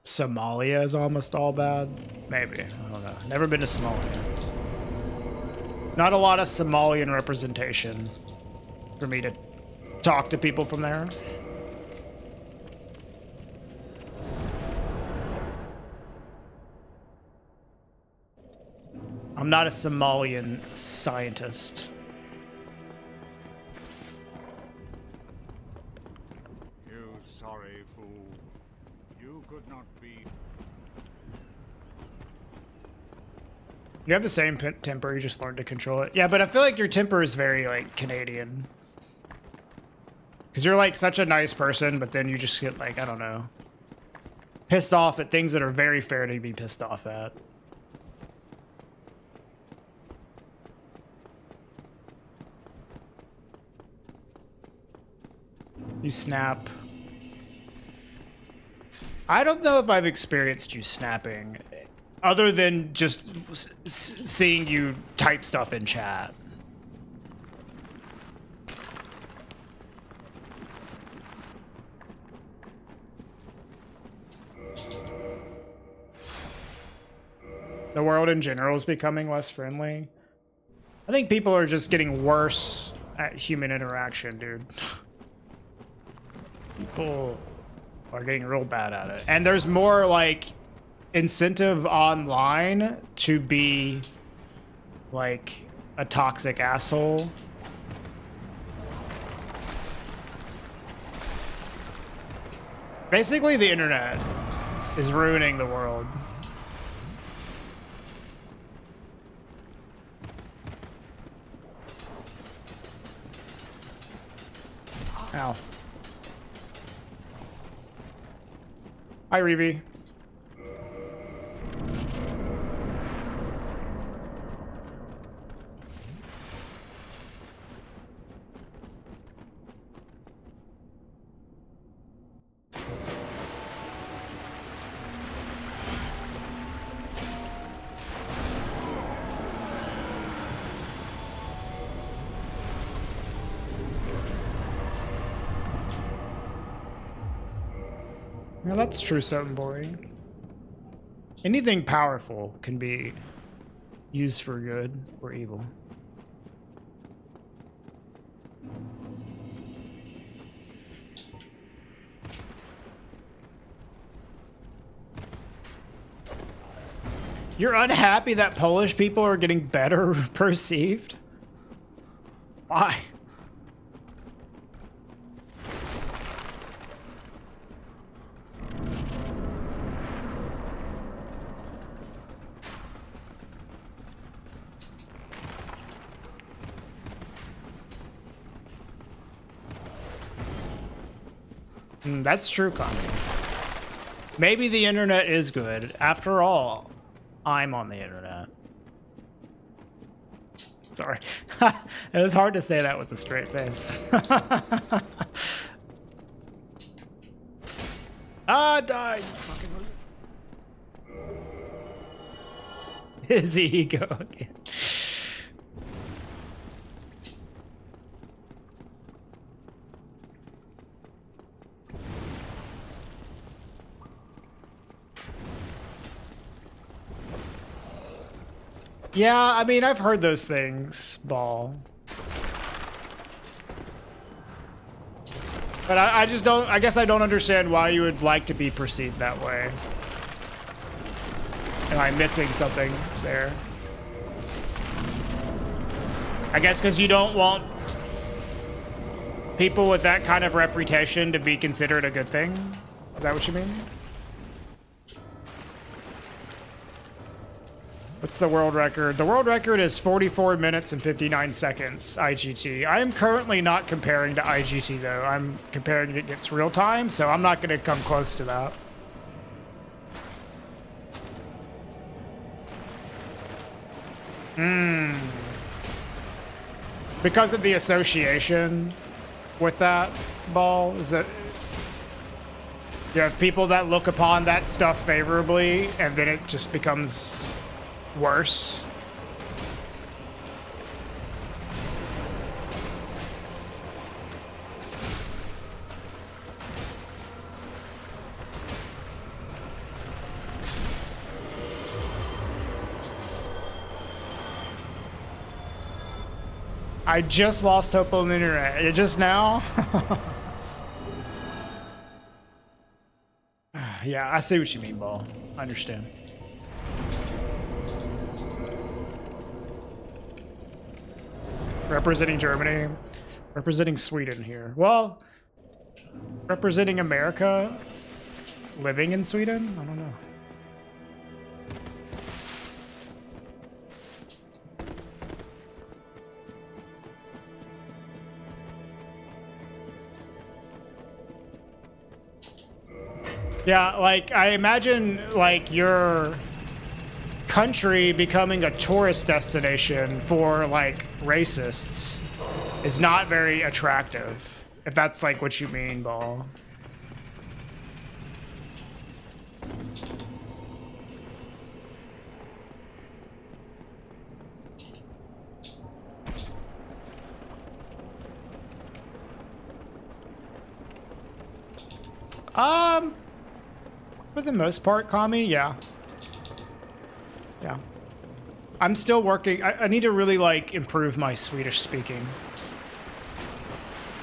Somalia is almost all bad. Maybe. I don't know. Never been to Somalia. Not a lot of Somalian representation for me to talk to people from there. I'm not a Somalian scientist. You sorry fool. You could not be. You have the same temper, you just learned to control it. Yeah, but I feel like your temper is very, like, Canadian. Because you're, like, such a nice person, but then you just get, like, I don't know, pissed off at things that are very fair to be pissed off at. You snap. I don't know if I've experienced you snapping, other than just seeing you type stuff in chat. The world in general is becoming less friendly. I think people are just getting worse at human interaction, dude. People are getting real bad at it. And there's more, like, incentive online to be, like, a toxic asshole. Basically, the internet is ruining the world. Ow. Hi, Reeve. Now that's true, something boring. Anything powerful can be used for good or evil. You're unhappy that Polish people are getting better perceived? Why? That's true, Connie. Maybe the internet is good. After all, I'm on the internet. Sorry. It was hard to say that with a straight face. Ah, die, you fucking lizard. His ego again. Yeah, I mean, I've heard those things, Ball. But I just don't, I guess I don't understand why you would like to be perceived that way. Am I missing something there? I guess because you don't want people with that kind of reputation to be considered a good thing? Is that what you mean? What's the world record? The world record is 44 minutes and 59 seconds, IGT. I am currently not comparing to IGT, though. I'm comparing it against real time, so I'm not going to come close to that. Because of the association with that, Ball, is that you have people that look upon that stuff favorably, and then it just becomes worse. I just lost hope on the internet. Just now? Yeah, I see what you mean, Ball. I understand. Representing Germany. Representing Sweden here. Well, representing America. Living in Sweden? I don't know. Yeah, like, I imagine, like, your country becoming a tourist destination for, like, racists is not very attractive. If that's, like, what you mean, Ball. For the most part, Kami, yeah. Yeah. I'm still working. I need to really, like, improve my Swedish speaking.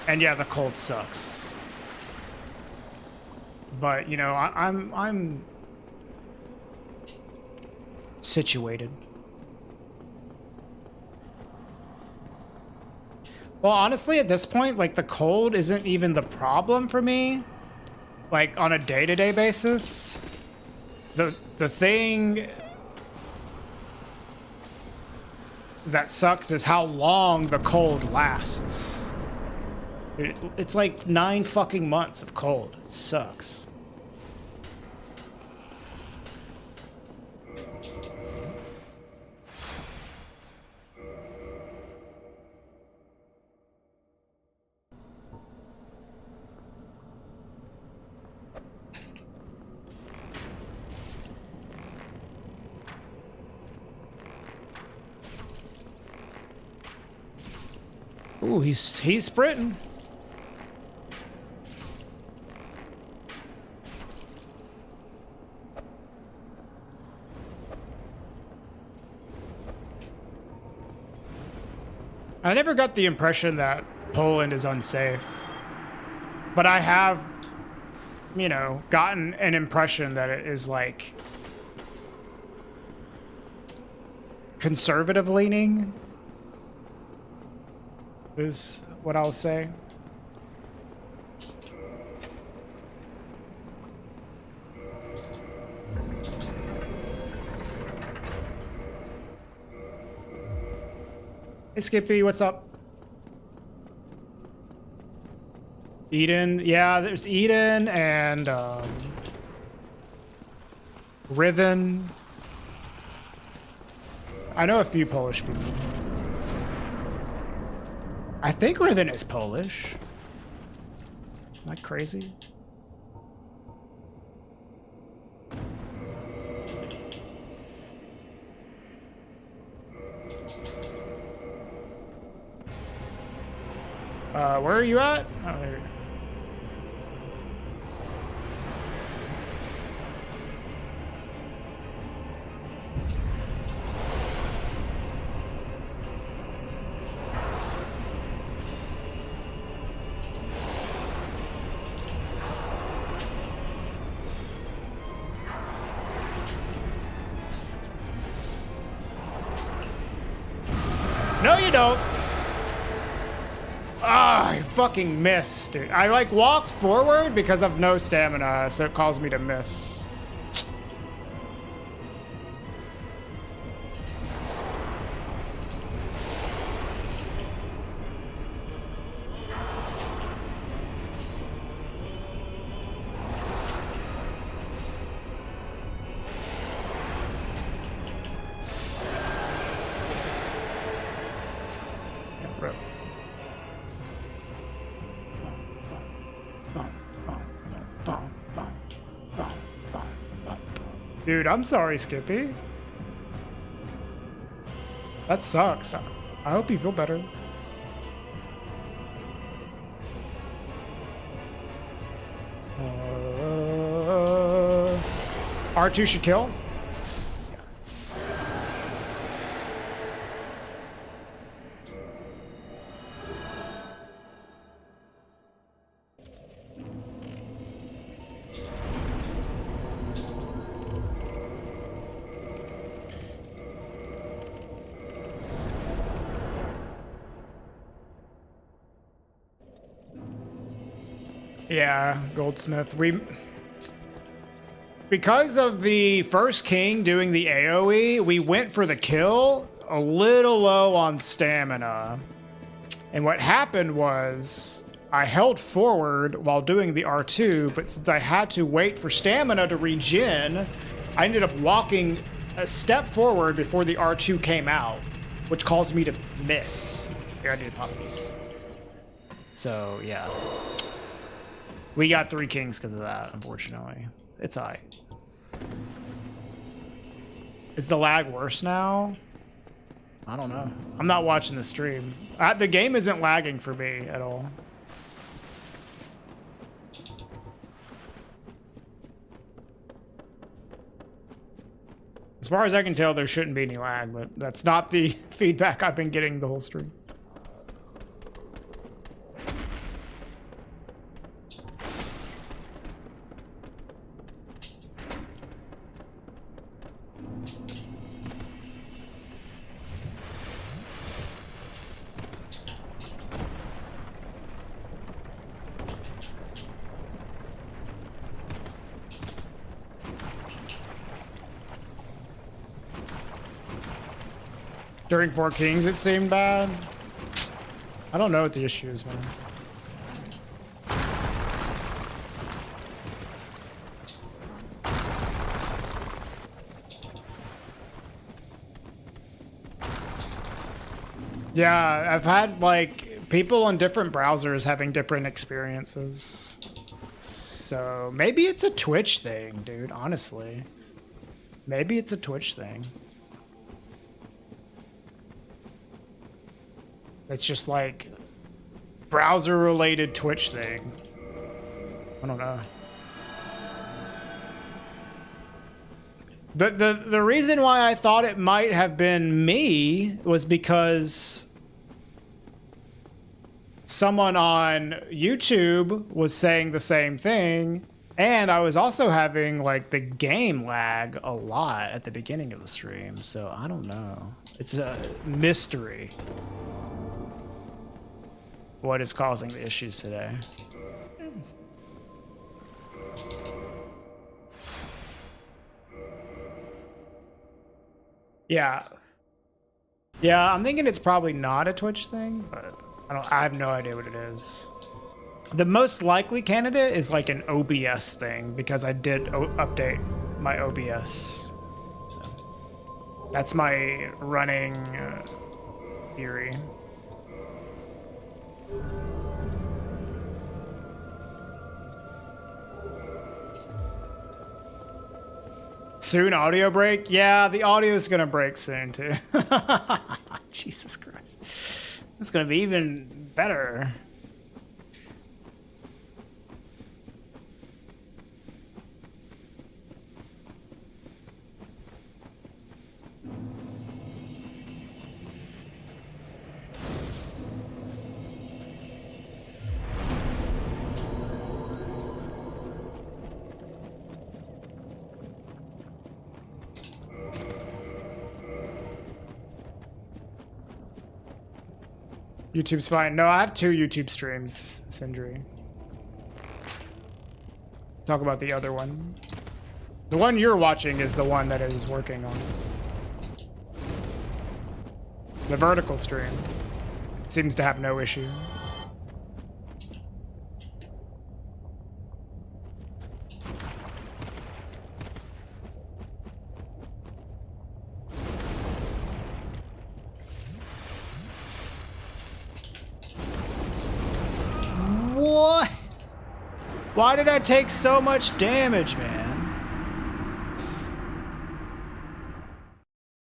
And yeah, the cold sucks. But, you know, I'm situated. Well, honestly, at this point, like, the cold isn't even the problem for me. Like, on a day-to-day basis. The thing that sucks is how long the cold lasts. It's like 9 fucking months of cold. It sucks. Ooh, he's sprinting. I never got the impression that Poland is unsafe. But I have, you know, gotten an impression that it is, like, conservative leaning. Is what I'll say. Hey Skippy, what's up? Eden, yeah, there's Eden and Rithen. I know a few Polish people. I think Rithen is Polish. Am I crazy? Where are you at? Oh, there. No, you don't. Ah, I fucking missed, dude. I, like, walked forward because of no stamina, so it caused me to miss. Dude, I'm sorry, Skippy. That sucks. I hope you feel better. R2 should kill. Yeah, Goldsmith. Because of the first king doing the AoE, we went for the kill a little low on stamina. And what happened was I held forward while doing the R2, but since I had to wait for stamina to regen, I ended up walking a step forward before the R2 came out, which caused me to miss. Here, I need to pop this. So, yeah. We got 3 kings because of that, unfortunately. It's alright. Is the lag worse now? I don't know. I'm not watching the stream. The game isn't lagging for me at all. As far as I can tell, there shouldn't be any lag, but that's not the feedback I've been getting the whole stream. During 4 Kings, it seemed bad. I don't know what the issue is, man. Yeah, I've had, like, people on different browsers having different experiences. So maybe it's a Twitch thing, dude, honestly. Maybe it's a Twitch thing. It's just like browser related Twitch thing. I don't know. The reason why I thought it might have been me was because someone on YouTube was saying the same thing, and I was also having like the game lag a lot at the beginning of the stream, so I don't know. It's a mystery. What is causing the issues today? Yeah. Yeah, I'm thinking it's probably not a Twitch thing, but I have no idea what it is. The most likely candidate is like an OBS thing because I did update my OBS. So that's my running theory. Soon audio break? Yeah, the audio is gonna break soon too. Jesus Christ. It's gonna be even better. YouTube's fine. No, I have 2 YouTube streams, Sindri. Talk about the other one. The one you're watching is the one that is working on. The vertical stream seems to have no issue. What? Why did I take so much damage, man?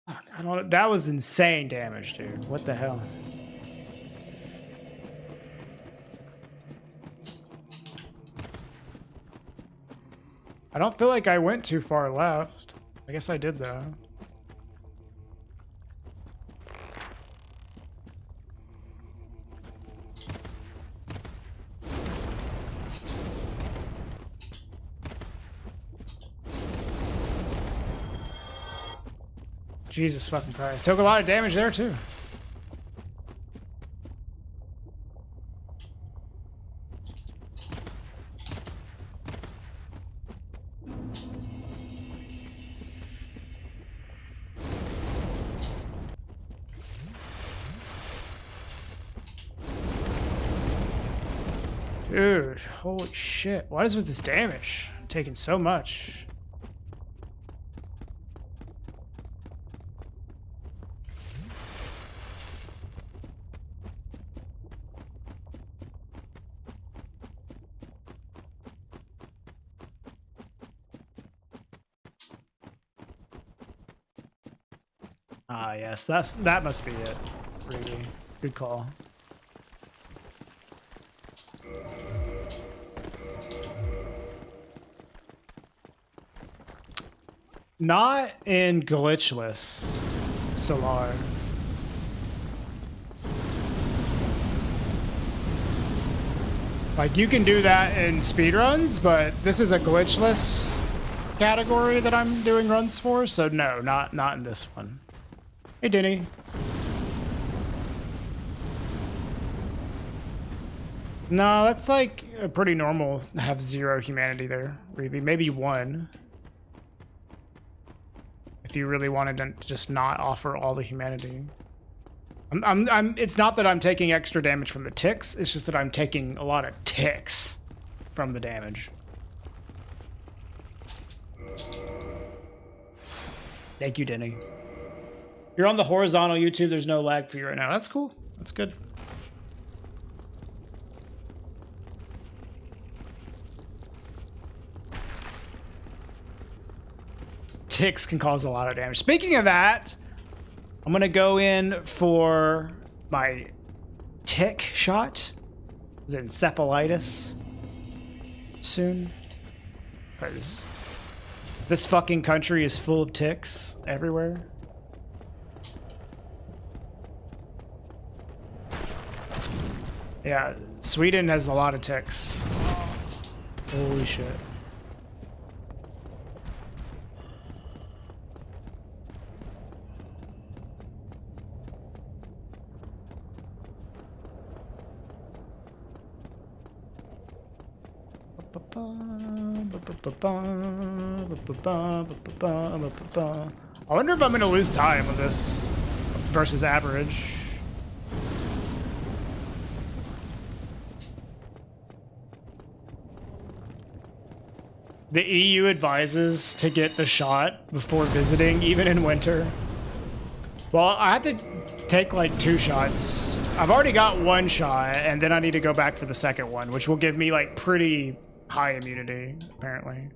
I don't. That was insane damage, dude. What the hell? I don't feel like I went too far left. I guess I did though. Jesus fucking Christ. Took a lot of damage there too. Dude, holy shit. What is with this damage? I'm taking so much. Ah, yes, that must be it. Really good call. Not in glitchless Solar. Like, you can do that in speedruns, but this is a glitchless category that I'm doing runs for, so no, not in this one. Hey, Denny. No, that's like pretty normal to have 0 humanity there, Reevy. Maybe 1. If you really wanted to just not offer all the humanity. It's not that I'm taking extra damage from the ticks, it's just that I'm taking a lot of ticks from the damage. Thank you, Denny. You're on the horizontal YouTube, there's no lag for you right now. That's cool. That's good. Ticks can cause a lot of damage. Speaking of that, I'm gonna go in for my tick shot. The encephalitis soon. Because this fucking country is full of ticks everywhere. Yeah, Sweden has a lot of ticks. Holy shit. I wonder if I'm gonna lose time with this versus average. The EU advises to get the shot before visiting, even in winter. Well, I have to take like 2 shots. I've already got 1 shot, and then I need to go back for the second one, which will give me like pretty high immunity, apparently.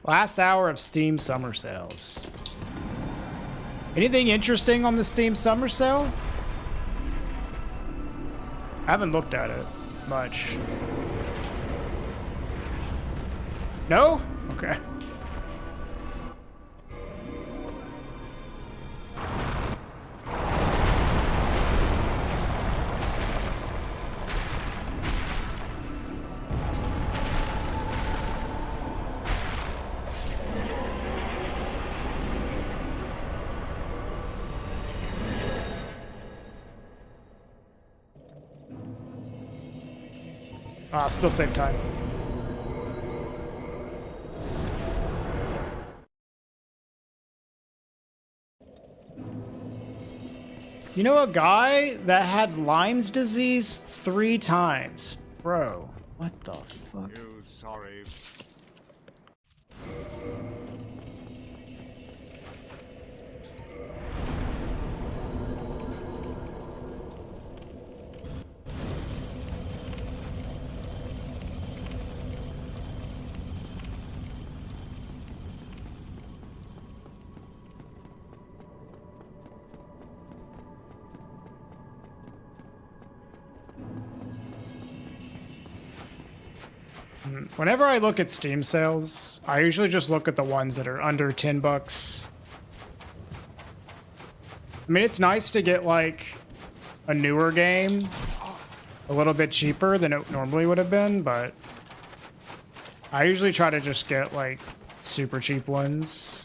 Last hour of Steam summer sales. Anything interesting on the Steam summer sale? I haven't looked at it much. No? Okay. Ah, still save time. You know a guy that had Lyme's disease 3 times? Bro, what the fuck? You sorry. Whenever I look at Steam sales, I usually just look at the ones that are under 10 bucks. I mean, it's nice to get like a newer game a little bit cheaper than it normally would have been, but I usually try to just get like super cheap ones.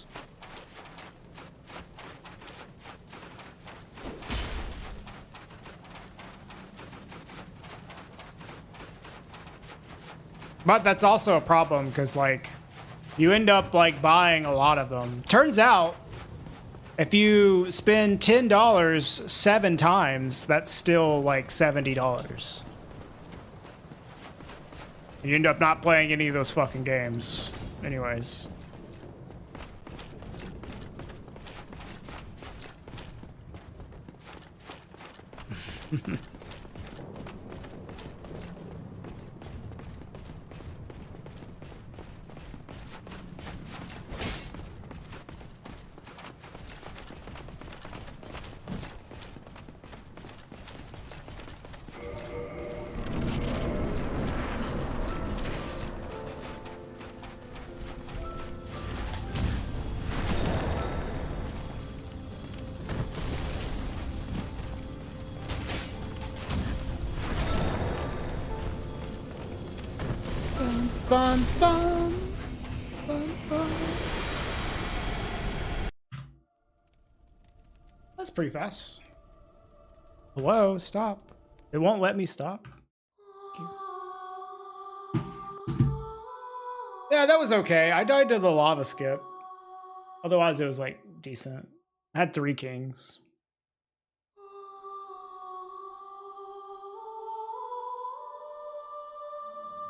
But that's also a problem because like you end up like buying a lot of them. Turns out If you spend $10 7 times, that's still like $70. You end up not playing any of those fucking games. Anyways. Bum, bum, bum, bum. That's pretty fast. Hello, stop. It won't let me stop. Yeah, that was okay. I died to the lava skip. Otherwise, it was like decent. I had 3 kings.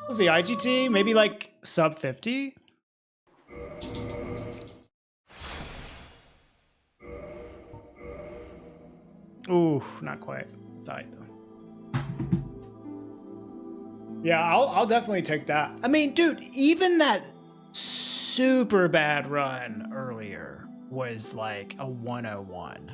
What was the IGT? Maybe like sub 50? Ooh, not quite. Died though. Yeah, I'll definitely take that. I mean, dude, even that super bad run earlier was like a 101.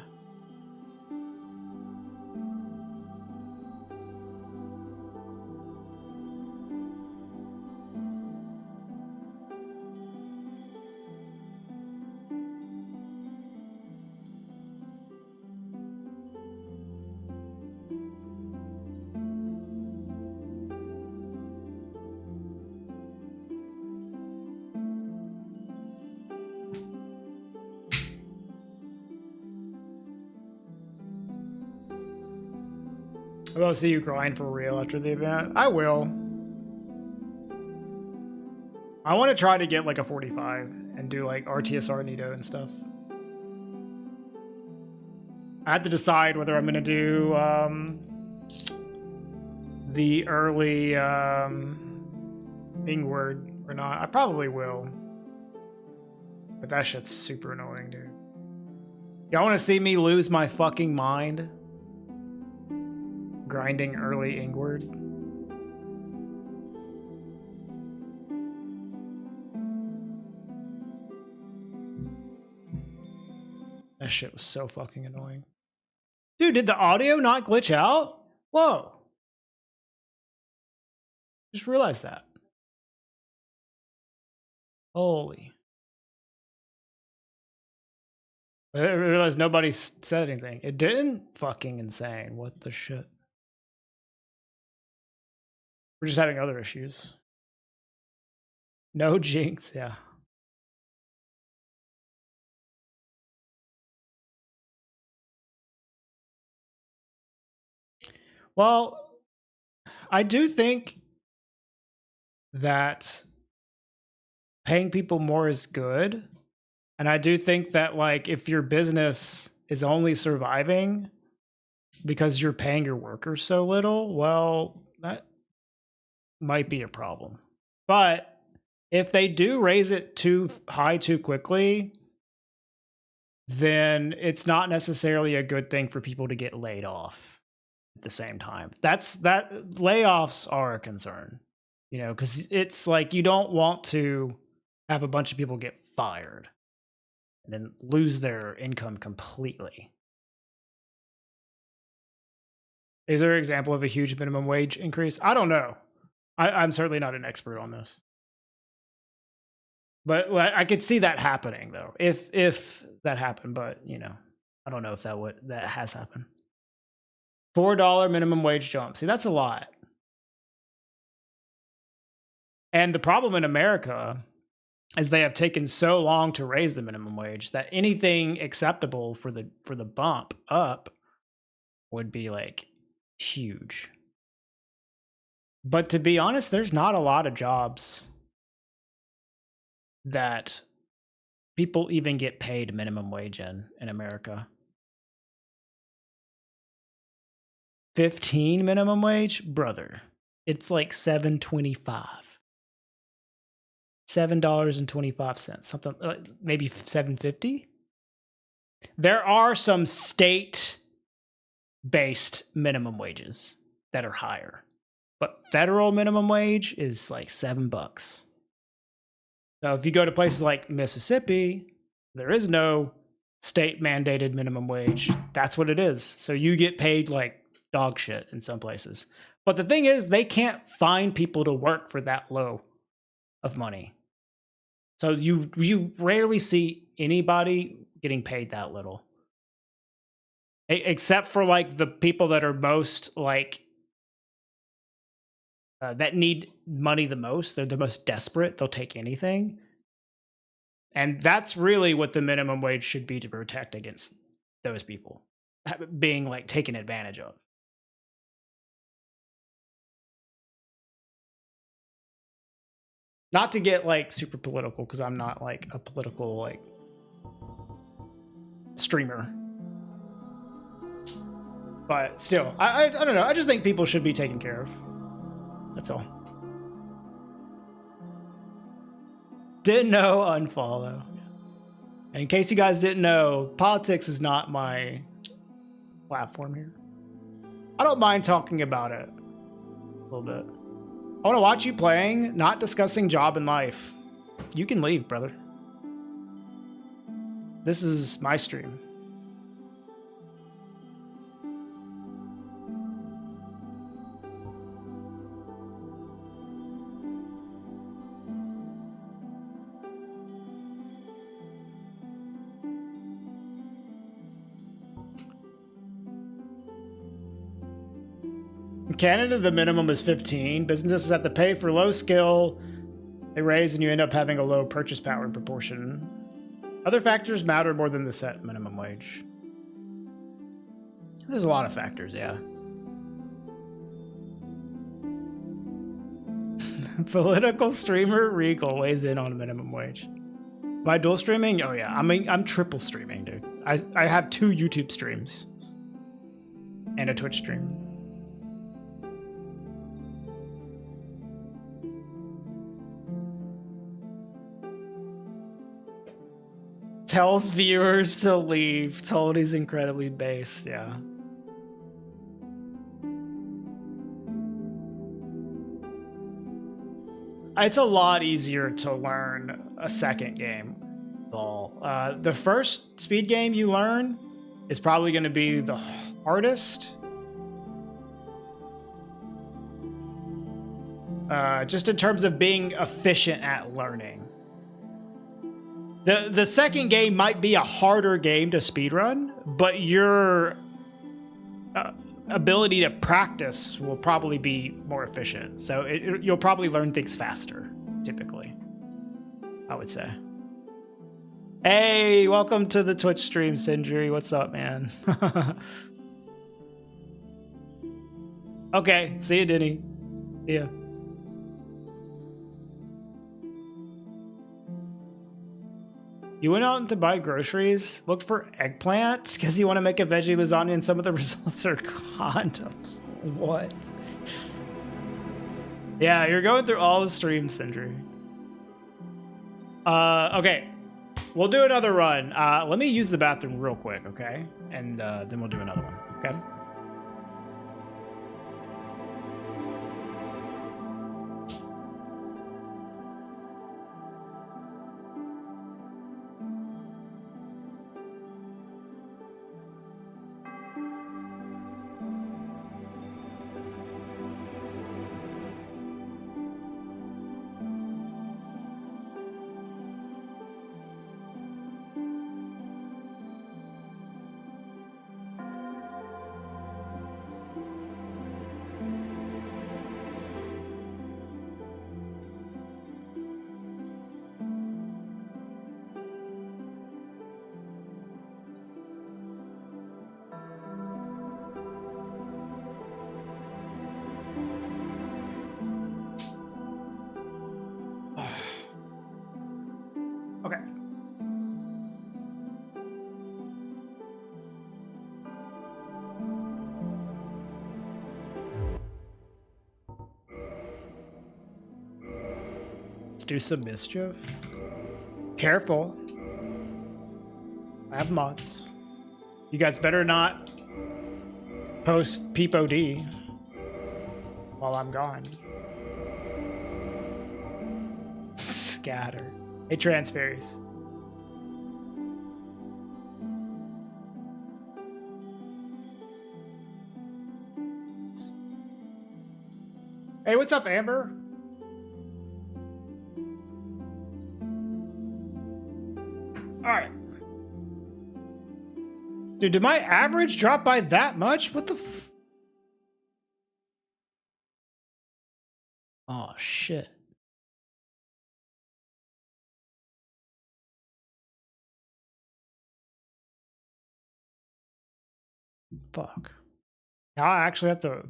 I will see you grind for real after the event. I will. I want to try to get like a 45 and do like RTSR Nito and stuff. I have to decide whether I'm going to do the early Ingward or not. I probably will. But that shit's super annoying, dude. Y'all want to see me lose my fucking mind? Grinding early Ingward. That shit was so fucking annoying. Dude, did the audio not glitch out? Whoa. Just realized that. Holy. I realized nobody said anything. It didn't? Fucking insane. What the shit? We're just having other issues. No jinx, yeah. Well, I do think that paying people more is good. And I do think that, like, if your business is only surviving because you're paying your workers so little, well, that might be a problem. But if they do raise it too high too quickly, then it's not necessarily a good thing for people to get laid off at the same time. That layoffs are a concern, you know, because it's like you don't want to have a bunch of people get fired and then lose their income completely. Is there an example of a huge minimum wage increase? I don't know. I'm certainly not an expert on this. But I could see that happening, though, if that happened. But, you know, I don't know if that has happened. $4 minimum wage jump. See, that's a lot. And the problem in America is they have taken so long to raise the minimum wage that anything acceptable for the bump up would be like huge. But to be honest, there's not a lot of jobs that people even get paid minimum wage in America? 15 minimum wage? Brother, it's like $7.25. $7.25, something maybe $7.50. There are some state-based minimum wages that are higher, but federal minimum wage is like $7. So if you go to places like Mississippi, there is no state mandated minimum wage. That's what it is. So you get paid like dog shit in some places. But the thing is, they can't find people to work for that low of money. So you rarely see anybody getting paid that little. Except for like the people that are most like that need money the most. They're the most desperate. They'll take anything. And that's really what the minimum wage should be, to protect against those people being like taken advantage of. Not to get like super political, because I'm not like a political like streamer. But still, I don't know. I just think people should be taken care of. That's all. Didn't know, unfollow. And in case you guys didn't know, politics is not my platform here. I don't mind talking about it a little bit. I want to watch you playing, not discussing job and life. You can leave, brother. This is my stream. In Canada, the minimum is 15. Businesses have to pay for low skill they raise, and you end up having a low purchase power in proportion. Other factors matter more than the set minimum wage. There's a lot of factors, yeah. Political streamer Regal weighs in on minimum wage. By dual streaming? Oh yeah, I mean, I'm triple streaming, dude. I have 2 YouTube streams and a Twitch stream. Tells viewers to leave. Told he's incredibly based, yeah. It's a lot easier to learn a second game. The first speed game you learn is probably going to be the hardest. Just in terms of being efficient at learning. The second game might be a harder game to speedrun, but your ability to practice will probably be more efficient. So you'll probably learn things faster, typically, I would say. Hey, welcome to the Twitch stream, Sindri. What's up, man? Okay, see you, Denny. See ya. You went out to buy groceries, looked for eggplant because you want to make a veggie lasagna, and some of the results are condoms. What? Yeah, you're going through all the streams, Sindri. Okay. We'll do another run. Let me use the bathroom real quick, okay? And then we'll do another one, okay? Let's do some mischief. Careful. I have mods. You guys better not post Peep OD while I'm gone. Scatter. Hey, transferries. Hey, what's up, Amber? All right. Dude, did my average drop by that much? What the f... Oh, shit. Fuck. Now I actually have to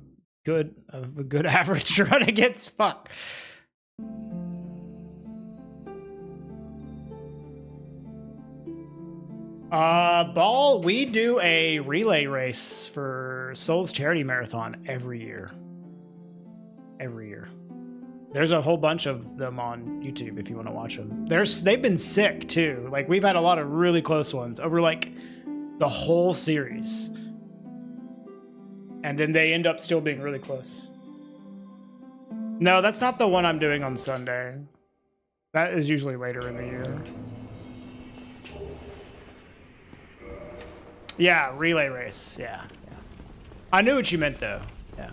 a good average run against fuck. Ball, we do a relay race for Souls Charity Marathon every year. Every year. There's a whole bunch of them on YouTube if you want to watch them. They've been sick too. Like, we've had a lot of really close ones over like the whole series. And then they end up still being really close. No, that's not the one I'm doing on Sunday. That is usually later in the year. Yeah, relay race. Yeah. I knew what you meant though. Yeah.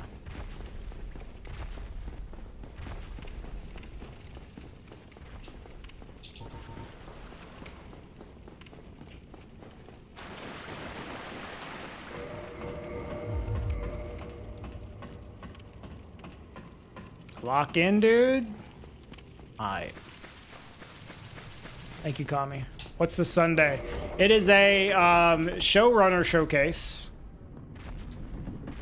Lock in, dude. Alright. Thank you, Kami. What's the Sunday? It is a showrunner showcase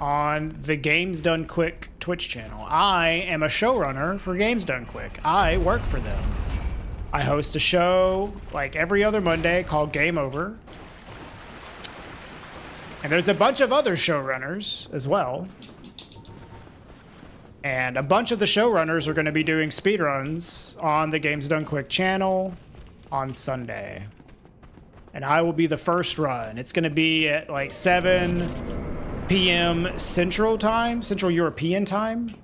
on the Games Done Quick Twitch channel. I am a showrunner for Games Done Quick. I work for them. I host a show like every other Monday called Game Over. And there's a bunch of other showrunners as well. And a bunch of the showrunners are going to be doing speedruns on the Games Done Quick channel on Sunday. And I will be the first run. It's going to be at like 7 p.m. Central Time, Central European Time,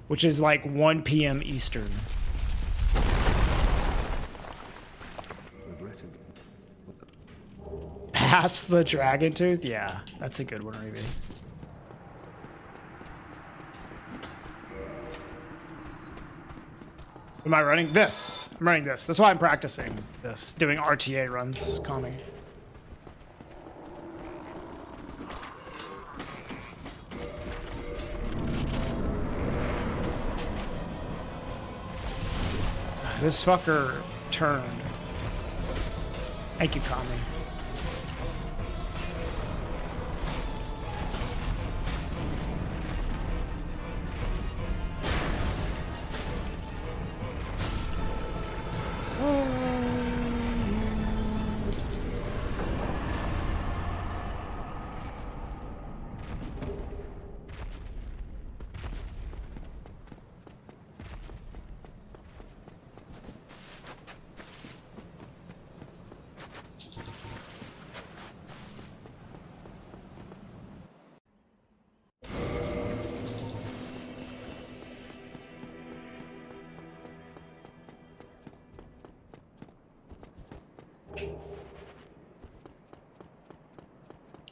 which is like 1 p.m. Eastern. Pass the Dragon Tooth? Yeah, that's a good one, Ruby. Am I running this? I'm running this. That's why I'm practicing this. Doing RTA runs. Call me. This fucker turned. Thank you, Kami.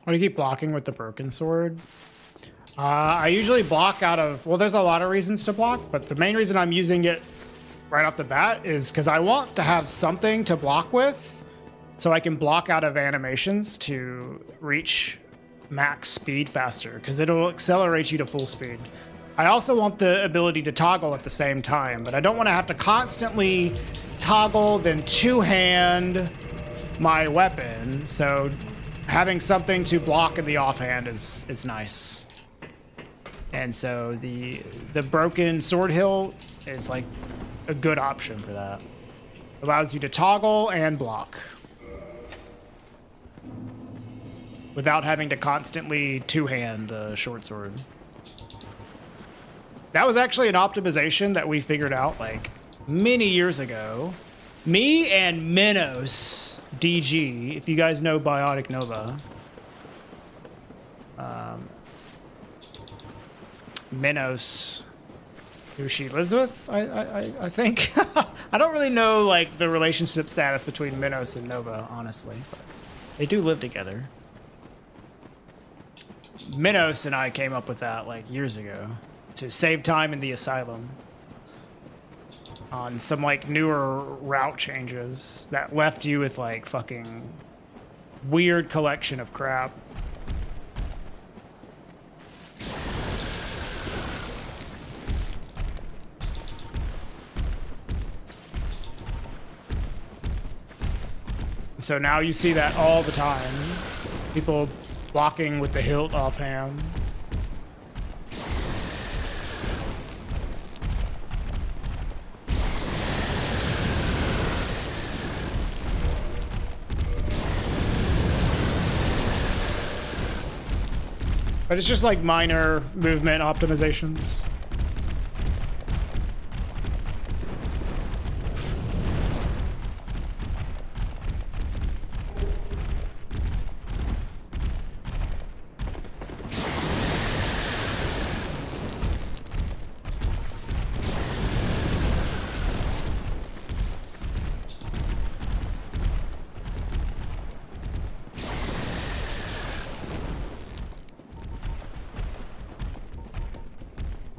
Why do you keep blocking with the broken sword? I usually block out of... Well, there's a lot of reasons to block, but the main reason I'm using it right off the bat is because I want to have something to block with so I can block out of animations to reach max speed faster, because it'll accelerate you to full speed. I also want the ability to toggle at the same time, but I don't want to have to constantly toggle, then two-hand my weapon, so... having something to block in the offhand is nice. And so the broken sword hill is like a good option for that. Allows you to toggle and block without having to constantly two-hand the short sword. That was actually an optimization that we figured out like many years ago. Me and Minos DG, if you guys know Biotic Nova. Minos, who she lives with, I think. I don't really know like the relationship status between Minos and Nova, honestly, but they do live together. Minos and I came up with that like years ago to save time in the asylum on some like newer route changes that left you with like fucking weird collection of crap. So now you see that all the time. People blocking with the hilt offhand. But it's just like minor movement optimizations.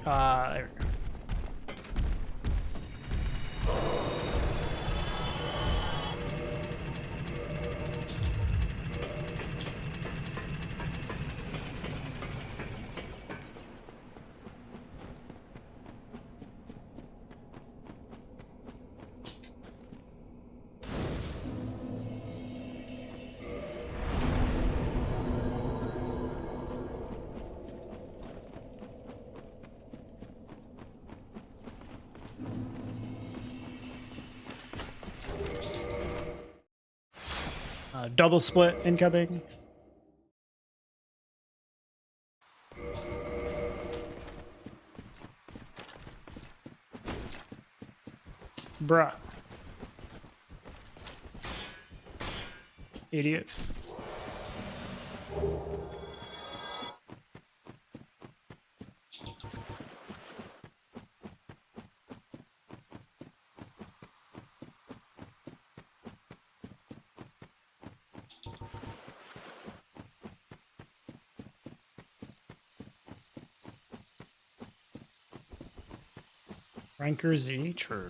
There we go. Double split incoming. Bruh. Idiot. Ranker Z, true.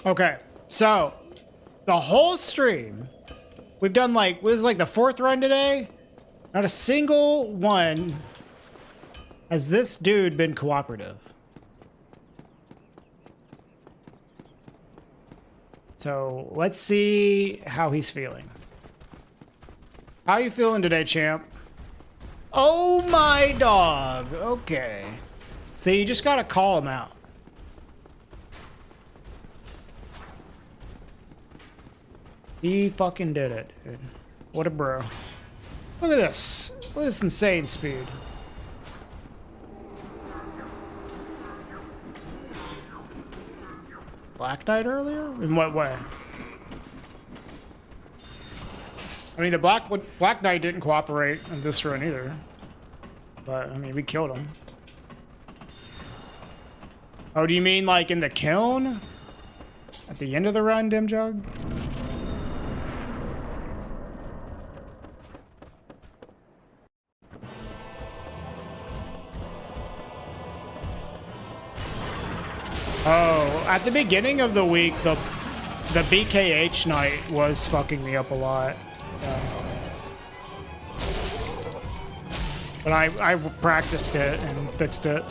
Okay, so the whole stream, we've done like, this is like the 4th run today. Not a single one has this dude been cooperative. So let's see how he's feeling. How you feeling today, champ? Oh my dog. Okay. So you just gotta call him out. He fucking did it, dude. What a bro. Look at this. Look at this insane speed. Black Knight earlier? In what way? I mean, the Black Knight didn't cooperate in this run either. But, I mean, we killed him. Oh, do you mean like in the kiln? At the end of the run, Dimjug? Oh, at the beginning of the week, the BKH night was fucking me up a lot. But I practiced it and fixed it.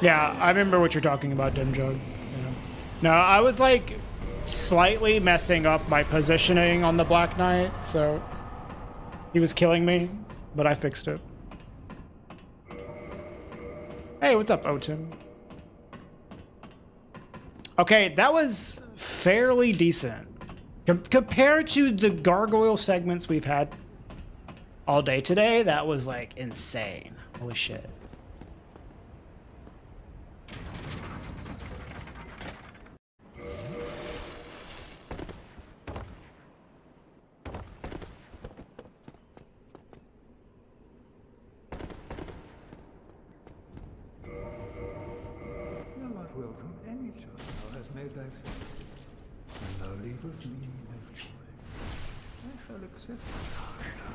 Yeah, I remember what you're talking about, Dimjug. Yeah. No, I was like slightly messing up my positioning on the Black Knight, so he was killing me, but I fixed it. Hey, what's up, Otin? Okay, that was fairly decent. Compared to the gargoyle segments we've had all day today, that was like insane. Holy shit. Thou art welcome any child thou hast made thyself. When thou leavest me no choice, I shall accept thou shalt regret.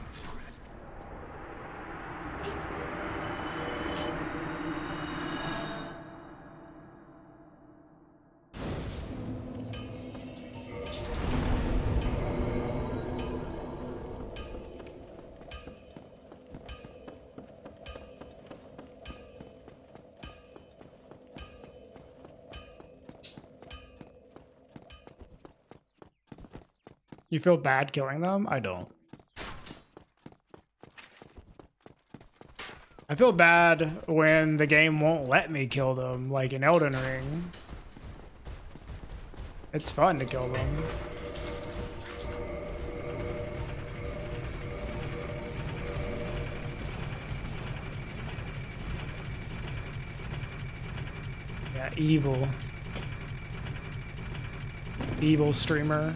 You feel bad killing them? I don't. I feel bad when the game won't let me kill them, like in Elden Ring. It's fun to kill them. Yeah, evil. Evil streamer.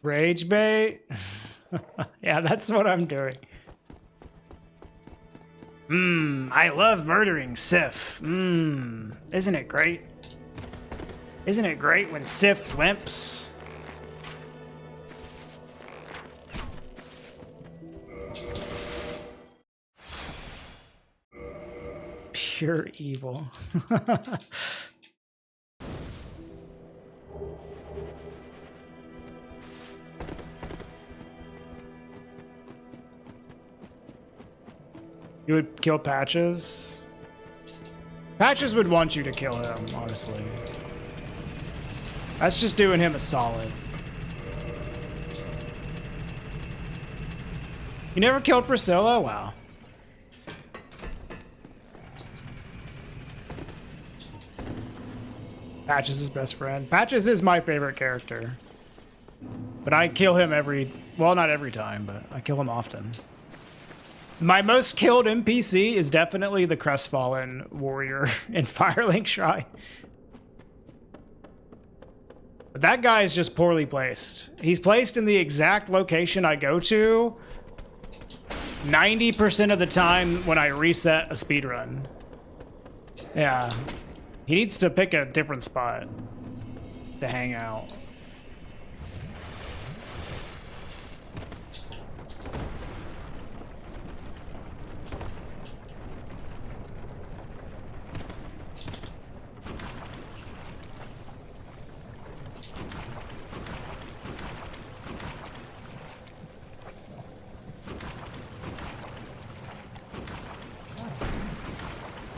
Rage bait? Yeah, that's what I'm doing. I love murdering Sif. Isn't it great? Isn't it great when Sif limps? Pure evil. You would kill Patches? Patches would want you to kill him, honestly. That's just doing him a solid. You never killed Priscilla? Wow. Patches is best friend. Patches is my favorite character. But I kill him well, not every time, but I kill him often. My most killed NPC is definitely the Crestfallen warrior in Firelink Shrine. But that guy is just poorly placed. He's placed in the exact location I go to 90% of the time when I reset a speedrun. Yeah. He needs to pick a different spot to hang out.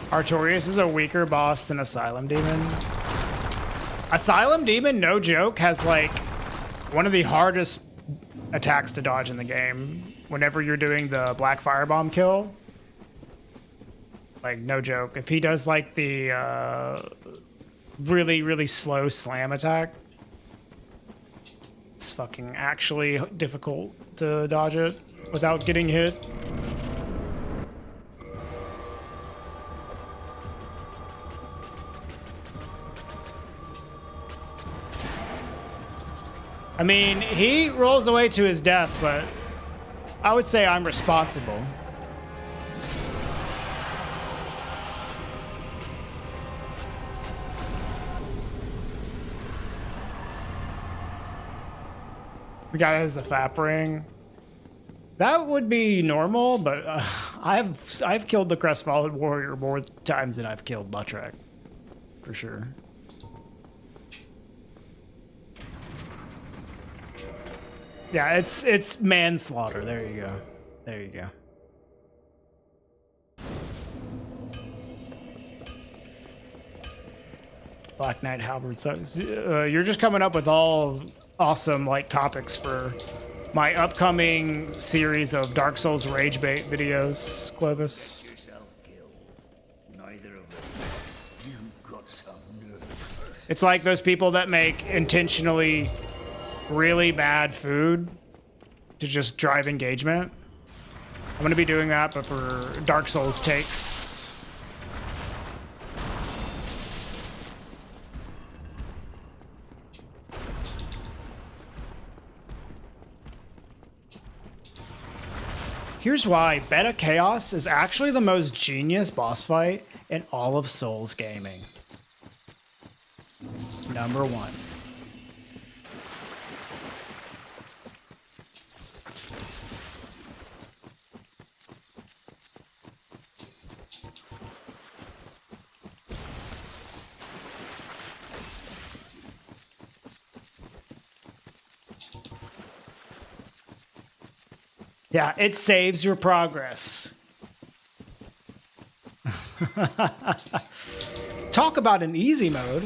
Artorias is a weaker boss than Asylum Demon. Asylum Demon, no joke, has like one of the hardest attacks to dodge in the game. Whenever you're doing the Black Firebomb kill. Like, no joke. If he does like the really, really slow slam attack, it's fucking actually difficult to dodge it. without getting hit. I mean, he rolls away to his death, but I would say I'm responsible. The guy has a FAP ring. That would be normal, but I've killed the Crestfallen Warrior more times than I've killed Buttrek, for sure. Yeah, it's manslaughter. There you go. There you go. Black Knight Halberd sucks. You're just coming up with all awesome like topics for my upcoming series of Dark Souls rage bait videos, Clovis. Yourself killed. Neither of us. You got some nerve. It's like those people that make intentionally really bad food to just drive engagement. I'm gonna be doing that, but for Dark Souls takes. Here's why Beta Chaos is actually the most genius boss fight in all of Souls gaming. Number 1. Yeah, it saves your progress. Talk about an easy mode.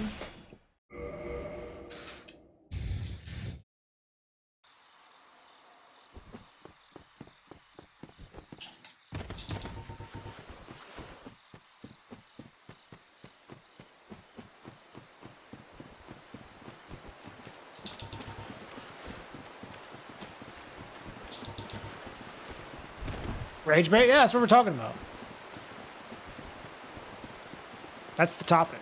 Rage bait? Yeah, that's what we're talking about. That's the topic.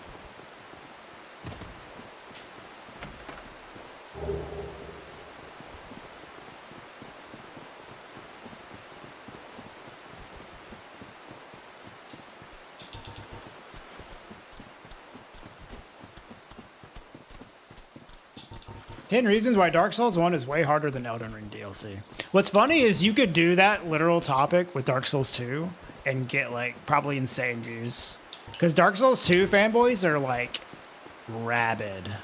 Ten reasons why Dark Souls 1 is way harder than Elden Ring DLC. What's funny is you could do that literal topic with Dark Souls 2 and get like probably insane views. Because Dark Souls 2 fanboys are like rabid.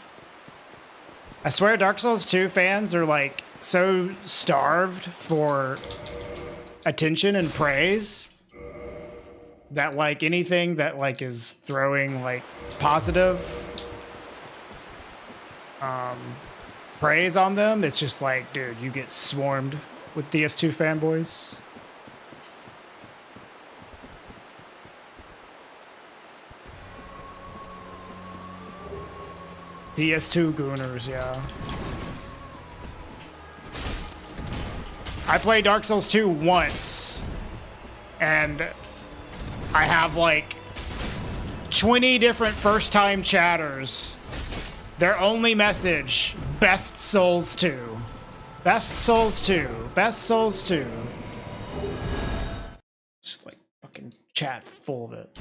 I swear Dark Souls 2 fans are like so starved for attention and praise that like anything that like is throwing like positive praise on them, it's just like, dude, you get swarmed with DS2 fanboys. DS2 gooners, yeah. I played Dark Souls 2 once, and I have like 20 different first-time chatters. Their only message, best Souls 2. Best Souls 2. Best Souls 2. Just like fucking chat full of it.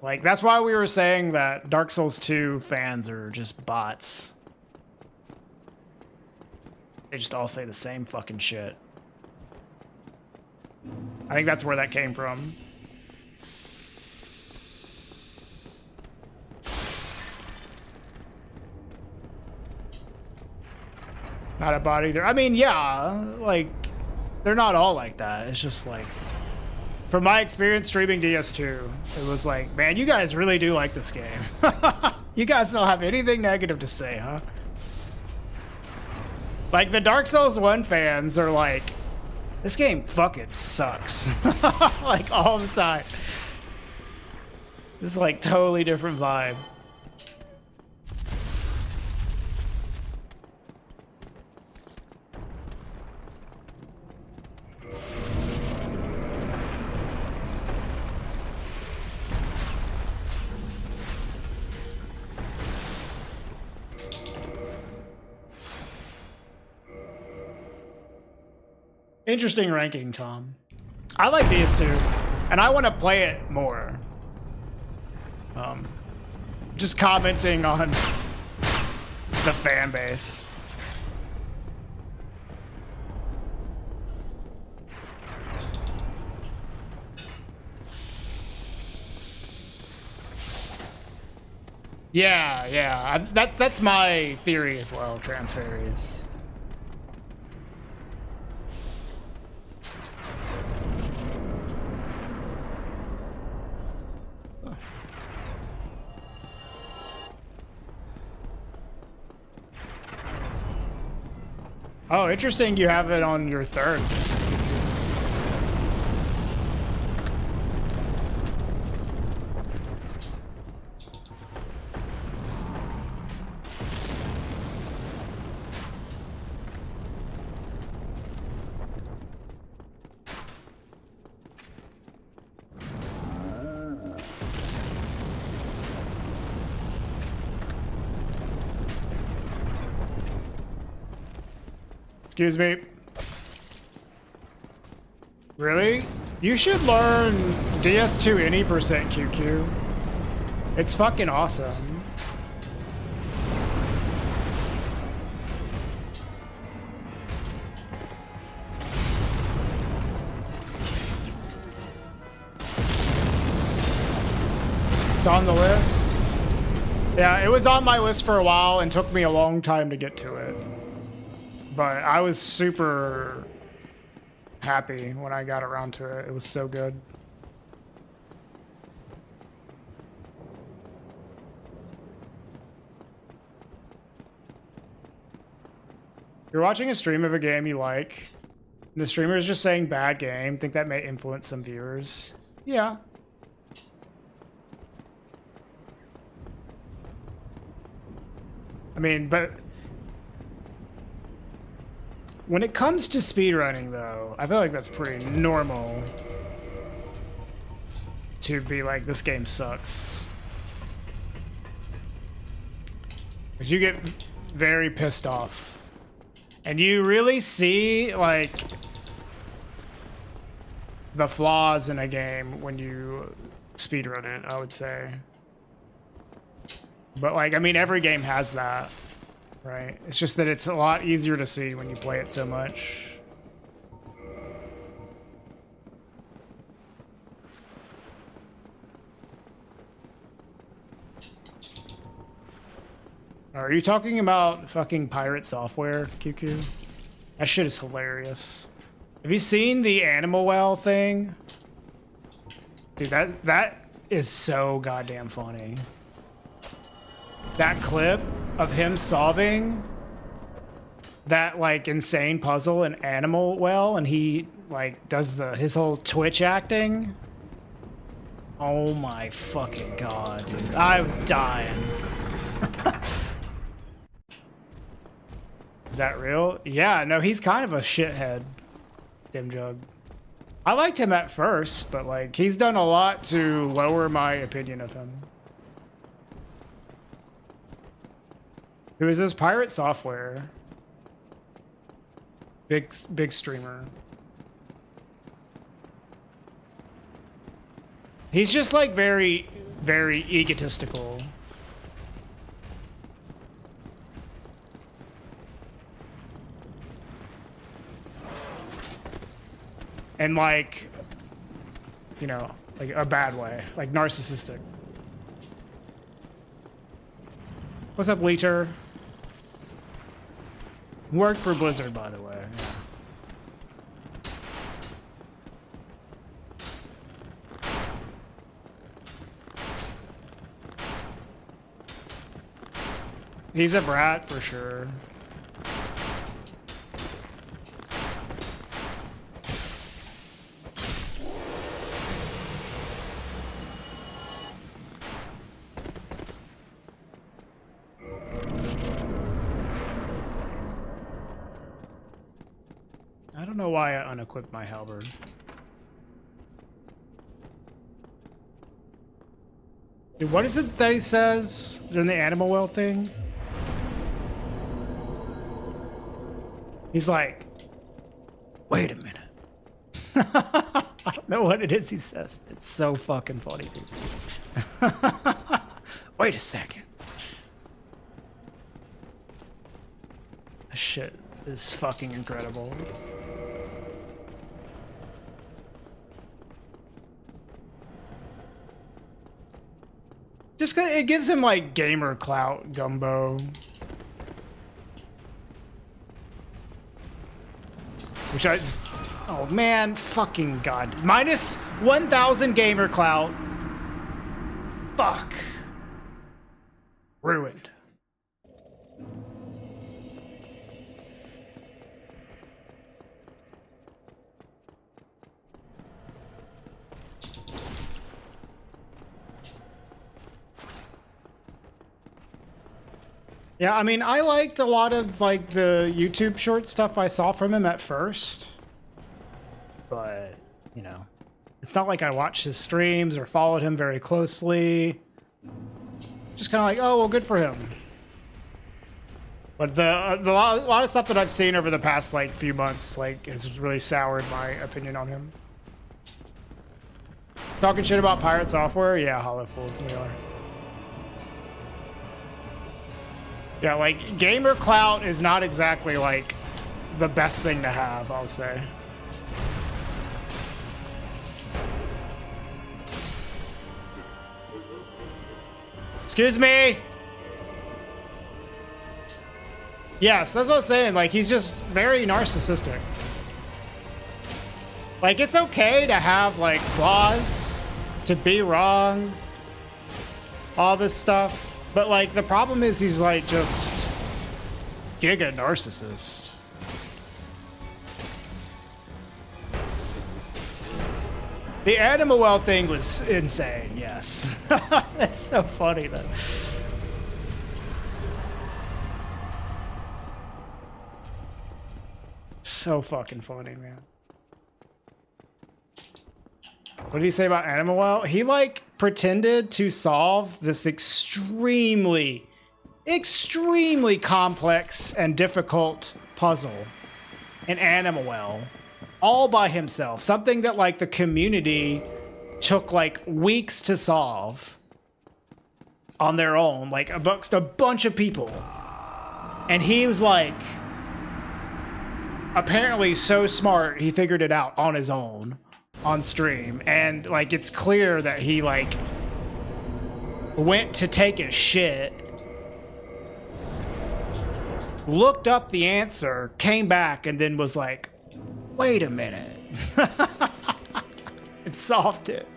Like, that's why we were saying that Dark Souls 2 fans are just bots. They just all say the same fucking shit. I think that's where that came from. Not a bot either. I mean, yeah, like, they're not all like that. It's just like, from my experience streaming DS2, it was like, man, you guys really do like this game. You guys don't have anything negative to say, huh? Like, the Dark Souls 1 fans are like, this game fucking sucks. Like, all the time. This is like totally different vibe. Interesting ranking, Tom. I like these two, and I want to play it more. Just commenting on the fan base. Yeah. That's my theory as well, trans fairies. Oh, interesting you have it on your third. Excuse me. Really? You should learn DS2 Any %QQ. It's fucking awesome. It's on the list. Yeah, it was on my list for a while and took me a long time to get to it. But I was super happy when I got around to it. It was so good. You're watching a stream of a game you like, and the streamer is just saying bad game. Think that may influence some viewers? Yeah. I mean, but when it comes to speedrunning, though, I feel like that's pretty normal to be like, this game sucks. Because you get very pissed off. And you really see, like, the flaws in a game when you speedrun it, I would say. But, like, I mean, every game has that. Right? It's just that it's a lot easier to see when you play it so much. Are you talking about fucking pirate software, QQ? That shit is hilarious. Have you seen the Animal Well thing? Dude, that is so goddamn funny. That clip of him solving that like insane puzzle in Animal Well, and he like does his whole Twitch acting. Oh my fucking god, dude. I was dying. Is that real? Yeah, no, he's kind of a shithead, Dimjug. I liked him at first, but like he's done a lot to lower my opinion of him. Who is this? Pirate Software. Big streamer. He's just like very egotistical. And like, you know, like a bad way, like narcissistic. What's up, Leeter? Worked for Blizzard, by the way. He's a brat for sure. don't know why I unequipped my halberd. Dude, what is it that he says during the animal well thing? He's like, wait a minute. I don't know what it is he says. It's so fucking funny, dude. Wait a second. That shit is fucking incredible. Just 'cause it gives him like gamer clout, Gumbo. Which I just, oh man, fucking god. Minus 1,000 gamer clout. Fuck. Ruined. Yeah, I mean, I liked a lot of like the YouTube short stuff I saw from him at first. But, you know, it's not like I watched his streams or followed him very closely. Just kind of like, oh, well, good for him. But the lot of stuff that I've seen over the past like few months like has really soured my opinion on him. Talking shit about pirate software? Yeah, Hollow Fool, we are. Yeah, like, gamer clout is not exactly, like, the best thing to have, I'll say. Excuse me? Yes, that's what I was saying. Like, he's just very narcissistic. Like, it's okay to have, like, flaws, to be wrong, all this stuff. But, like, the problem is he's, like, just giga narcissist. The animal well thing was insane, yes. That's so funny, though. So fucking funny, man. What did he say about Animal Well? He, like, pretended to solve this extremely complex and difficult puzzle in Animal Well all by himself. Something that, like, the community took, like, weeks to solve on their own, like, amongst a bunch of people. And he was, like, apparently so smart, he figured it out on his own. On stream, and like it's clear that he like went to take a shit, looked up the answer, came back, and then was like, wait a minute. It solved it.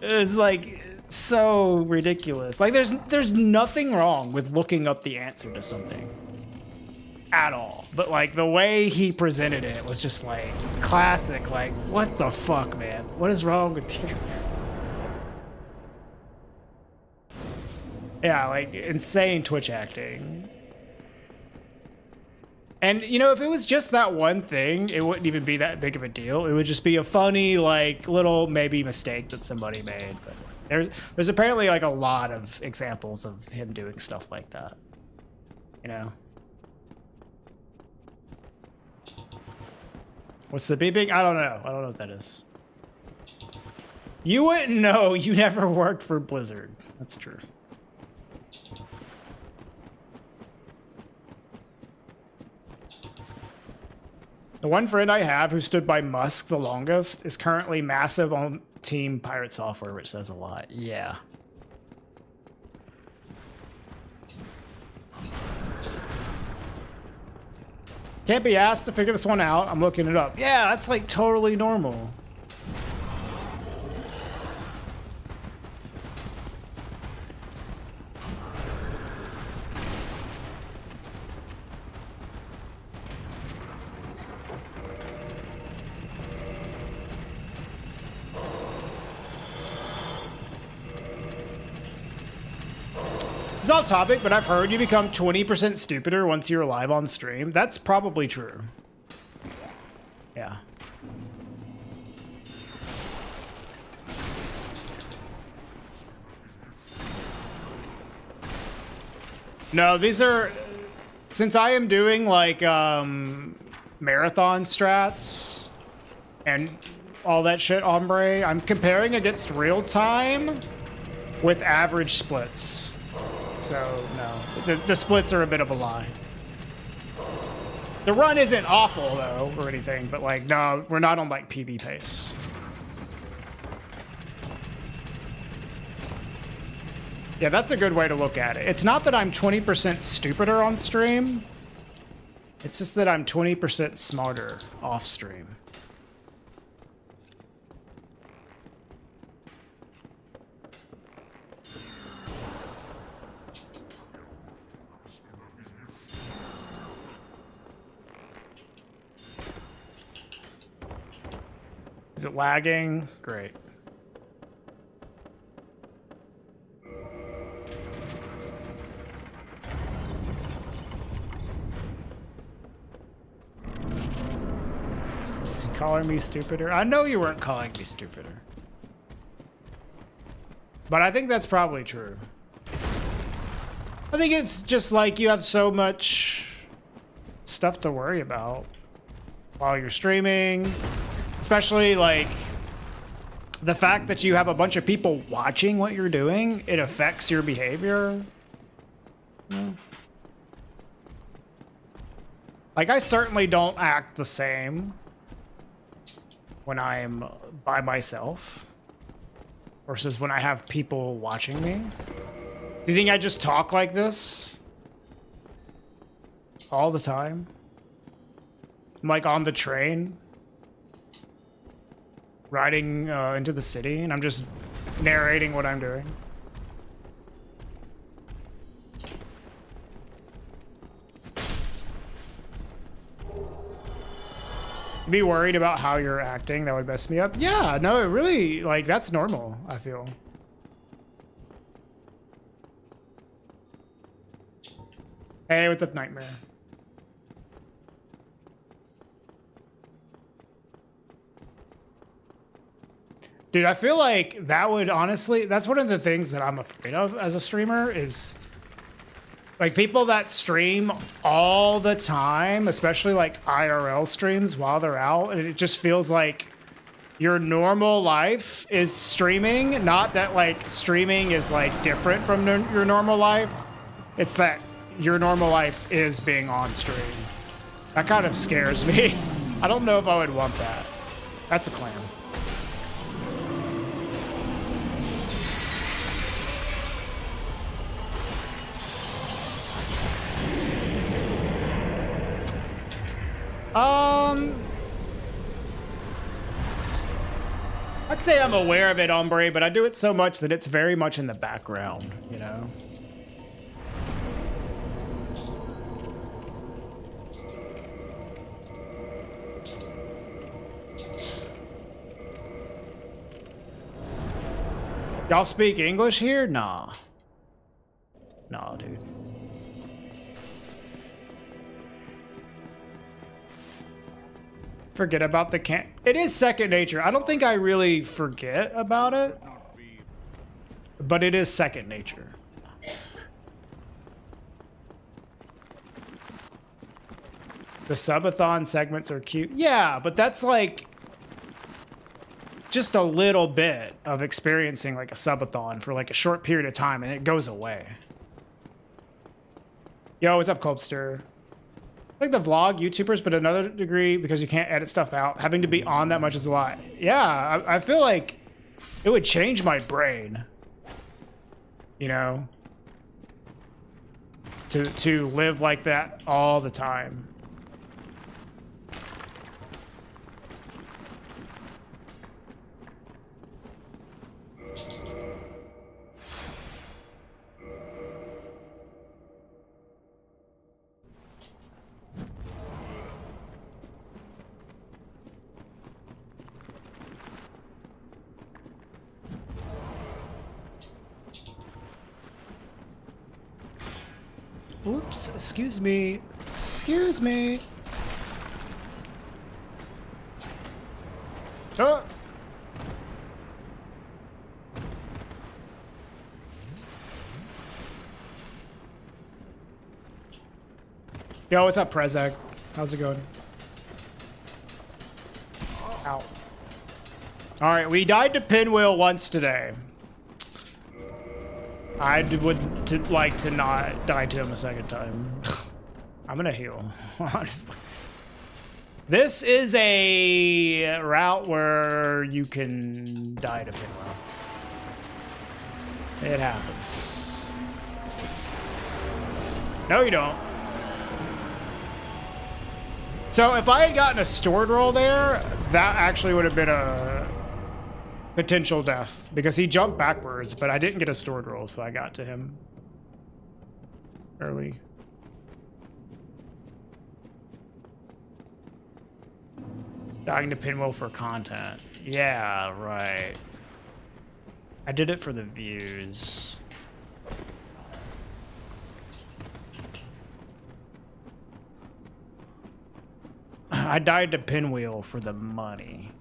It was like so ridiculous. Like there's nothing wrong with looking up the answer to something at all, but like the way he presented it was just like classic. Like, what the fuck, man? What is wrong with you? Yeah, like insane Twitch acting. And you know, if it was just that one thing, it wouldn't even be that big of a deal. It would just be a funny, like, little maybe mistake that somebody made. But there's apparently like a lot of examples of him doing stuff like that, you know. What's the beeping? I don't know. I don't know what that is. You wouldn't know. You never worked for Blizzard. That's true. The one friend I have who stood by Musk the longest is currently massive on Team Pirate Software, which says a lot. Yeah. Can't be asked to figure this one out. I'm looking it up. Yeah, that's like totally normal. It's off topic, but I've heard you become 20% stupider once you're live on stream. That's probably true. Yeah. No, these are, since I am doing like marathon strats and all that shit, Ombre, I'm comparing against real time with average splits. So no, the splits are a bit of a lie. The run isn't awful though or anything, but like no, we're not on like PB pace. Yeah, that's a good way to look at it. It's not that I'm 20% stupider on stream. It's just that I'm 20% smarter off stream. Is it lagging? Great. Is he calling me stupider? I know you weren't calling me stupider. But I think that's probably true. I think it's just like you have so much stuff to worry about while you're streaming. Especially like the fact that you have a bunch of people watching what you're doing, it affects your behavior. Yeah. Like I certainly don't act the same when I'm by myself versus when I have people watching me. Do you think I just talk like this all the time? I'm like on the train riding into the city and I'm just narrating what I'm doing. Be worried about how you're acting, that would mess me up. Yeah, no, it really, like, that's normal, I feel. Hey, what's up, Nightmare? Dude, I feel like that would honestly, that's one of the things that I'm afraid of as a streamer is like people that stream all the time, especially like IRL streams while they're out, and it just feels like your normal life is streaming. Not that like streaming is like different from your normal life. It's that your normal life is being on stream. That kind of scares me. I don't know if I would want that. That's a clam. I'd say I'm aware of it, Ombre, but I do it so much that it's very much in the background, you know? Y'all speak English here? Nah. Nah, dude. Forget about the can. It is second nature. I don't think I really forget about it, but it is second nature. The subathon segments are cute. Yeah, but that's like just a little bit of experiencing like a subathon for like a short period of time and it goes away. Yo, what's up, Cobster? Like the vlog YouTubers, but another degree because you can't edit stuff out. Having to be on that much is a lot. Yeah, I feel like it would change my brain, you know, to live like that all the time. Oops, excuse me. Excuse me. Yo, what's up, Prezek? How's it going? Ow. All right, we died to Pinwheel once today. I would like to not die to him a second time. I'm gonna heal, honestly. This is a route where you can die to Pinwheel. It happens. No, you don't. So if I had gotten a stored roll there, that actually would have been a potential death because he jumped backwards, but I didn't get a stored roll, so I got to him early. Dying to Pinwheel for content. Yeah, right. I did it for the views. I died to Pinwheel for the money.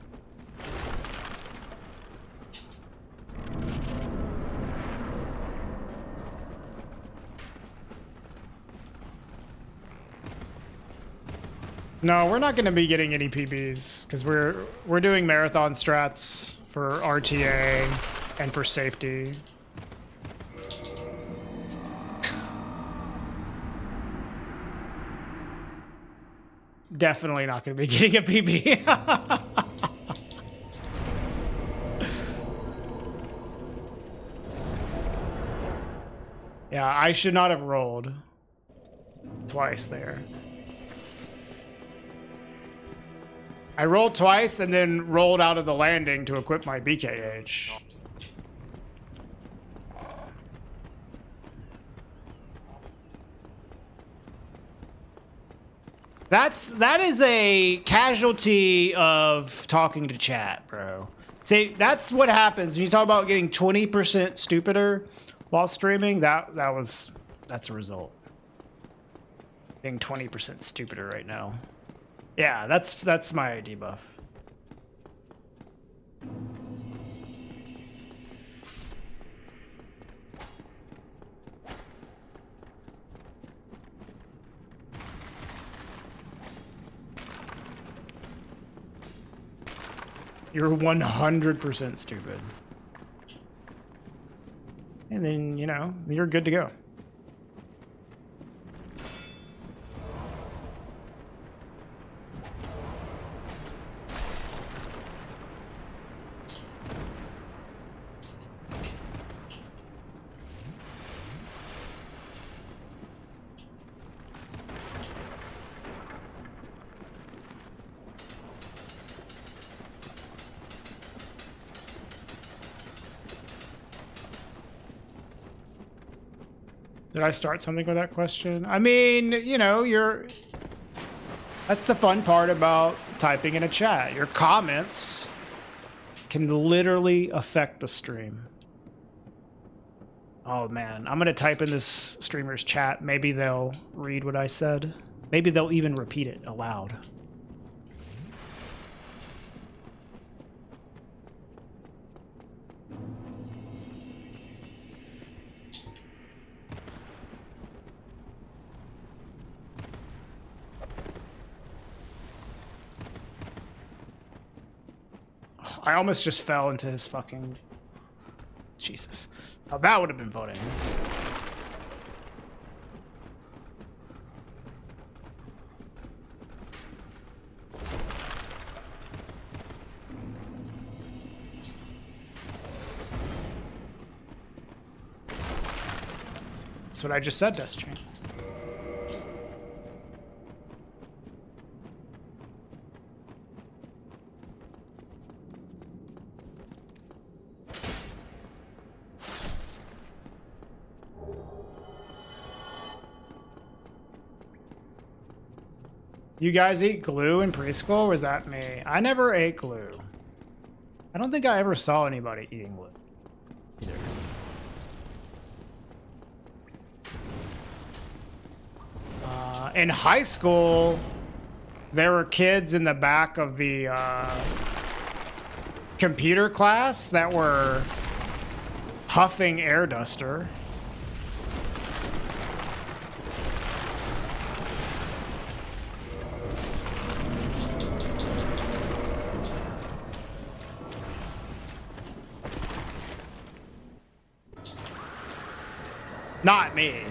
No, we're not going to be getting any PBs because we're doing marathon strats for RTA and for safety. Definitely not going to be getting a PB. Yeah, I should not have rolled twice there. I rolled twice and then rolled out of the landing to equip my BKH. That is a casualty of talking to chat, bro. See, that's what happens when you talk about getting 20% stupider while streaming. That's a result. Getting 20% stupider right now. Yeah, that's my debuff. You're 100% stupid. And then, you know, you're good to go. Did I start something with that question? I mean, you know, that's the fun part about typing in a chat. Your comments can literally affect the stream. Oh man, I'm gonna type in this streamer's chat. Maybe they'll read what I said. Maybe they'll even repeat it aloud. I almost just fell into his fucking... Jesus. Now that would have been voting. That's what I just said, Death Chain. You guys eat glue in preschool, or was that me? I never ate glue. I don't think I ever saw anybody eating glue either. In high school, there were kids in the back of the computer class that were huffing air duster. Not me.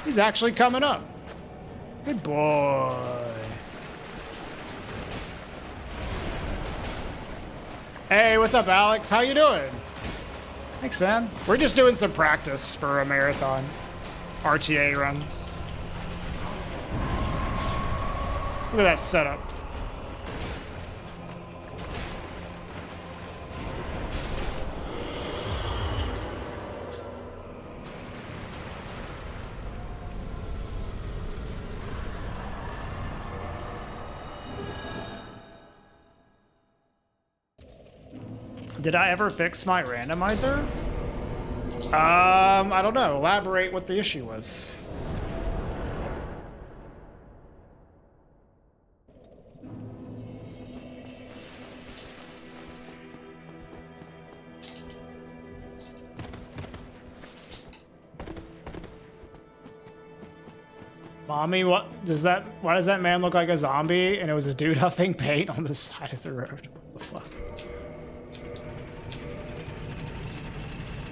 He's actually coming up. Good boy. Hey, what's up, Alex? How you doing? Thanks, man. We're just doing some practice for a marathon. RTA runs. Look at that setup. Did I ever fix my randomizer? I don't know. Elaborate what the issue was. Mommy, what does that? Why does that man look like a zombie? And it was a dude huffing paint on the side of the road. What the fuck?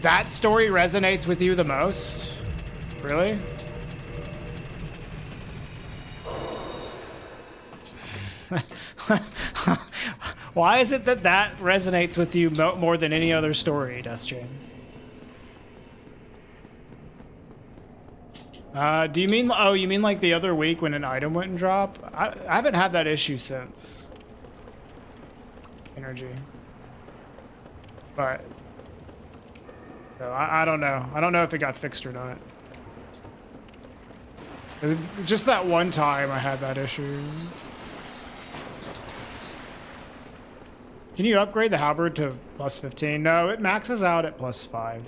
That story resonates with you the most? Really? Why is it that that resonates with you more than any other story, Dustchain? Do you mean, oh, you mean like the other week when an item wouldn't drop? I haven't had that issue since. Energy. But... so I don't know. I don't know if it got fixed or not. Just that one time I had that issue. Can you upgrade the halberd to plus 15? No, it maxes out at plus 5.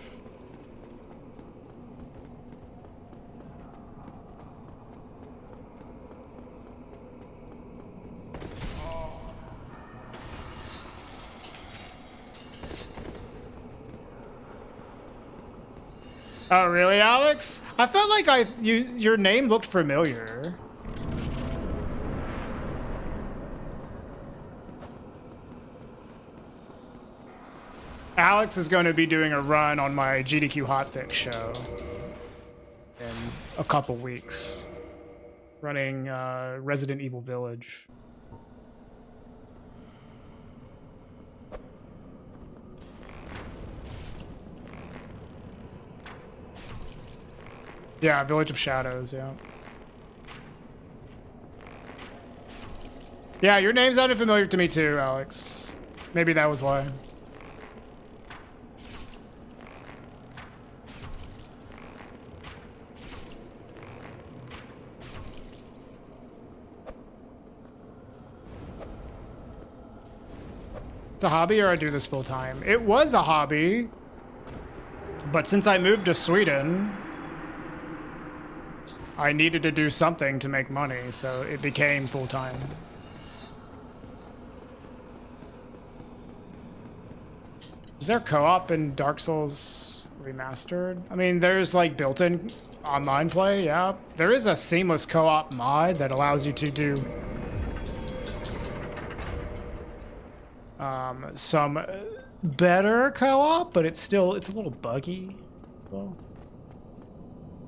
Oh, really, Alex? I felt like your name looked familiar. Alex is going to be doing a run on my GDQ Hotfix show in a couple weeks. Running Resident Evil Village. Yeah, Village of Shadows, yeah. Yeah, your name sounded familiar to me too, Alex. Maybe that was why. It's a hobby or I do this full time? It was a hobby, but since I moved to Sweden, I needed to do something to make money, so it became full-time. Is there co-op in Dark Souls Remastered? I mean, there's like built-in online play, yeah. There is a seamless co-op mod that allows you to do some better co-op, but it's a little buggy. Well,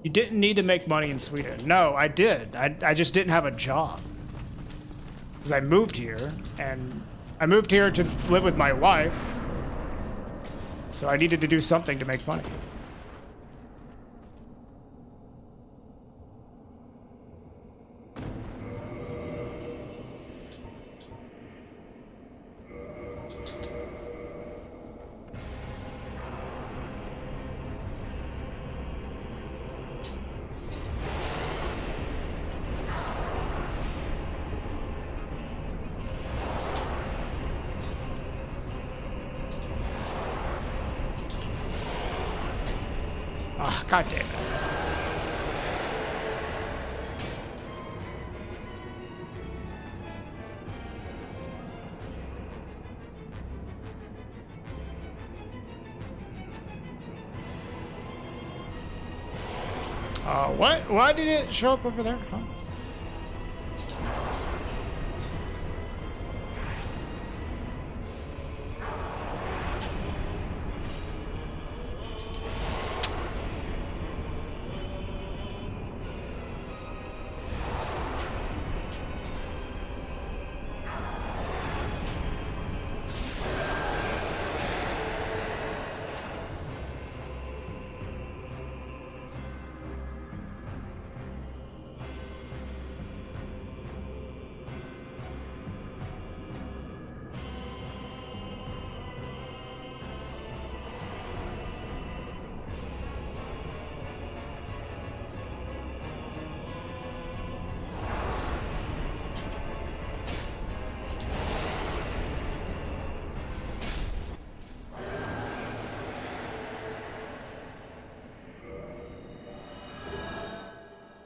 you didn't need to make money in Sweden. No, I did. I just didn't have a job. Because I moved here, and I moved here to live with my wife. So I needed to do something to make money. Ah, God damn it. What? Why did it show up over there? Huh?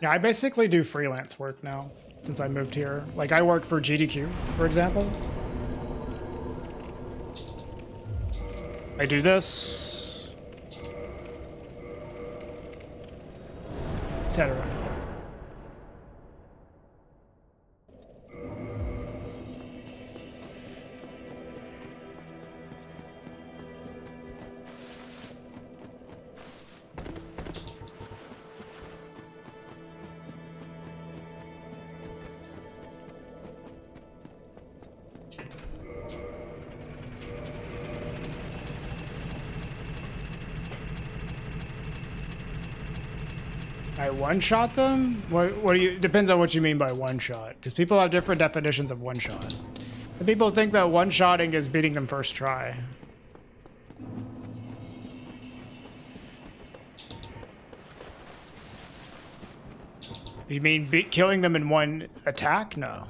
Yeah, I basically do freelance work now since I moved here. Like, I work for GDQ, for example. I do this, etc. I one-shot them? What do you? Depends on what you mean by one-shot, because people have different definitions of one-shot. And people think that one-shotting is beating them first try. You mean killing them in one attack? No.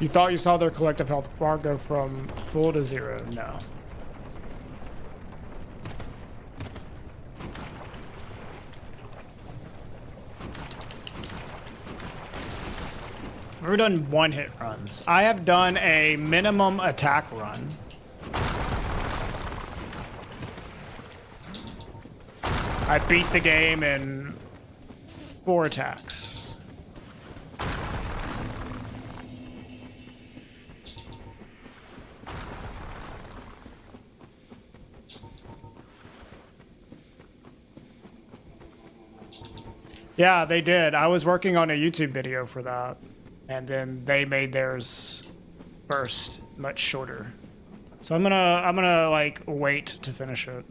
You thought you saw their collective health bar go from full to 0? No. We've done one-hit runs. I have done a minimum attack run. I beat the game in 4 attacks. Yeah, they did. I was working on a YouTube video for that, and then they made theirs first much shorter. So I'm gonna like wait to finish it.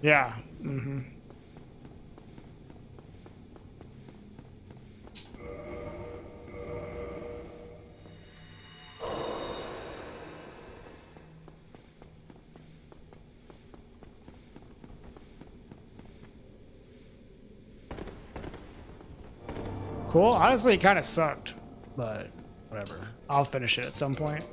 Yeah. Mm-hmm. Cool. Honestly, it kind of sucked, but whatever. I'll finish it at some point.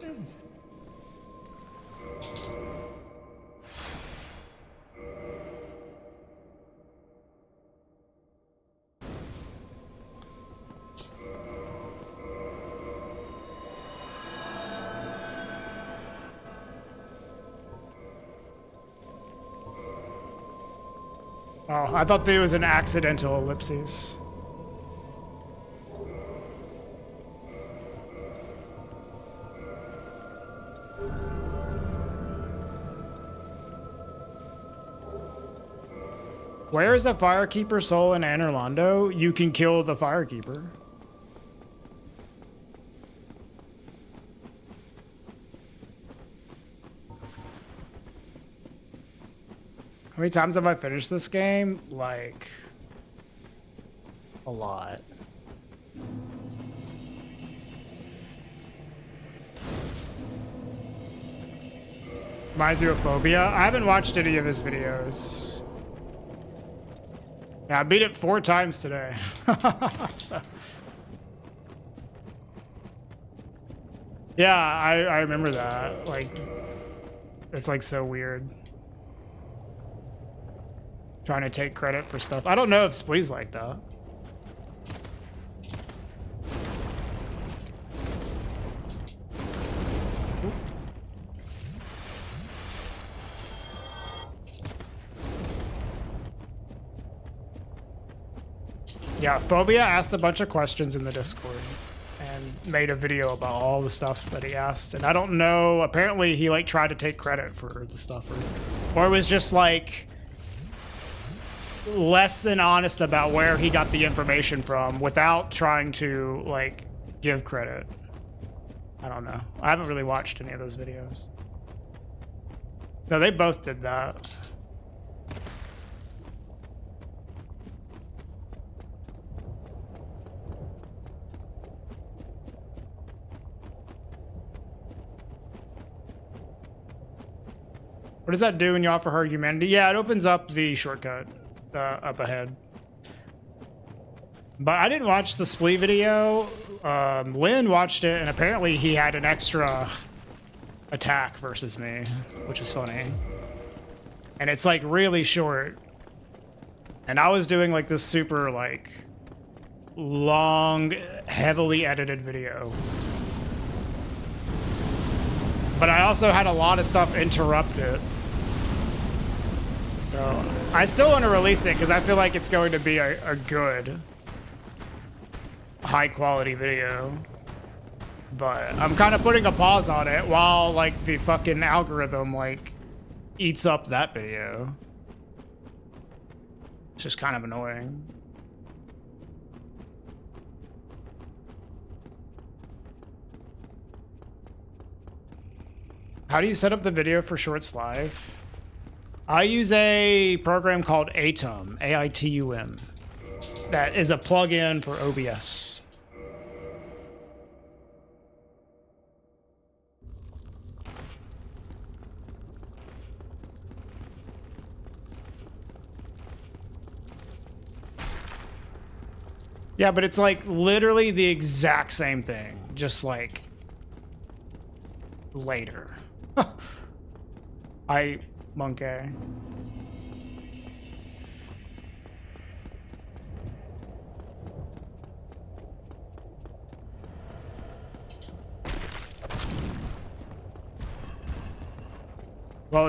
Oh, I thought there was an accidental ellipses. Where is the Firekeeper soul in Anorlando? You can kill the Firekeeper. How many times have I finished this game? Like, a lot. Myzophobia? I haven't watched any of his videos. Yeah, I beat it 4 times today. So, Yeah, I remember that. Like, it's like so weird. Trying to take credit for stuff. I don't know if Splee's like that. Yeah, Phobia asked a bunch of questions in the Discord and made a video about all the stuff that he asked. And I don't know, apparently he like tried to take credit for the stuff or it was just like less than honest about where he got the information from without trying to like give credit. I don't know. I haven't really watched any of those videos. No, they both did that. What does that do when you offer her humanity? Yeah, it opens up the shortcut up ahead. But I didn't watch the Splee video. Lynn watched it, and apparently he had an extra attack versus me, which is funny. And it's like really short. And I was doing like this super like long, heavily edited video. But I also had a lot of stuff interrupted. So I still want to release it because I feel like it's going to be a good, high quality video. But I'm kind of putting a pause on it while like the fucking algorithm like eats up that video. It's just kind of annoying. How do you set up the video for Shorts Live? I use a program called Atum, A-I-T-U-M. That is a plugin for OBS. Yeah, but it's like literally the exact same thing, just like later. Monkey. Well,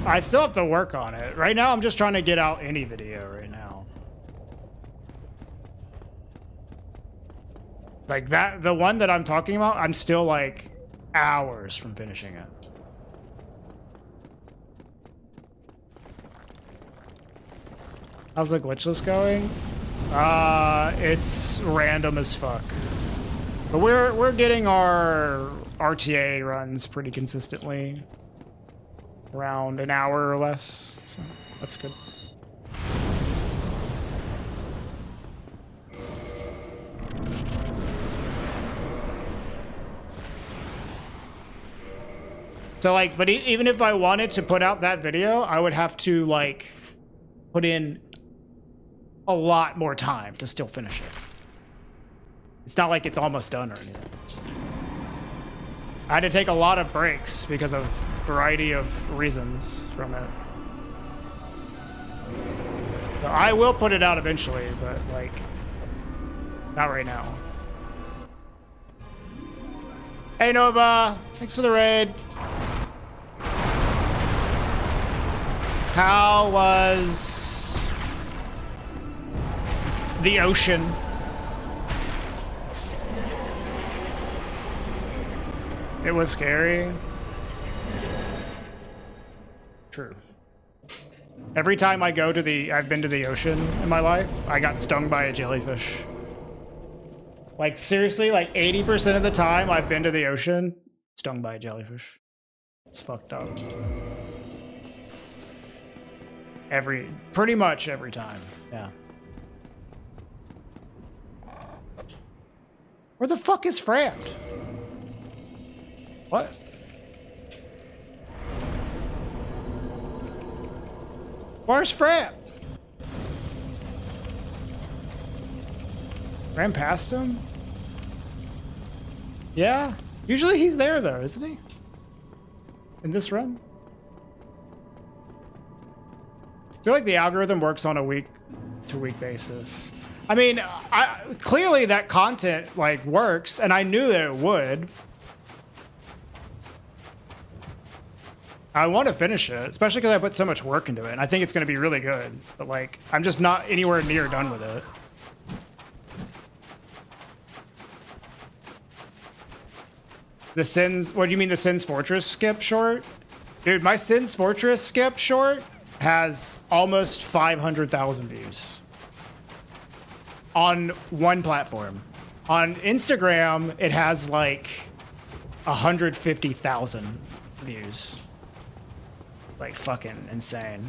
I still have to work on it. Right now, I'm just trying to get out any video right now. Like that, the one that I'm talking about, I'm still like hours from finishing it. How's the glitchless going? It's random as fuck. But we're getting our RTA runs pretty consistently. Around an hour or less, so that's good. So like, but even if I wanted to put out that video, I would have to like put in a lot more time to still finish it. It's not like it's almost done or anything. I had to take a lot of breaks because of a variety of reasons from it. So I will put it out eventually, but like, not right now. Hey Nova, thanks for the raid. How was the ocean? It was scary. True. Every time I go to I've been to the ocean in my life, I got stung by a jellyfish. Like seriously, like 80% of the time I've been to the ocean, stung by a jellyfish. It's fucked up. Pretty much every time, yeah. Where the fuck is Framed? What? Where's Fram? Ran past him? Yeah? Usually he's there though, isn't he? In this run? I feel like the algorithm works on a week-to-week basis. I mean, clearly that content like works, and I knew that it would. I want to finish it, especially because I put so much work into it, and I think it's going to be really good. But like, I'm just not anywhere near done with it. The Sins, what do you mean the Sins Fortress skip short? Dude, my Sins Fortress skip short has almost 500,000 views on one platform. On Instagram, it has like 150,000 views. Like fucking insane.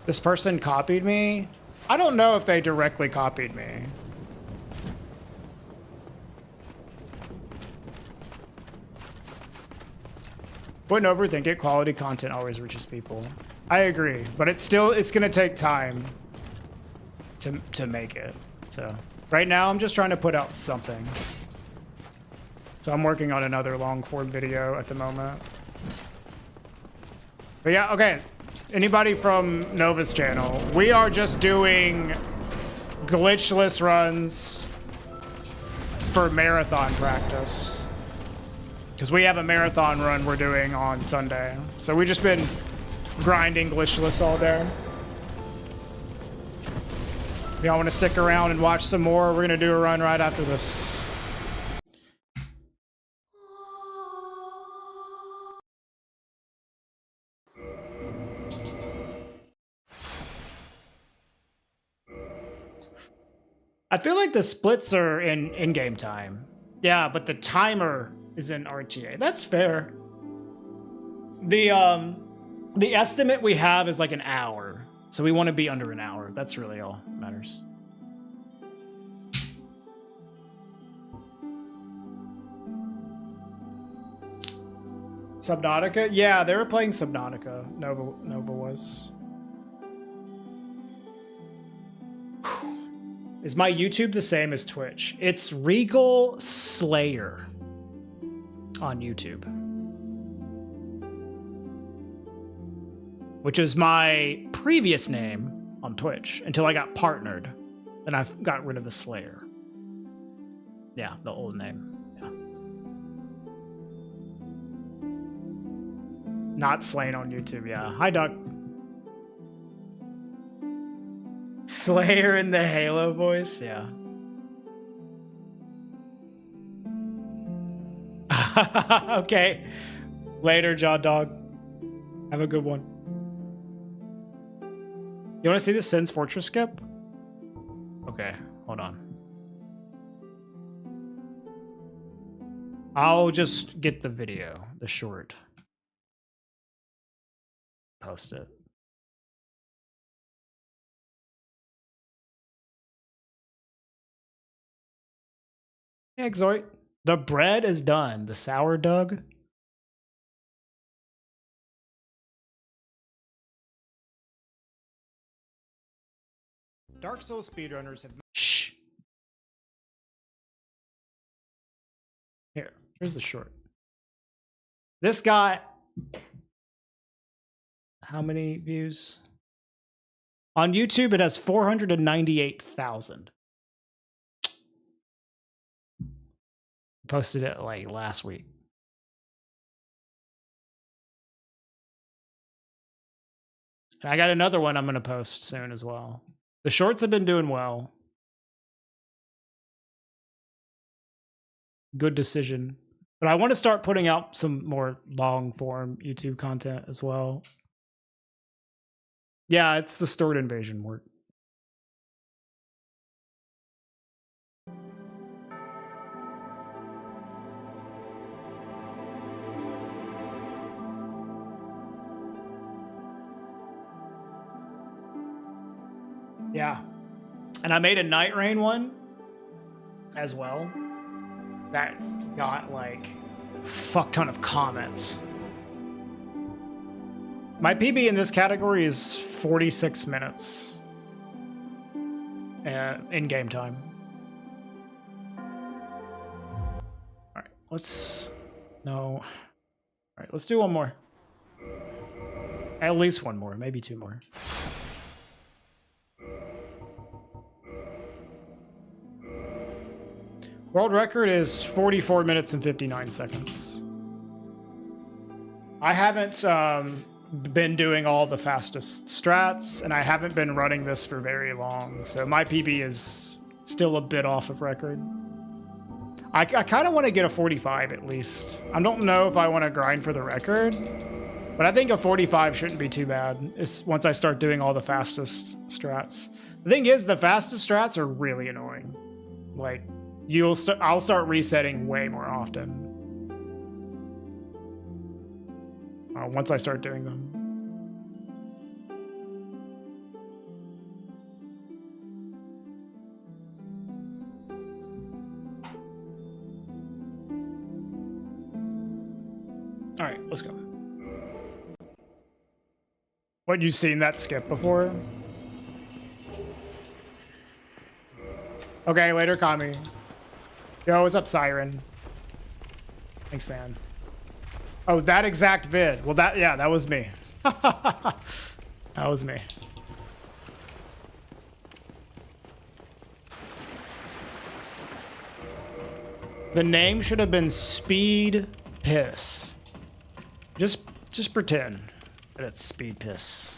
This person copied me. I don't know if they directly copied me. Wouldn't overthink it. Quality content always reaches people. I agree, but it's gonna take time to make it. So right now I'm just trying to put out something. So I'm working on another long form video at the moment. But yeah, okay. Anybody from Nova's channel, we are just doing glitchless runs for marathon practice. Because we have a marathon run we're doing on Sunday. So we've just been grinding glitchless all day. If y'all want to stick around and watch some more, we're going to do a run right after this. I feel like the splits are in in-game time. Yeah, but the timer is in RTA. That's fair. The estimate we have is like an hour. So we want to be under an hour. That's really all that matters. Subnautica? Yeah, they were playing Subnautica. Nova was. Is my YouTube the same as Twitch? It's Regal Slayer on YouTube, which is my previous name on Twitch until I got partnered. Then I got rid of the Slayer. Yeah, the old name. Yeah. Not Slain on YouTube. Yeah. Hi, Doc. Slayer in the Halo voice, yeah. Okay. Later, Jaw Dog. Have a good one. You want to see the Sins Fortress skip? Okay, hold on. I'll just get the video, the short. Post it. Hey, Exoit. The bread is done. The sourdough. Dark Souls speedrunners have... Shh. Here's the short. This guy... How many views? On YouTube, it has 498,000. Posted it like last week. And I got another one I'm going to post soon as well. The shorts have been doing well. Good decision. But I want to start putting out some more long form YouTube content as well. Yeah, it's the stored invasion work. Yeah. And I made a Night Rain one as well. That got like a fuck ton of comments. My PB in this category is 46 minutes in game time. let's... No. All right, let's do one more. At least one more, maybe two more. World record is 44 minutes and 59 seconds. I haven't been doing all the fastest strats, and I haven't been running this for very long, so my PB is still a bit off of record. I kind of want to get a 45 at least. I don't know if I want to grind for the record, but I think a 45 shouldn't be too bad. It's once I start doing all the fastest strats. The thing is, the fastest strats are really annoying. Like, I'll start resetting way more often. Once I start doing them. All right, let's go. What, you seen that skip before? Okay, later, Kami. Yo, what's up, Siren? Thanks, man. Oh, that exact vid. Well, that was me. That was me. The name should have been Speed Piss. Just pretend that it's Speed Piss.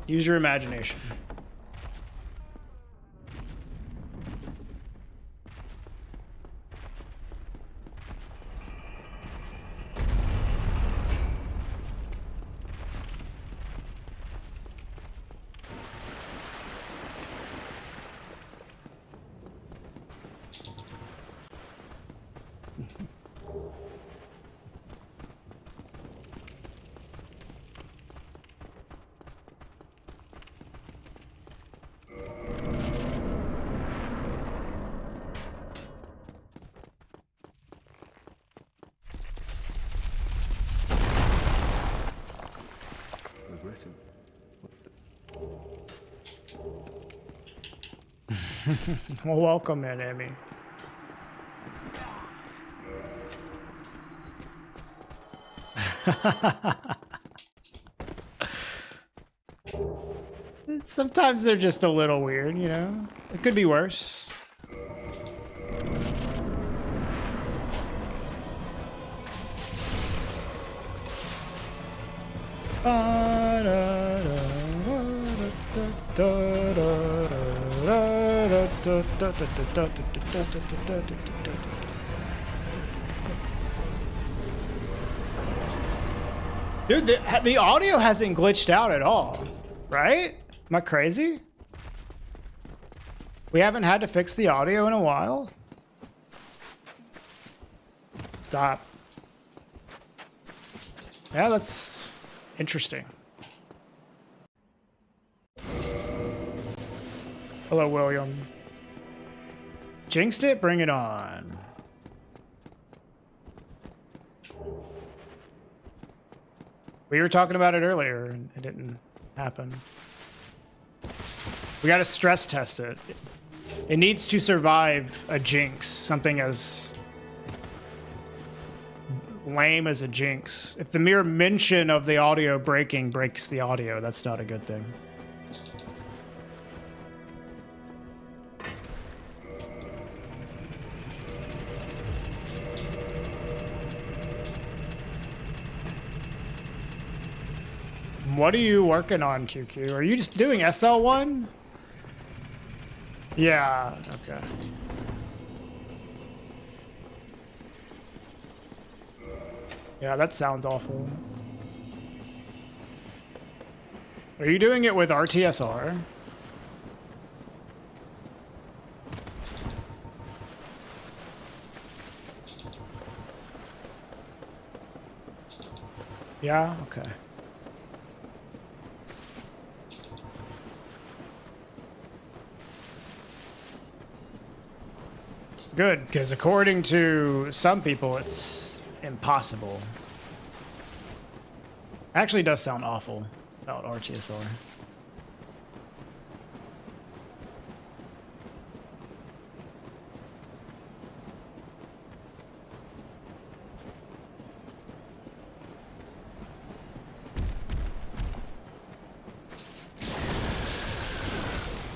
Use your imagination. Well, welcome in, Emmy. Sometimes they're just a little weird, you know? It could be worse. Dude, the audio hasn't glitched out at all, right? Am I crazy? We haven't had to fix the audio in a while? Stop. Yeah, that's interesting. Hello, William. Jinxed it? Bring it on. We were talking about it earlier, and it didn't happen. We gotta stress test it. It needs to survive a jinx, something as lame as a jinx. If the mere mention of the audio breaking breaks the audio, that's not a good thing. What are you working on, QQ? Are you just doing SL1? Yeah, okay. Yeah, that sounds awful. Are you doing it with RTSR? Yeah, okay. Good, because according to some people, it's impossible. Actually, does sound awful about RTSR.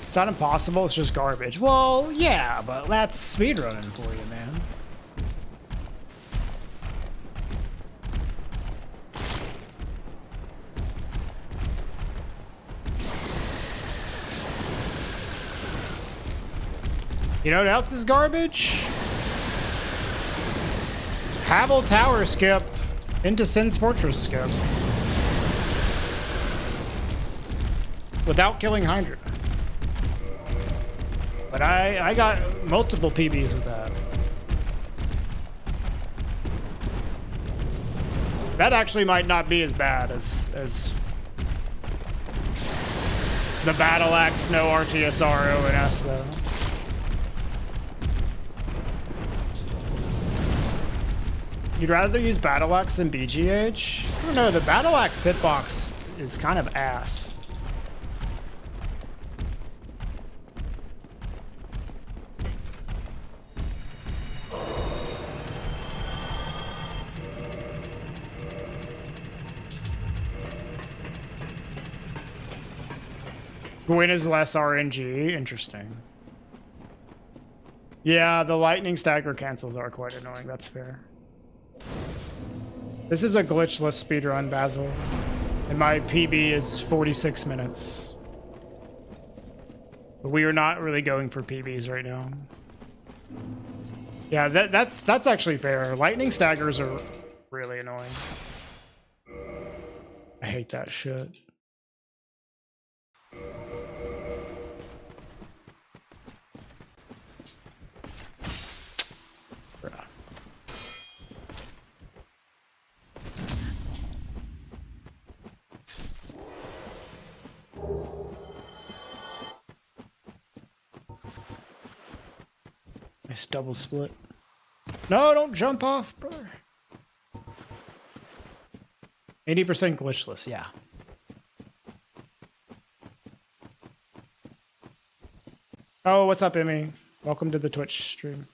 It's not impossible, it's just garbage. Well, yeah, but that's speedrunning for you, man. You know what else is garbage? Havel Tower skip into Sin's Fortress skip. Without killing Hydra. But I got multiple PBs with that. That actually might not be as bad as the Battle Axe, no RTSR, ONS though. You'd rather use Battle Axe than BGH? I don't know, the Battle Axe hitbox is kind of ass. Gwyn is less RNG. Interesting. Yeah, the lightning stagger cancels are quite annoying. That's fair. This is a glitchless speedrun, Basil. And my PB is 46 minutes. But we are not really going for PBs right now. Yeah, that's actually fair. Lightning staggers are really annoying. I hate that shit. Nice double split. No, don't jump off, bro. 80% glitchless, yeah. Oh, what's up, Emmy? Welcome to the Twitch stream.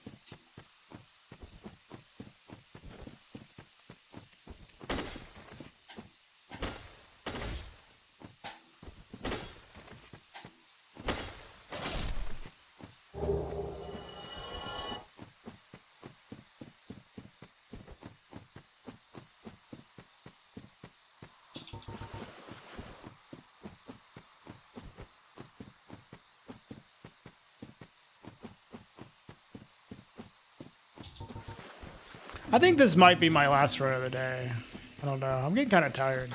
I think this might be my last run of the day. I don't know. I'm getting kind of tired.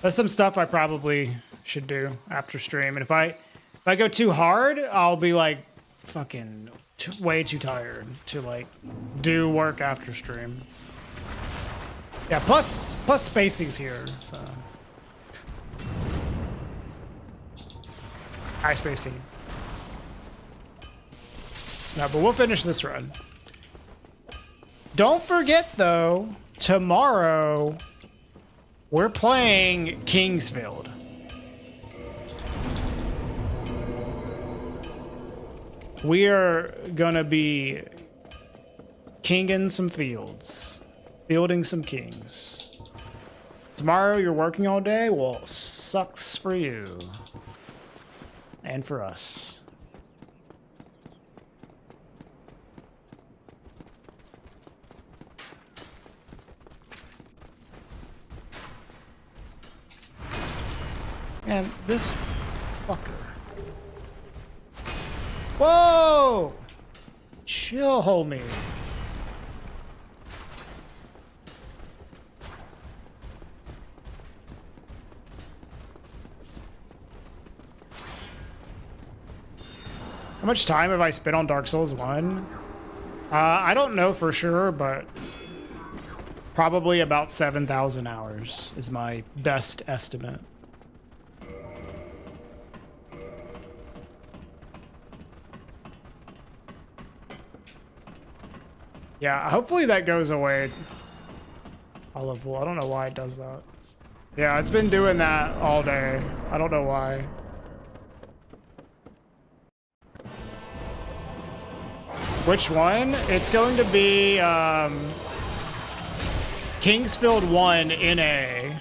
There's some stuff I probably should do after stream. And if I go too hard, I'll be like fucking way too tired to like do work after stream. Yeah, plus Spacey's here, so. Hi, Spacey. No, but we'll finish this run. Don't forget, though, tomorrow we're playing Kingsfield. We are gonna be kinging some fields, fielding some kings. Tomorrow you're working all day? Well, sucks for you. And for us. And this fucker. Whoa! Chill, homie. How much time have I spent on Dark Souls 1? I don't know for sure, but probably about 7,000 hours is my best estimate. Yeah, hopefully that goes away. Olive wool. I don't know why it does that. Yeah, it's been doing that all day. I don't know why. Which one? It's going to be Kingsfield 1 NA,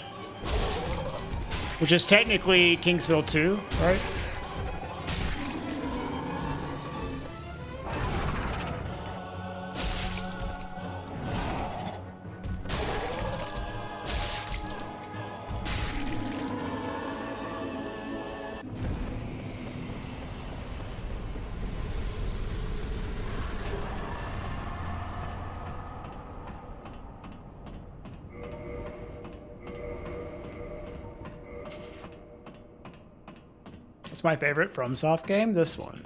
which is technically Kingsfield 2, right? What's my favorite FromSoft game? This one.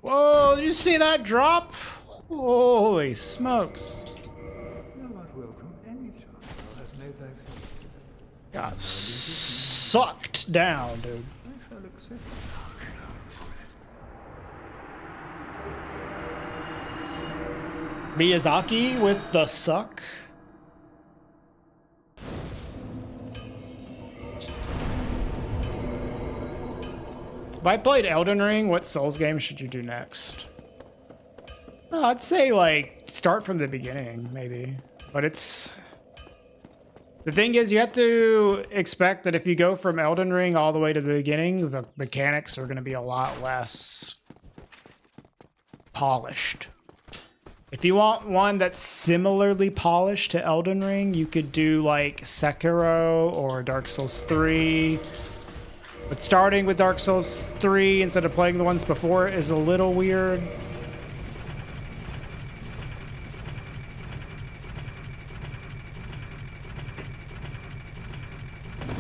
Whoa, did you see that drop? Holy smokes. Thou art welcome any child thou hast made thyself. Got sucked down, dude. I shall accept. Miyazaki with the suck. If I played Elden Ring, what Souls game should you do next? I'd say, like, start from the beginning, maybe. But it's... The thing is, you have to expect that if you go from Elden Ring all the way to the beginning, the mechanics are going to be a lot less polished. If you want one that's similarly polished to Elden Ring, you could do, like, Sekiro or Dark Souls 3. But starting with Dark Souls 3 instead of playing the ones before is a little weird.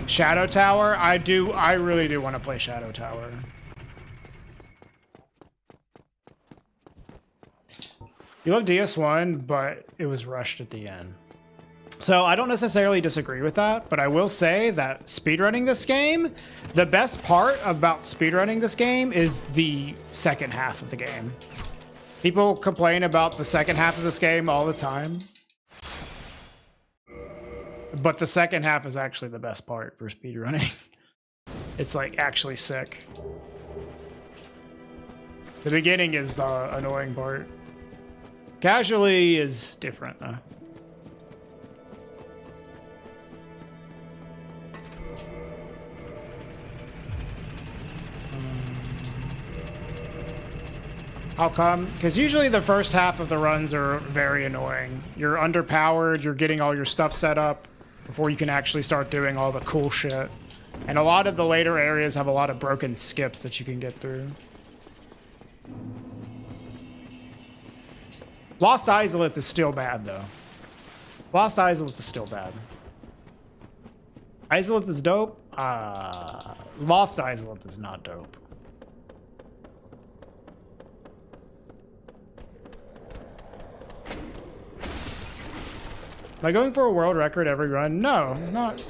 Shadow Tower? I really do want to play Shadow Tower. You love DS1, but it was rushed at the end. So I don't necessarily disagree with that, but I will say that speedrunning this game, the best part about speedrunning this game is the second half of the game. People complain about the second half of this game all the time. But the second half is actually the best part for speedrunning. It's like actually sick. The beginning is the annoying part. Casually is different though. How come? Because usually the first half of the runs are very annoying. You're underpowered, you're getting all your stuff set up before you can actually start doing all the cool shit. And a lot of the later areas have a lot of broken skips that you can get through. Lost Izalith is still bad, though. Lost Izalith is still bad. Izalith is dope. Lost Izalith is not dope. Am I going for a world record every run? No, not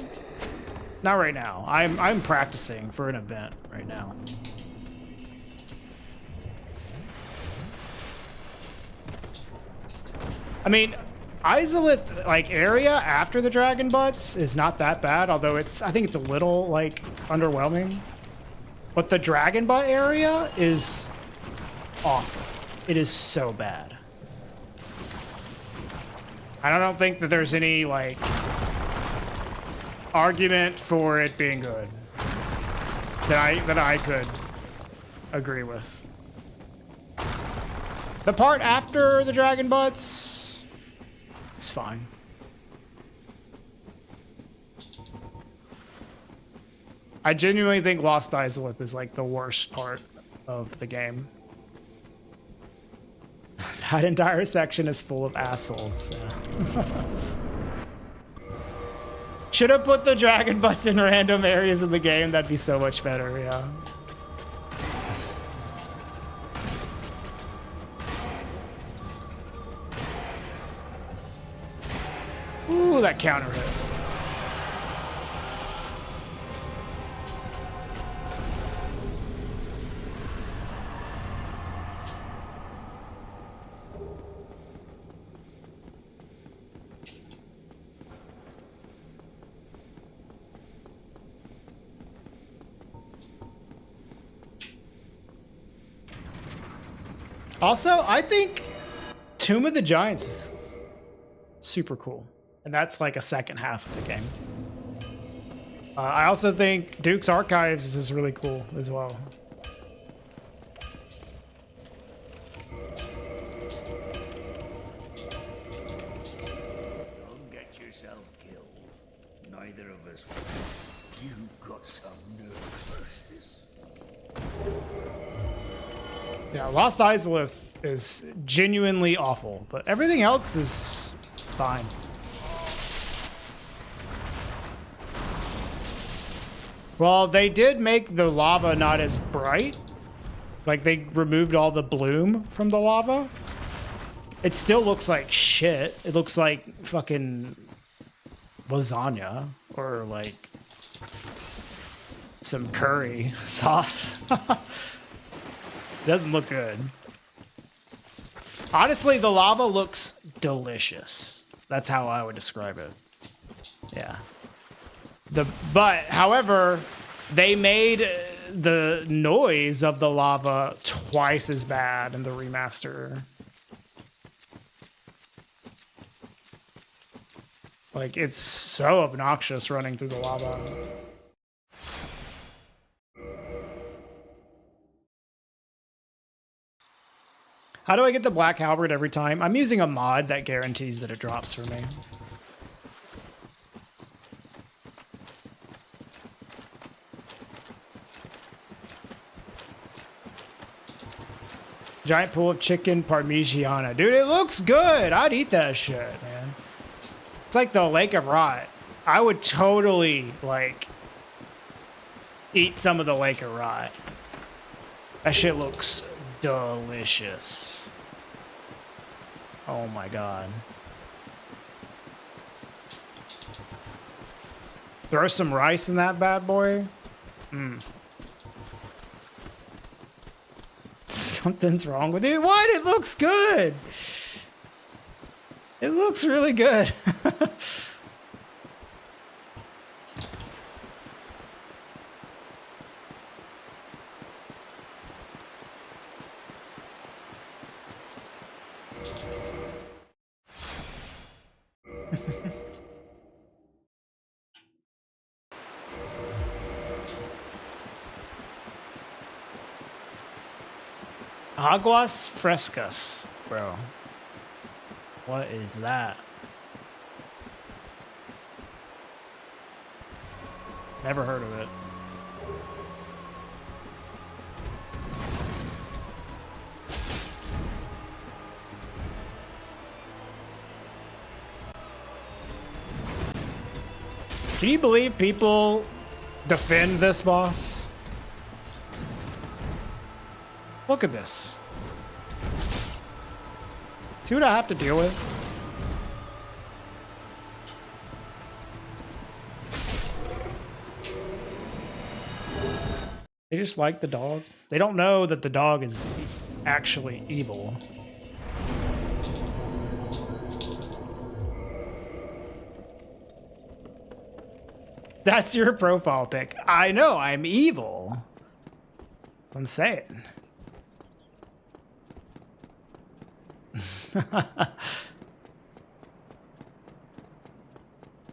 right now. I'm practicing for an event right now. I mean, Izalith, like, area after the Dragon Butts is not that bad, although I think it's a little, like, underwhelming. But the Dragon Butt area is awful. It is so bad. I don't think that there's any, like, argument for it being good that I could agree with. The part after the Dragon Butts, it's fine. I genuinely think Lost Izalith is, like, the worst part of the game. That entire section is full of assholes. Yeah. Should have put the Dragon Butts in random areas of the game. That'd be so much better, yeah. Ooh, that counter hit. Also, I think Tomb of the Giants is super cool. And that's like a second half of the game. I also think Duke's Archives is really cool as well. Neither of us will. You got some nerve, Persis. Yeah, Lost Izalith is genuinely awful, but everything else is fine. Well, they did make the lava not as bright. Like, they removed all the bloom from the lava. It still looks like shit. It looks like fucking lasagna or like some curry sauce. Doesn't look good. Honestly, the lava looks delicious. That's how I would describe it. Yeah. But however, they made the noise of the lava twice as bad in the remaster. Like, it's so obnoxious running through the lava. How do I get the Black Halberd every time? I'm using a mod that guarantees that it drops for me. Giant pool of chicken parmigiana. Dude, it looks good. I'd eat that shit, man. It's like the Lake of Rot. I would totally, like, eat some of the Lake of Rot. That shit looks delicious. Oh my god. Throw some rice in that bad boy. Something's wrong with it. What? It looks good. It looks really good. Aguas frescas, bro. What is that? Never heard of it. Can you believe people defend this boss? Look at this. See what I have to deal with? They just like the dog. They don't know that the dog is actually evil. That's your profile pic. I know, I'm evil. I'm saying.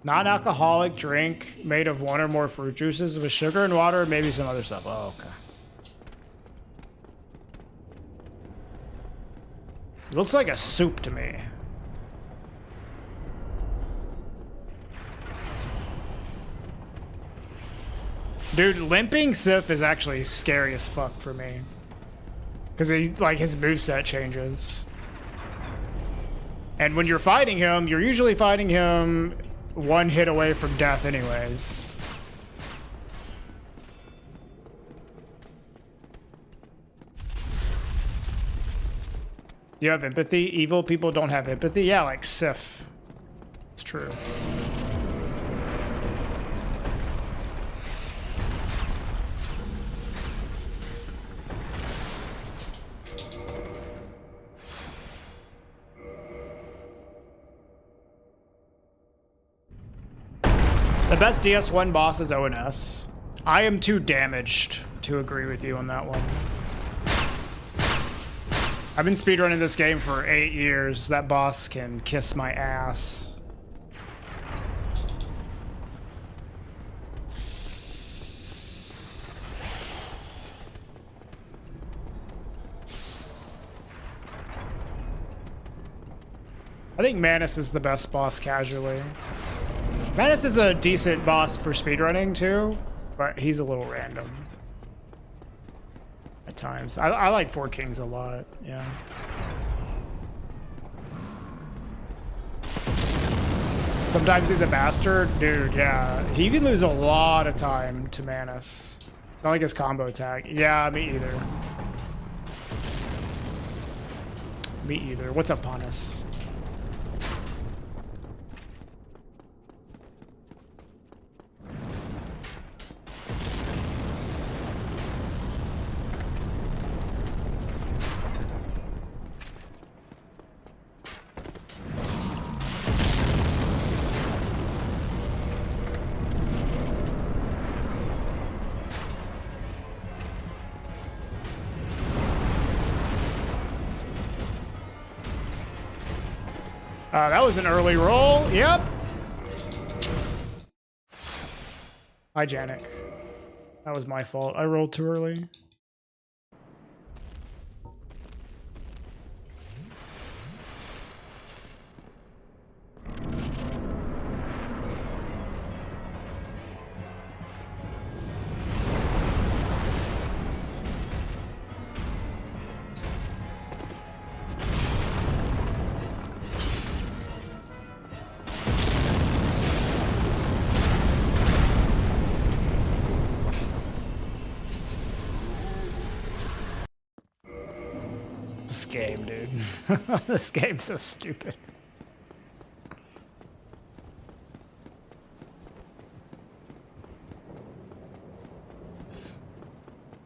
Non-alcoholic drink made of one or more fruit juices with sugar and water, maybe some other stuff. Oh, okay. Looks like a soup to me. Dude, limping Sif is actually scary as fuck for me. Because his moveset changes. And when you're fighting him, you're usually fighting him one hit away from death anyways. You have empathy? Evil people don't have empathy? Yeah, like Sif. It's true. The best DS1 boss is ONS. I am too damaged to agree with you on that one. I've been speedrunning this game for 8 years. That boss can kiss my ass. I think Manus is the best boss casually. Manus is a decent boss for speedrunning too, but he's a little random at times. I like Four Kings a lot, yeah. Sometimes he's a bastard. Dude, yeah. He can lose a lot of time to Manus. Not like his combo attack. Yeah, me either. Me either. What's up, Panis? That was an early roll. Yep. Hi, Janik. That was my fault. I rolled too early. This game, dude. This game's so stupid.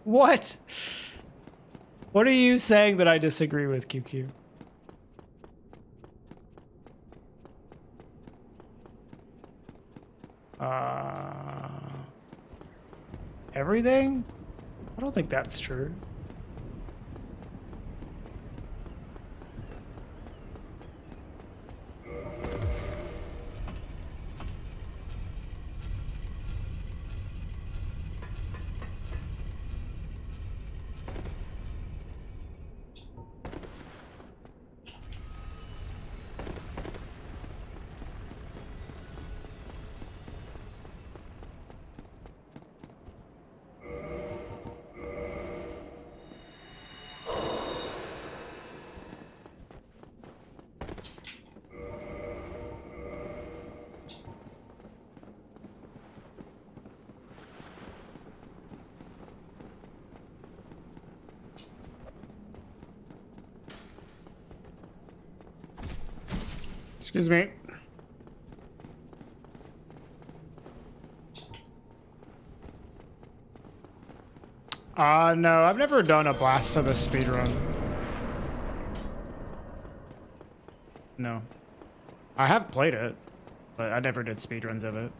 What? What are you saying that I disagree with, QQ? Everything? I don't think that's true. Excuse me. No, I've never done a blasphemous speedrun. No. I have played it, but I never did speedruns of it.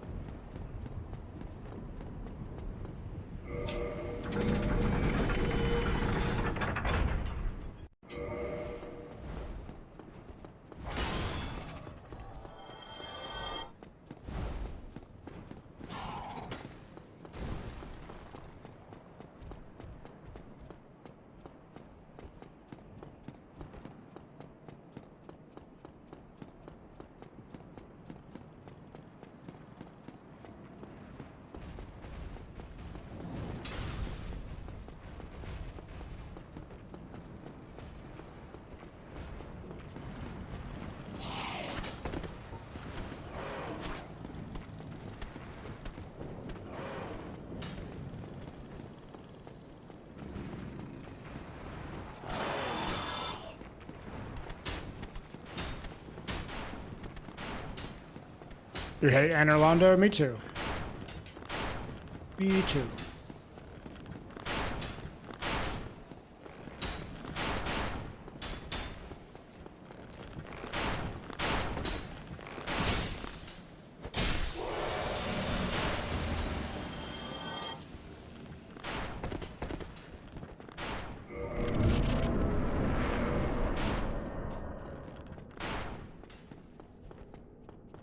You hate Anne Orlando? Me too. Me too.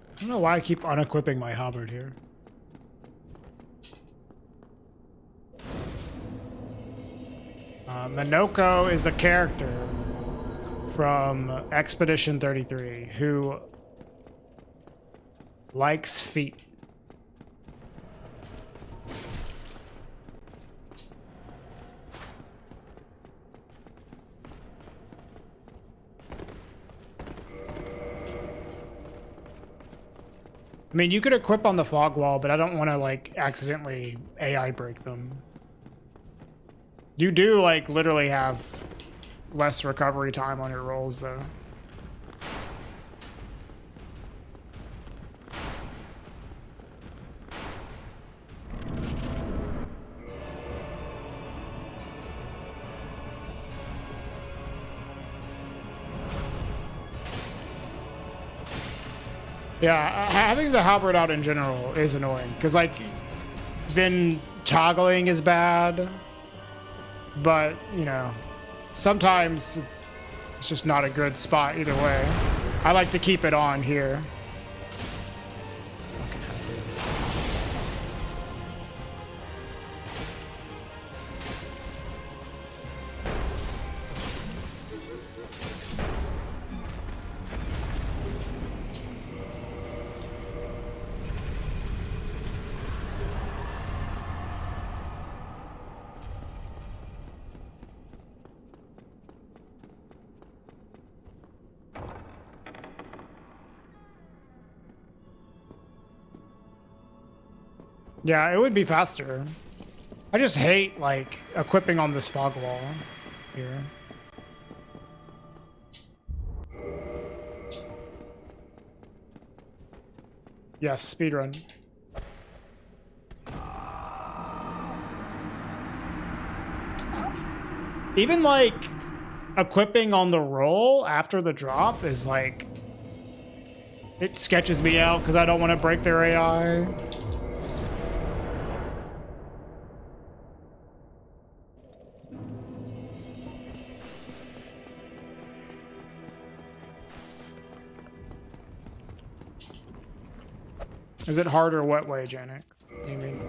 I don't know why I keep unequipping my halberd here. Minoko is a character from Expedition 33 who Likes feet. I mean, you could equip on the fog wall, but I don't want to, like, accidentally AI break them. You do, like, literally have less recovery time on your rolls, though. Yeah, having the halberd out in general is annoying, because, like, then toggling is bad, but, you know, sometimes it's just not a good spot either way. I like to keep it on here. Yeah, it would be faster. I just hate, like, equipping on this fog wall here. Yes, speedrun. Even, like, equipping on the roll after the drop is, like, it sketches me out because I don't want to break their AI. Is it hard or what way, Janik? What do you mean?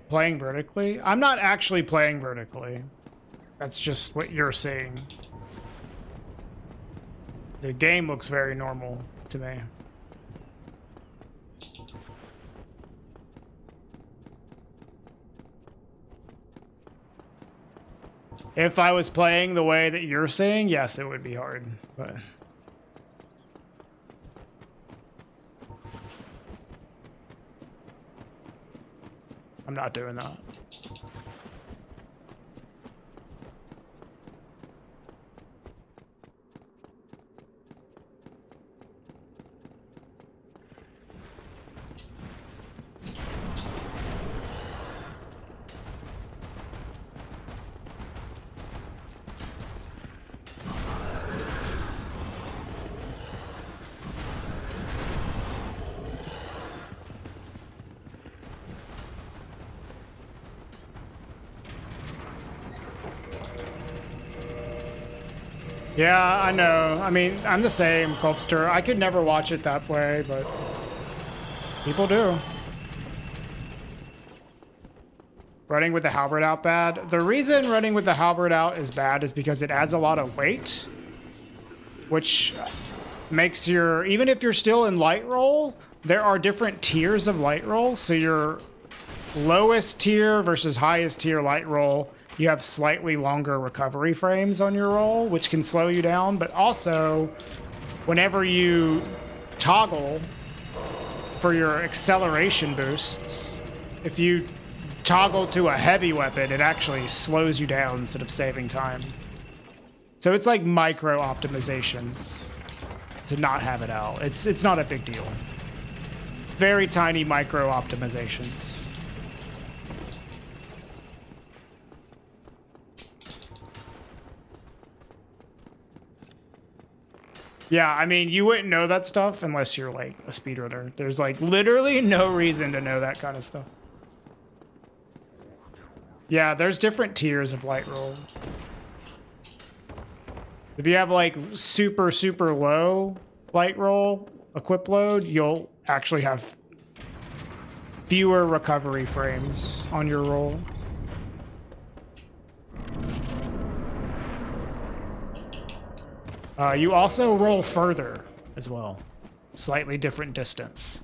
Playing vertically? I'm not actually playing vertically. That's just what you're seeing. The game looks very normal to me. If I was playing the way that you're saying, yes, it would be hard, but... I'm not doing that. Yeah, I know. I mean, I'm the same, Culpster. I could never watch it that way, but people do. Running with the halberd out bad. The reason running with the halberd out is bad is because it adds a lot of weight, which makes your, even if you're still in light roll, there are different tiers of light roll. So your lowest tier versus highest tier light roll, you have slightly longer recovery frames on your roll, which can slow you down. But also, whenever you toggle for your acceleration boosts, if you toggle to a heavy weapon, it actually slows you down instead of saving time. So it's like micro optimizations to not have it out. It's not a big deal. Very tiny micro optimizations. Yeah, I mean, you wouldn't know that stuff unless you're, like, a speedrunner. There's, like, literally no reason to know that kind of stuff. Yeah, there's different tiers of light roll. If you have, like, super, super low light roll equip load, you'll actually have fewer recovery frames on your roll. You also roll further as well. Slightly different distance.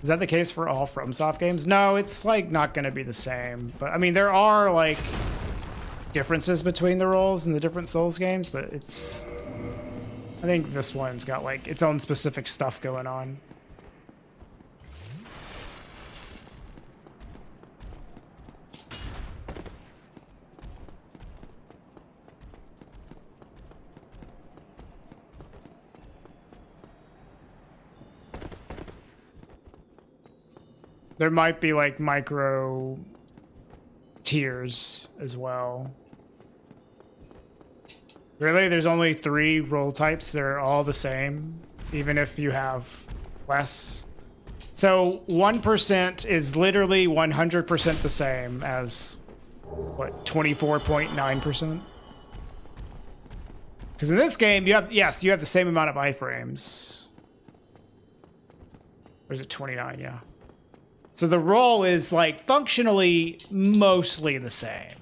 Is that the case for all FromSoft games? No, it's like not going to be the same. But I mean, there are like differences between the rolls in the different Souls games, but it's... I think this one's got like its own specific stuff going on. There might be like micro tiers as well. Really? There's only 3 roll types. They're all the same, even if you have less. So 1% is literally 100% the same as, what, 24.9%? Because in this game, you have, yes, you have the same amount of iframes. Or is it 29? Yeah. So the roll is like functionally mostly the same.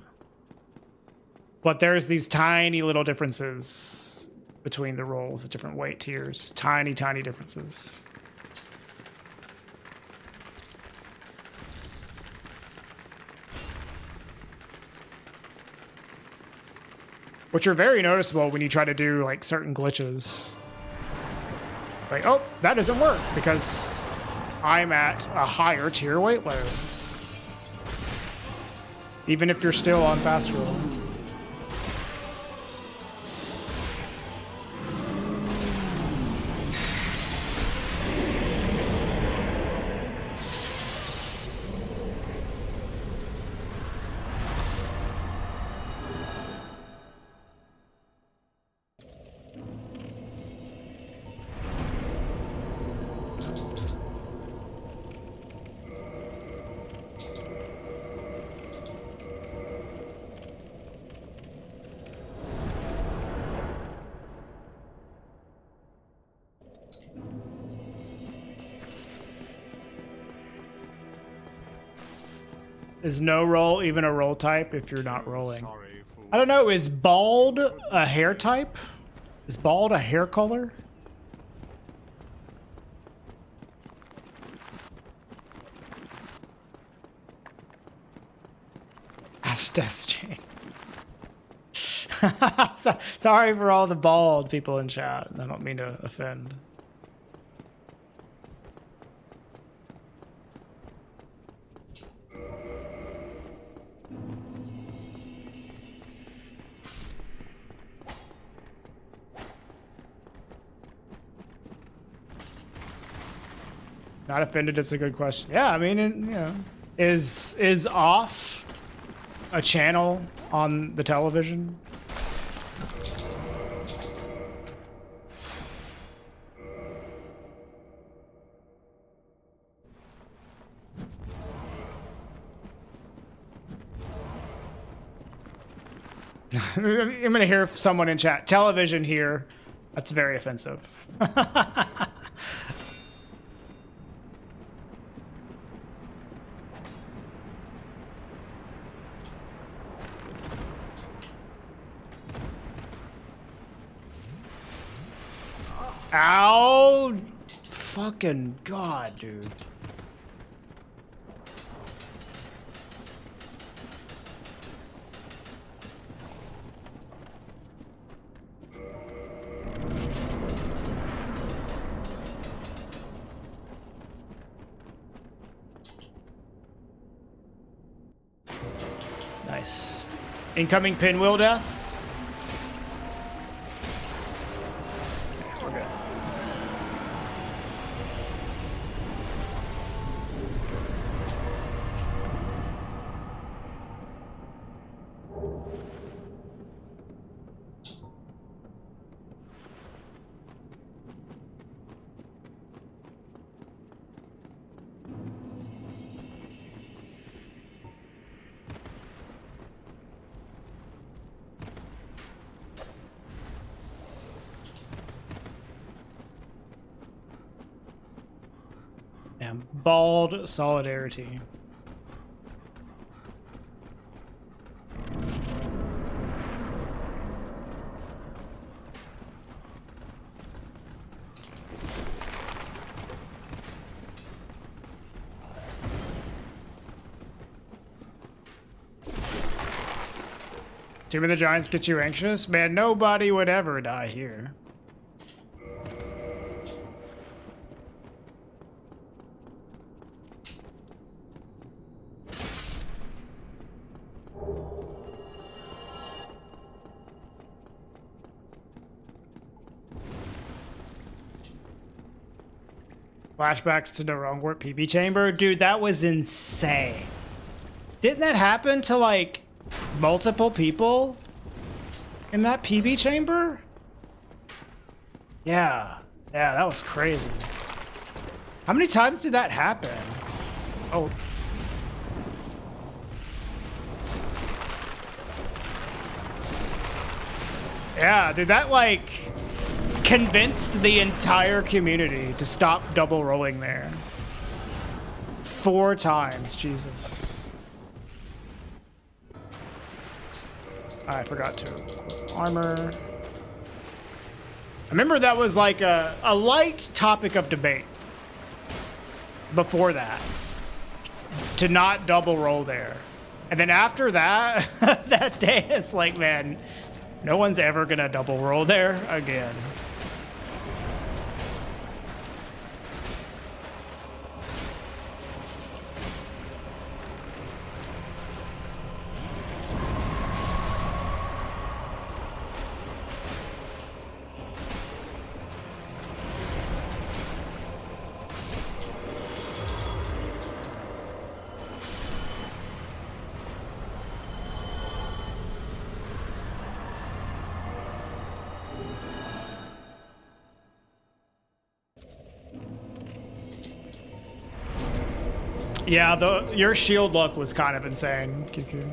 But there's these tiny little differences between the rolls at different weight tiers. Tiny, tiny differences. Which are very noticeable when you try to do like certain glitches. Like, oh, that doesn't work because I'm at a higher tier weight load. Even if you're still on fast roll. Is no roll even a roll type if you're not rolling? Sorry, fool. I don't know, is bald a hair type? Is bald a hair color? Ask Death Chain. Sorry for all the bald people in chat. I don't mean to offend. Not offended, it's a good question. Yeah, I mean, you know, is off a channel on the television? I'm gonna hear someone in chat. Television here. That's very offensive. Ow! Fucking God, dude. Nice. Incoming pinwheel death. We're good. Bald solidarity. Team of the Giants get you anxious? Man, nobody would ever die here. Flashbacks to the Wrongwort PB chamber? Dude, that was insane. Didn't that happen to, like, multiple people in that PB chamber? Yeah. Yeah, that was crazy. How many times did that happen? Oh. Yeah, dude, that, like, convinced the entire community to stop double rolling there. 4 times, Jesus. I forgot to equip armor. I remember that was like a light topic of debate before that, to not double roll there. And then after that, that day, it's like, man, no one's ever gonna double roll there again. Yeah, your shield luck was kind of insane, Kiku.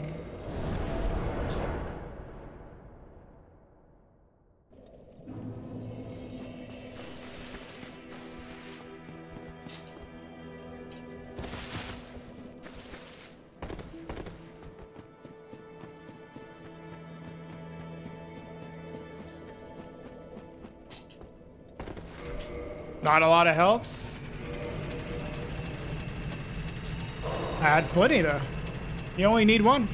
Not a lot of health. I had plenty though. You only need one.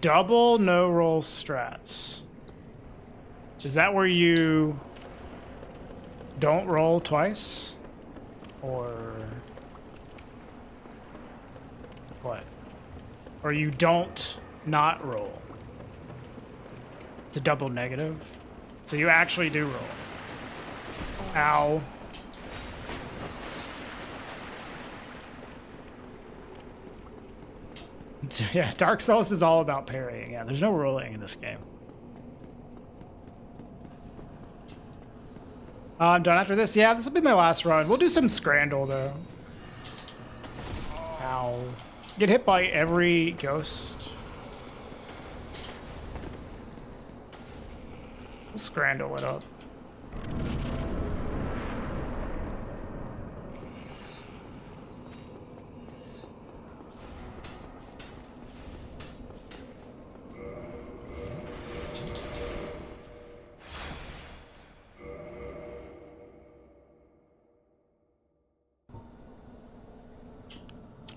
Double no roll strats. Is that where you don't roll twice? Or what? Or you don't not roll? It's a double negative. So you actually do roll. Ow. Yeah, Dark Souls is all about parrying. Yeah, there's no rolling in this game. I'm done after this. Yeah, this will be my last run. We'll do some Scrandle, though. Ow. Get hit by every ghost. We'll Scrandle it up.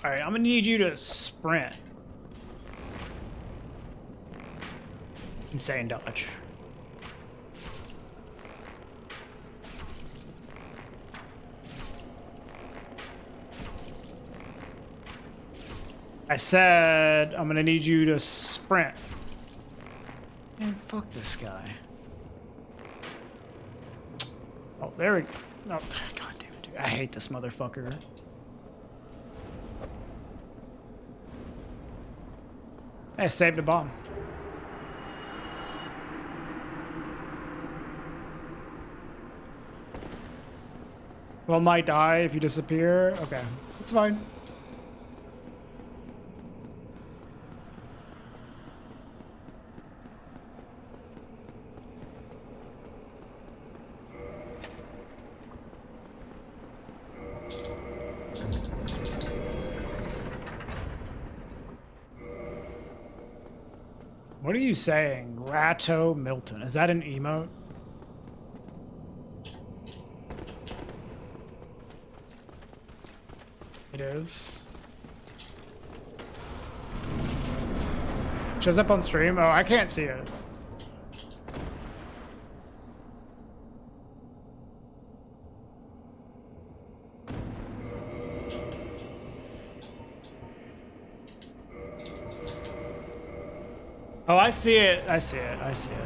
All right, I'm gonna need you to sprint. Insane dodge. I said I'm gonna need you to sprint. Man, fuck this guy. Oh, there we go. Oh, God damn it, dude. I hate this motherfucker. I saved a bomb. Well, might die if you disappear. Okay, it's fine. What are you saying? Ratto Milton. Is that an emote? It is. Shows up on stream? Oh, I can't see it. Oh, I see it. I see it. I see it.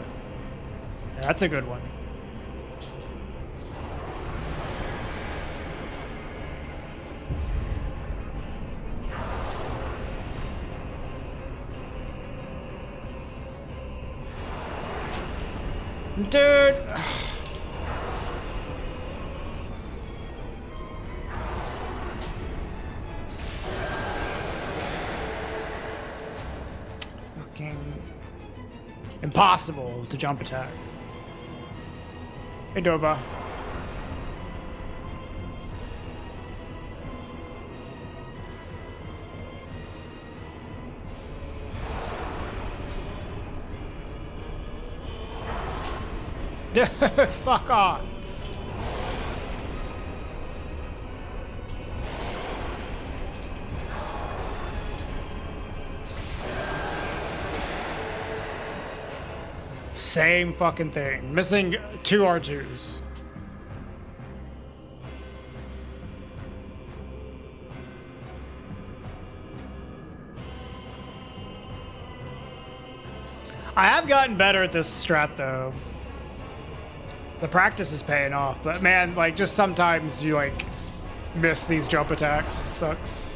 Yeah, that's a good one. Dude. Fucking impossible to jump attack. Hey, Doba. Fuck off. Same fucking thing. Missing 2 R2s. I have gotten better at this strat though. The practice is paying off, but man, like just sometimes you like miss these jump attacks. It sucks.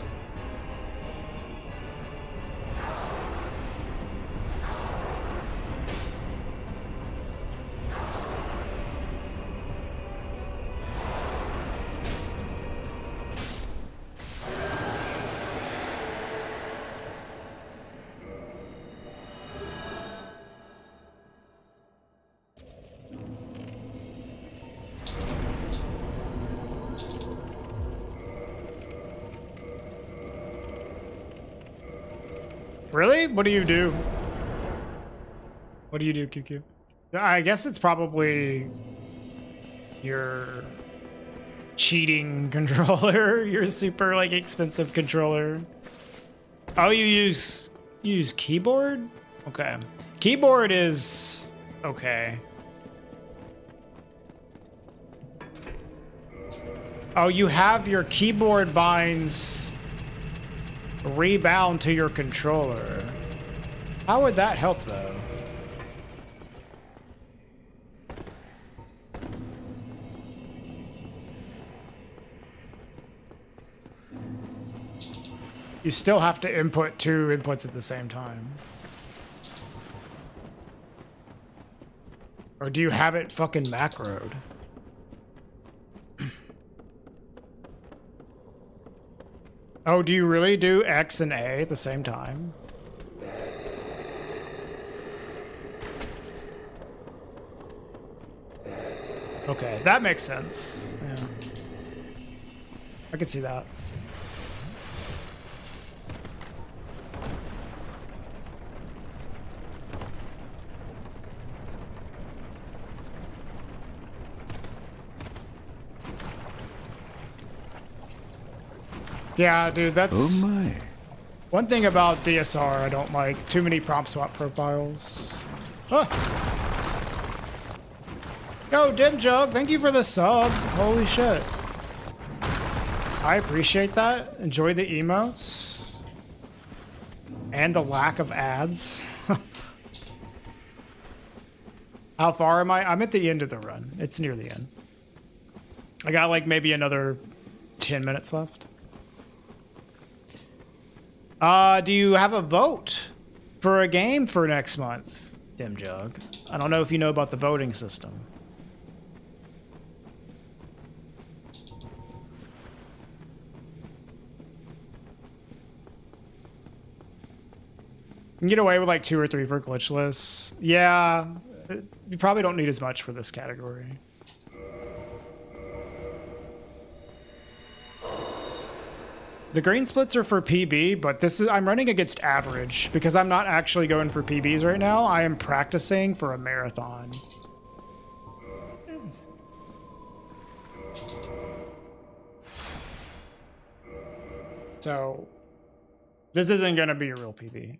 Really? What do you do? What do you do, QQ? I guess it's probably your cheating controller, your super like expensive controller. Oh, you use keyboard? Okay. Keyboard is okay. Oh, you have your keyboard binds rebound to your controller. How would that help though? You still have to input 2 inputs at the same time. Or do you have it fucking macroed? Oh, do you really do X and A at the same time? Okay, that makes sense. Yeah. I could see that. Yeah, dude, that's... Oh my. One thing about DSR I don't like. Too many prompt swap profiles. Ah. Yo, Dim Jug, thank you for the sub. Holy shit. I appreciate that. Enjoy the emotes. And the lack of ads. How far am I? I'm at the end of the run. It's near the end. I got like maybe another 10 minutes left. Do you have a vote for a game for next month, Dim Jug? I don't know if you know about the voting system. You can get away with like 2 or 3 for glitchless. Yeah, you probably don't need as much for this category. The green splits are for PB, but I'm running against average because I'm not actually going for PBs right now. I am practicing for a marathon. So this isn't going to be a real PB.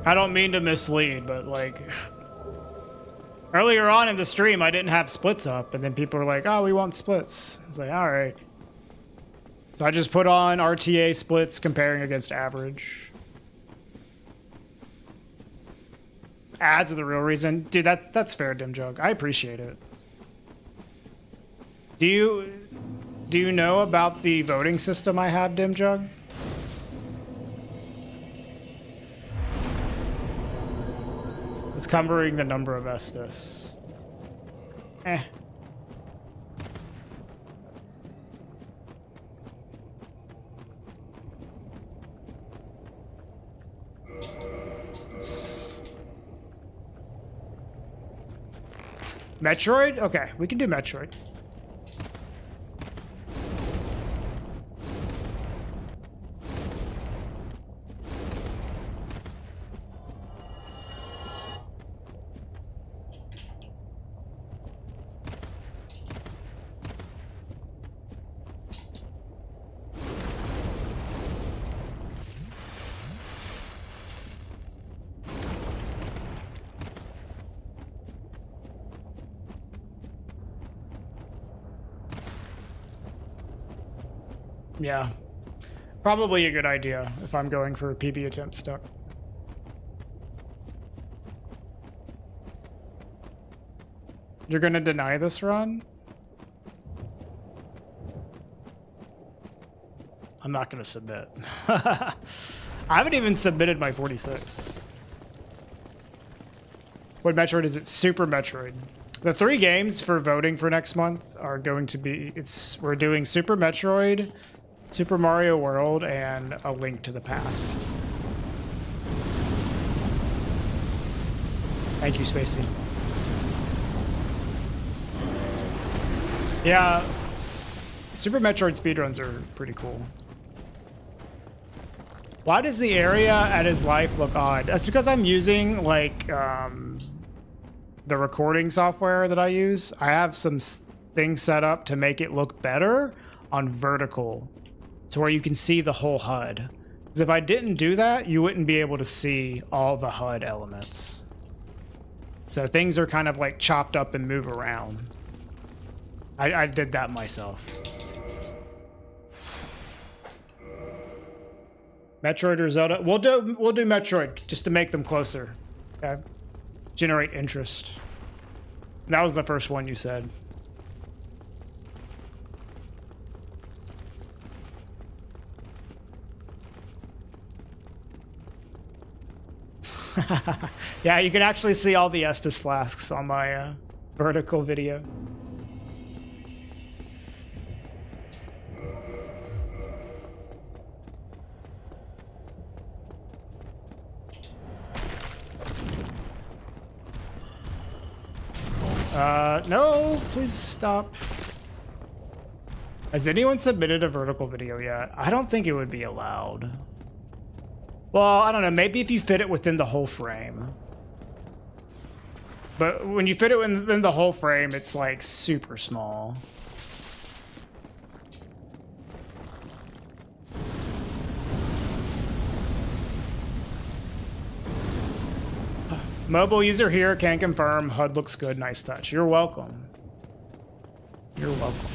I don't mean to mislead, but like earlier on in the stream, I didn't have splits up, and then people were like, "Oh, we want splits." It's like, all right. So I just put on RTA splits comparing against average. Ads are the real reason, dude. That's fair, Dim Jug. I appreciate it. Do you know about the voting system I have, Dim Jug? It's covering the number of Estus. Eh. Metroid? Okay, we can do Metroid. Yeah, probably a good idea if I'm going for a PB attempt stuck. You're gonna deny this run? I'm not gonna submit. I haven't even submitted my 46. What Metroid is it? Super Metroid. The 3 games for voting for next month are going to be, we're doing Super Metroid, Super Mario World, and A Link to the Past. Thank you, Spacey. Yeah, Super Metroid speedruns are pretty cool. Why does the area at his life look odd? That's because I'm using, like, the recording software that I use. I have some things set up to make it look better on vertical, to where you can see the whole HUD. Because if I didn't do that, you wouldn't be able to see all the HUD elements. So things are kind of like chopped up and move around. I did that myself. Metroid or Zelda? We'll do Metroid just to make them closer. Okay. Generate interest. That was the first one you said. Yeah, you can actually see all the Estus flasks on my vertical video. No, please stop. Has anyone submitted a vertical video yet? I don't think it would be allowed. Well, I don't know. Maybe if you fit it within the whole frame. But when you fit it within the whole frame, it's like super small. Mobile user here can confirm HUD looks good. Nice touch. You're welcome. You're welcome.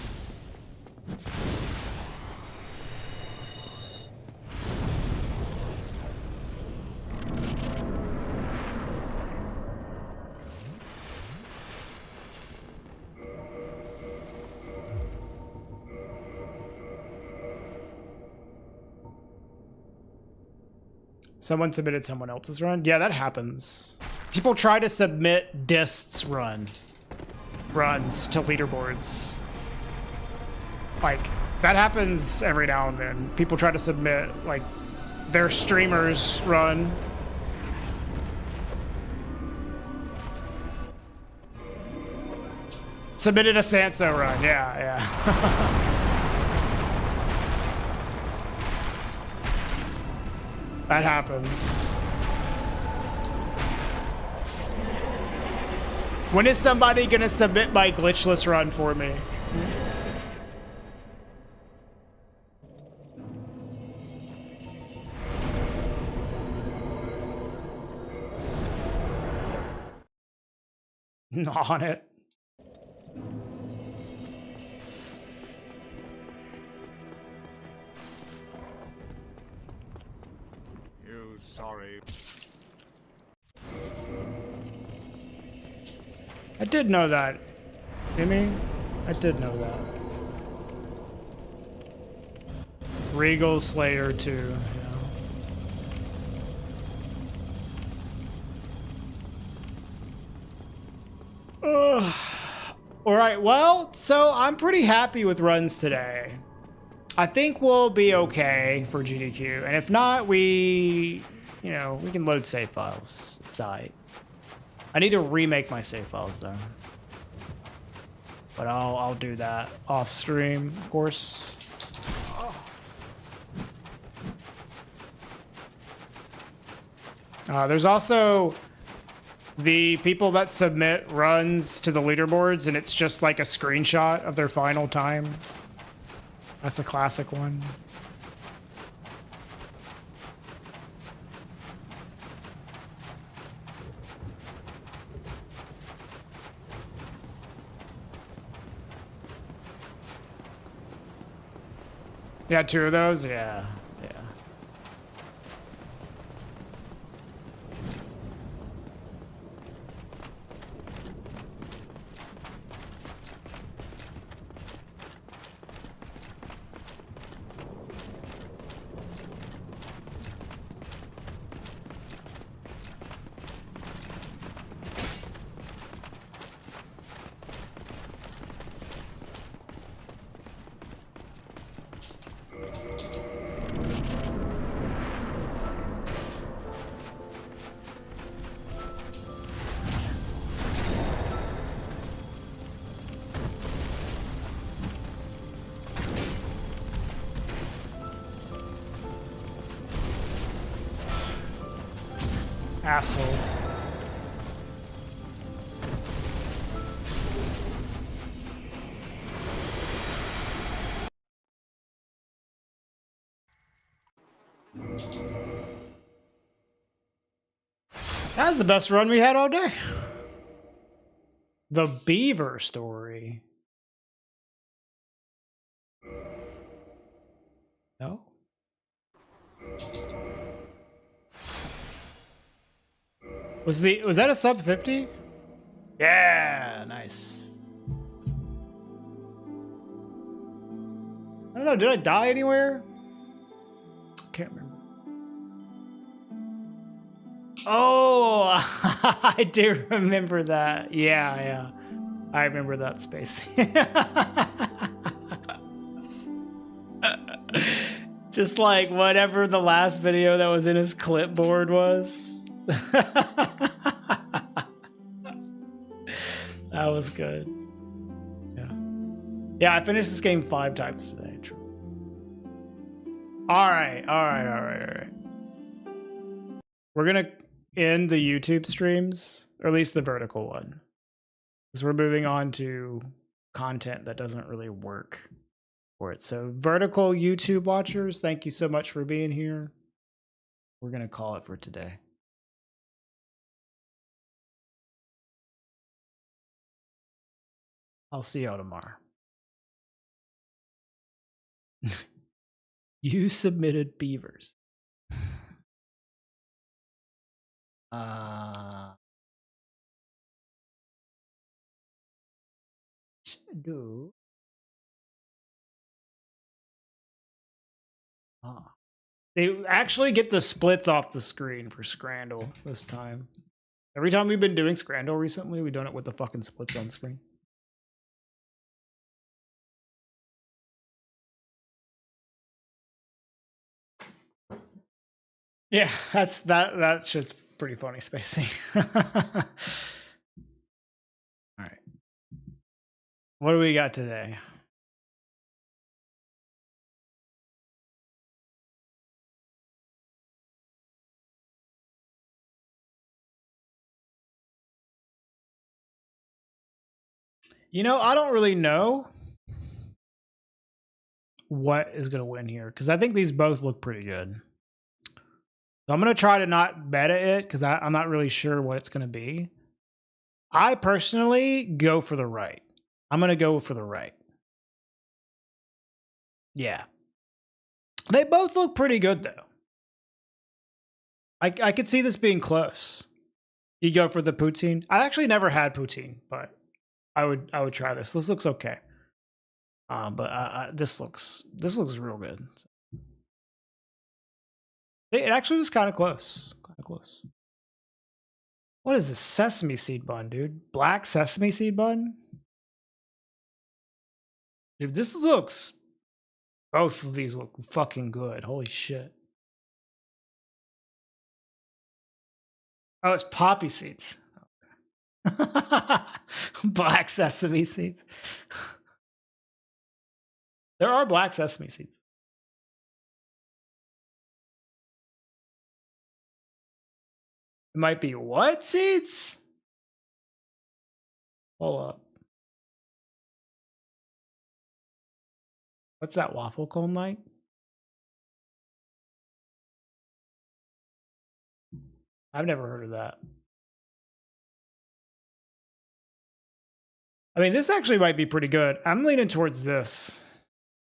Someone submitted someone else's run? Yeah, that happens. People try to submit runs to leaderboards. Like, that happens every now and then. People try to submit, like, their streamers run. Submitted a Sansa run, yeah. That happens. When is somebody gonna submit my glitchless run for me? On it. You sorry. I did know that, Jimmy. I did know that. Regal Slayer 2. Yeah. All right. Well, so I'm pretty happy with runs today. I think we'll be okay for GDQ, and if not, we can load save files. It's alright. I need to remake my save files though, but I'll do that off stream, of course. There's also the people that submit runs to the leaderboards, and it's just like a screenshot of their final time. That's a classic one. Yeah, 2 of those? Yeah. Asshole. That was the best run we had all day. The beaver story. No? Was that a sub 50? Yeah, nice. I don't know, did I die anywhere? Can't remember. Oh, I do remember that. Yeah. I remember that space. Just like whatever the last video that was in his clipboard was. That was good. Yeah, I finished this game 5 times today. True. All right. We're gonna end the YouTube streams, or at least the vertical one, because we're moving on to content that doesn't really work for it. So vertical YouTube watchers, thank you so much for being here. We're gonna call it for today. I'll see y'all tomorrow. You submitted beavers. Do. They actually get the splits off the screen for Scrandle this time. Every time we've been doing Scrandle recently, we've done it with the fucking splits on screen. Yeah, that shit's pretty funny, Spacey. All right. What do we got today? You know, I don't really know what is going to win here because I think these both look pretty good. So I'm going to try to not bet it because I'm not really sure what it's going to be. I personally go for the right. I'm going to go for the right. Yeah. They both look pretty good, though. I could see this being close. You go for the poutine. I actually never had poutine, but I would try this. This looks okay. But this looks real good. It actually was kind of close. Kind of close. What is this sesame seed bun, dude? Black sesame seed bun? Dude, this looks... Both of these look fucking good. Holy shit. Oh, it's poppy seeds. Black sesame seeds. There are black sesame seeds. It might be what seeds? Hold up. What's that waffle cone like? I've never heard of that. I mean, this actually might be pretty good. I'm leaning towards this.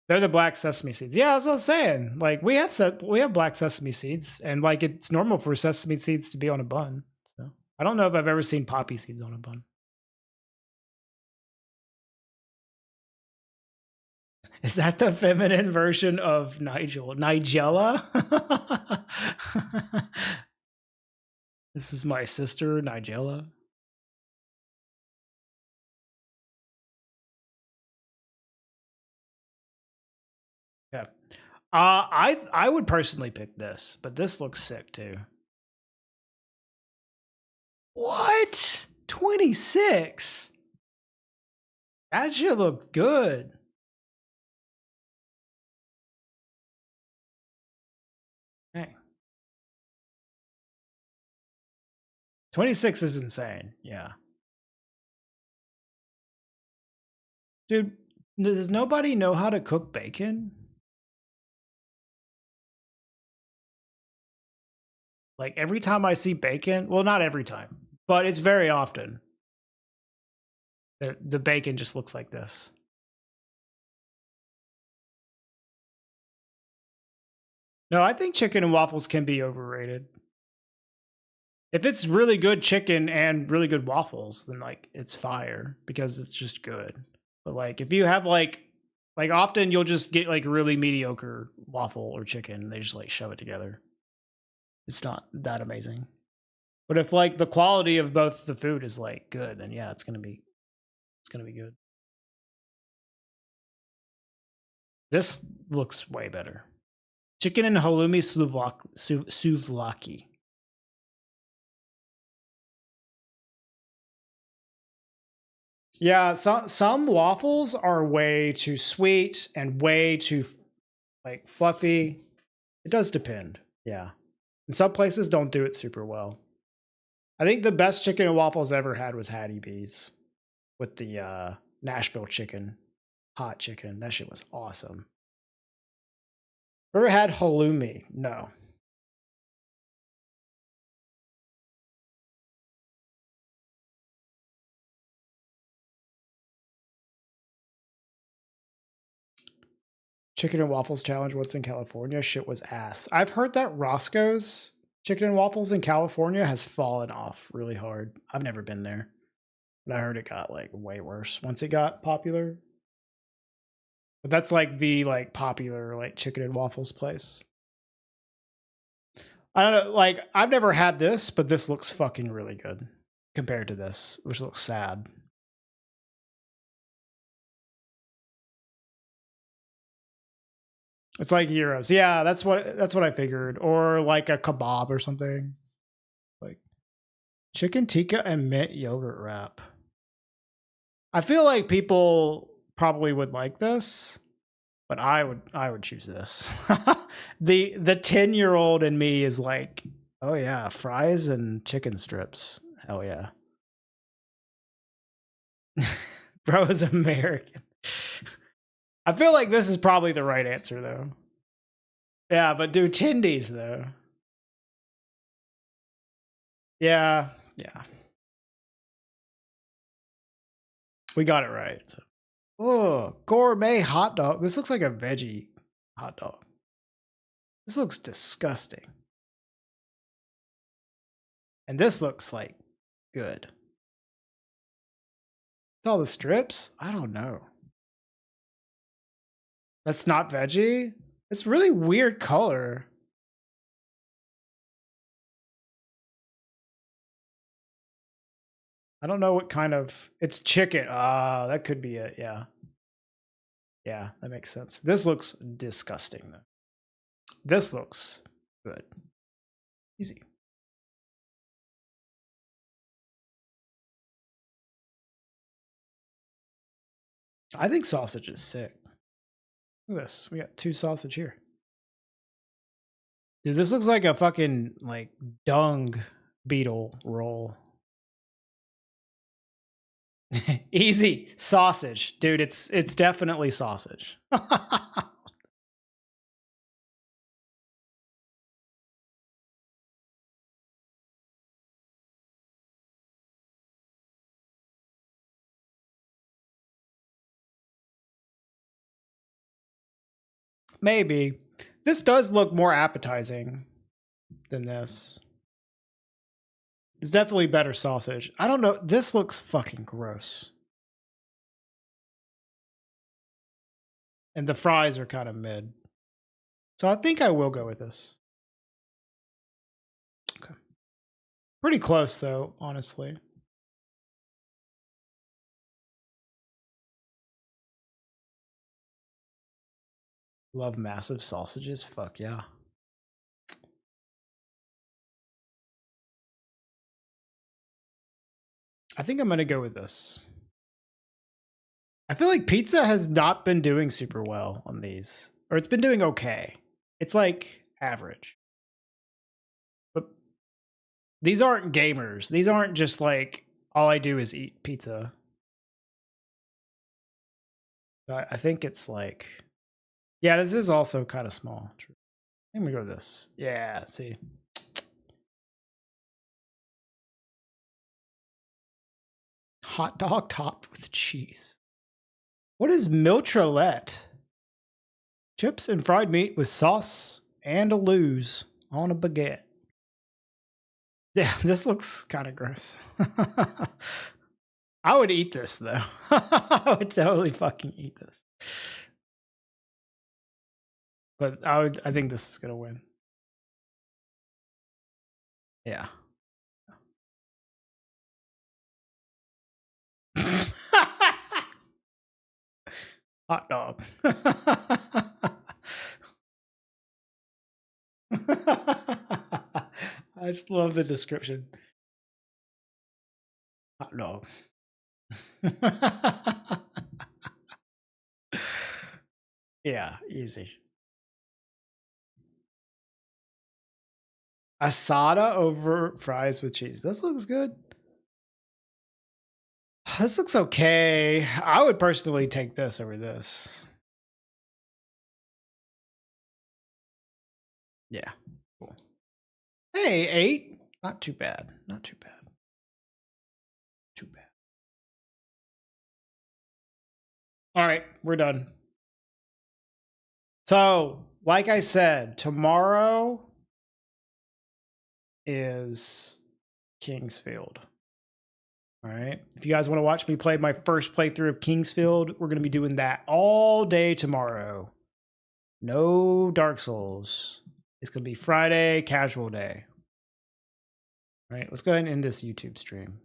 They're the black sesame seeds. Yeah, that's what I was saying. Like we have black sesame seeds, and like it's normal for sesame seeds to be on a bun. So I don't know if I've ever seen poppy seeds on a bun. Is that the feminine version of Nigel? Nigella? This is my sister, Nigella. Yeah. I would personally pick this, but this looks sick too. What? 26? That should look good. Hey. 26 is insane. Yeah. Dude, does nobody know how to cook bacon? Like every time I see bacon, well, not every time, but it's very often. The bacon just looks like this. No, I think chicken and waffles can be overrated. If it's really good chicken and really good waffles, then like it's fire because it's just good. But like if you have like often you'll just get like really mediocre waffle or chicken and they just like shove it together. It's not that amazing. But if like the quality of both the food is like good, then yeah, it's gonna be good. This looks way better. Chicken and halloumi souvlaki. Yeah, some waffles are way too sweet and way too like fluffy. It does depend. Yeah. And some places don't do it super well. I think the best chicken and waffles I ever had was Hattie B's with the Nashville chicken, hot chicken. That shit was awesome. Ever had halloumi? No. Chicken and waffles challenge. What's in California? Shit was ass. I've heard that Roscoe's chicken and waffles in California has fallen off really hard. I've never been there, but I heard it got like way worse once it got popular. But that's like the like popular like chicken and waffles place. I don't know. Like I've never had this, but this looks fucking really good. compared to this, which looks sad. It's like gyros. Yeah, that's what I figured. Or like a kebab or something. Like chicken tikka and mint yogurt wrap. I feel like people probably would like this, but I would choose this. The 10-year-old in me is like, oh yeah, fries and chicken strips. Hell yeah. Bro is American. I feel like this is probably the right answer though. Yeah, but do tendies though. Yeah, yeah. We got it right. So. Oh, gourmet hot dog. This looks like a veggie hot dog. This looks disgusting. And this looks like good. It's all the strips? I don't know. That's not veggie? It's really weird color. I don't know what kind of... It's chicken. Ah, that could be it, yeah. Yeah, that makes sense. This looks disgusting, though. This looks good. Easy. I think sausage is sick. Look at this. We got 2 sausage here. Dude, this looks like a fucking, like, dung beetle roll. Easy. Sausage. Dude, it's definitely sausage. Maybe. This does look more appetizing than this. It's definitely better sausage. I don't know. This looks fucking gross. And the fries are kind of mid. So I think I will go with this. Okay. Pretty close though, honestly. Love massive sausages. Fuck yeah. I think I'm going to go with this. I feel like pizza has not been doing super well on these. Or it's been doing okay. It's like average. But these aren't gamers. These aren't just like, all I do is eat pizza. I think it's like... Yeah, this is also kind of small. True. I'm gonna go with this. Yeah, see. Hot dog topped with cheese. What is miltralette? Chips and fried meat with sauce and a luge on a baguette. Yeah, this looks kind of gross. I would eat this though. I would totally fucking eat this. But I think this is gonna win. Yeah. Hot dog. I just love the description. Hot dog. Yeah, easy. Asada over fries with cheese. This looks good. This looks okay. I would personally take this over this. Yeah, cool. Hey, 8. Not too bad. Not too bad. Too bad. All right, we're done. So, like I said, tomorrow is Kingsfield. All right. If you guys want to watch me play my first playthrough of Kingsfield, we're going to be doing that all day tomorrow. No Dark Souls. It's going to be Friday, casual day. All right, let's go ahead and end this YouTube stream.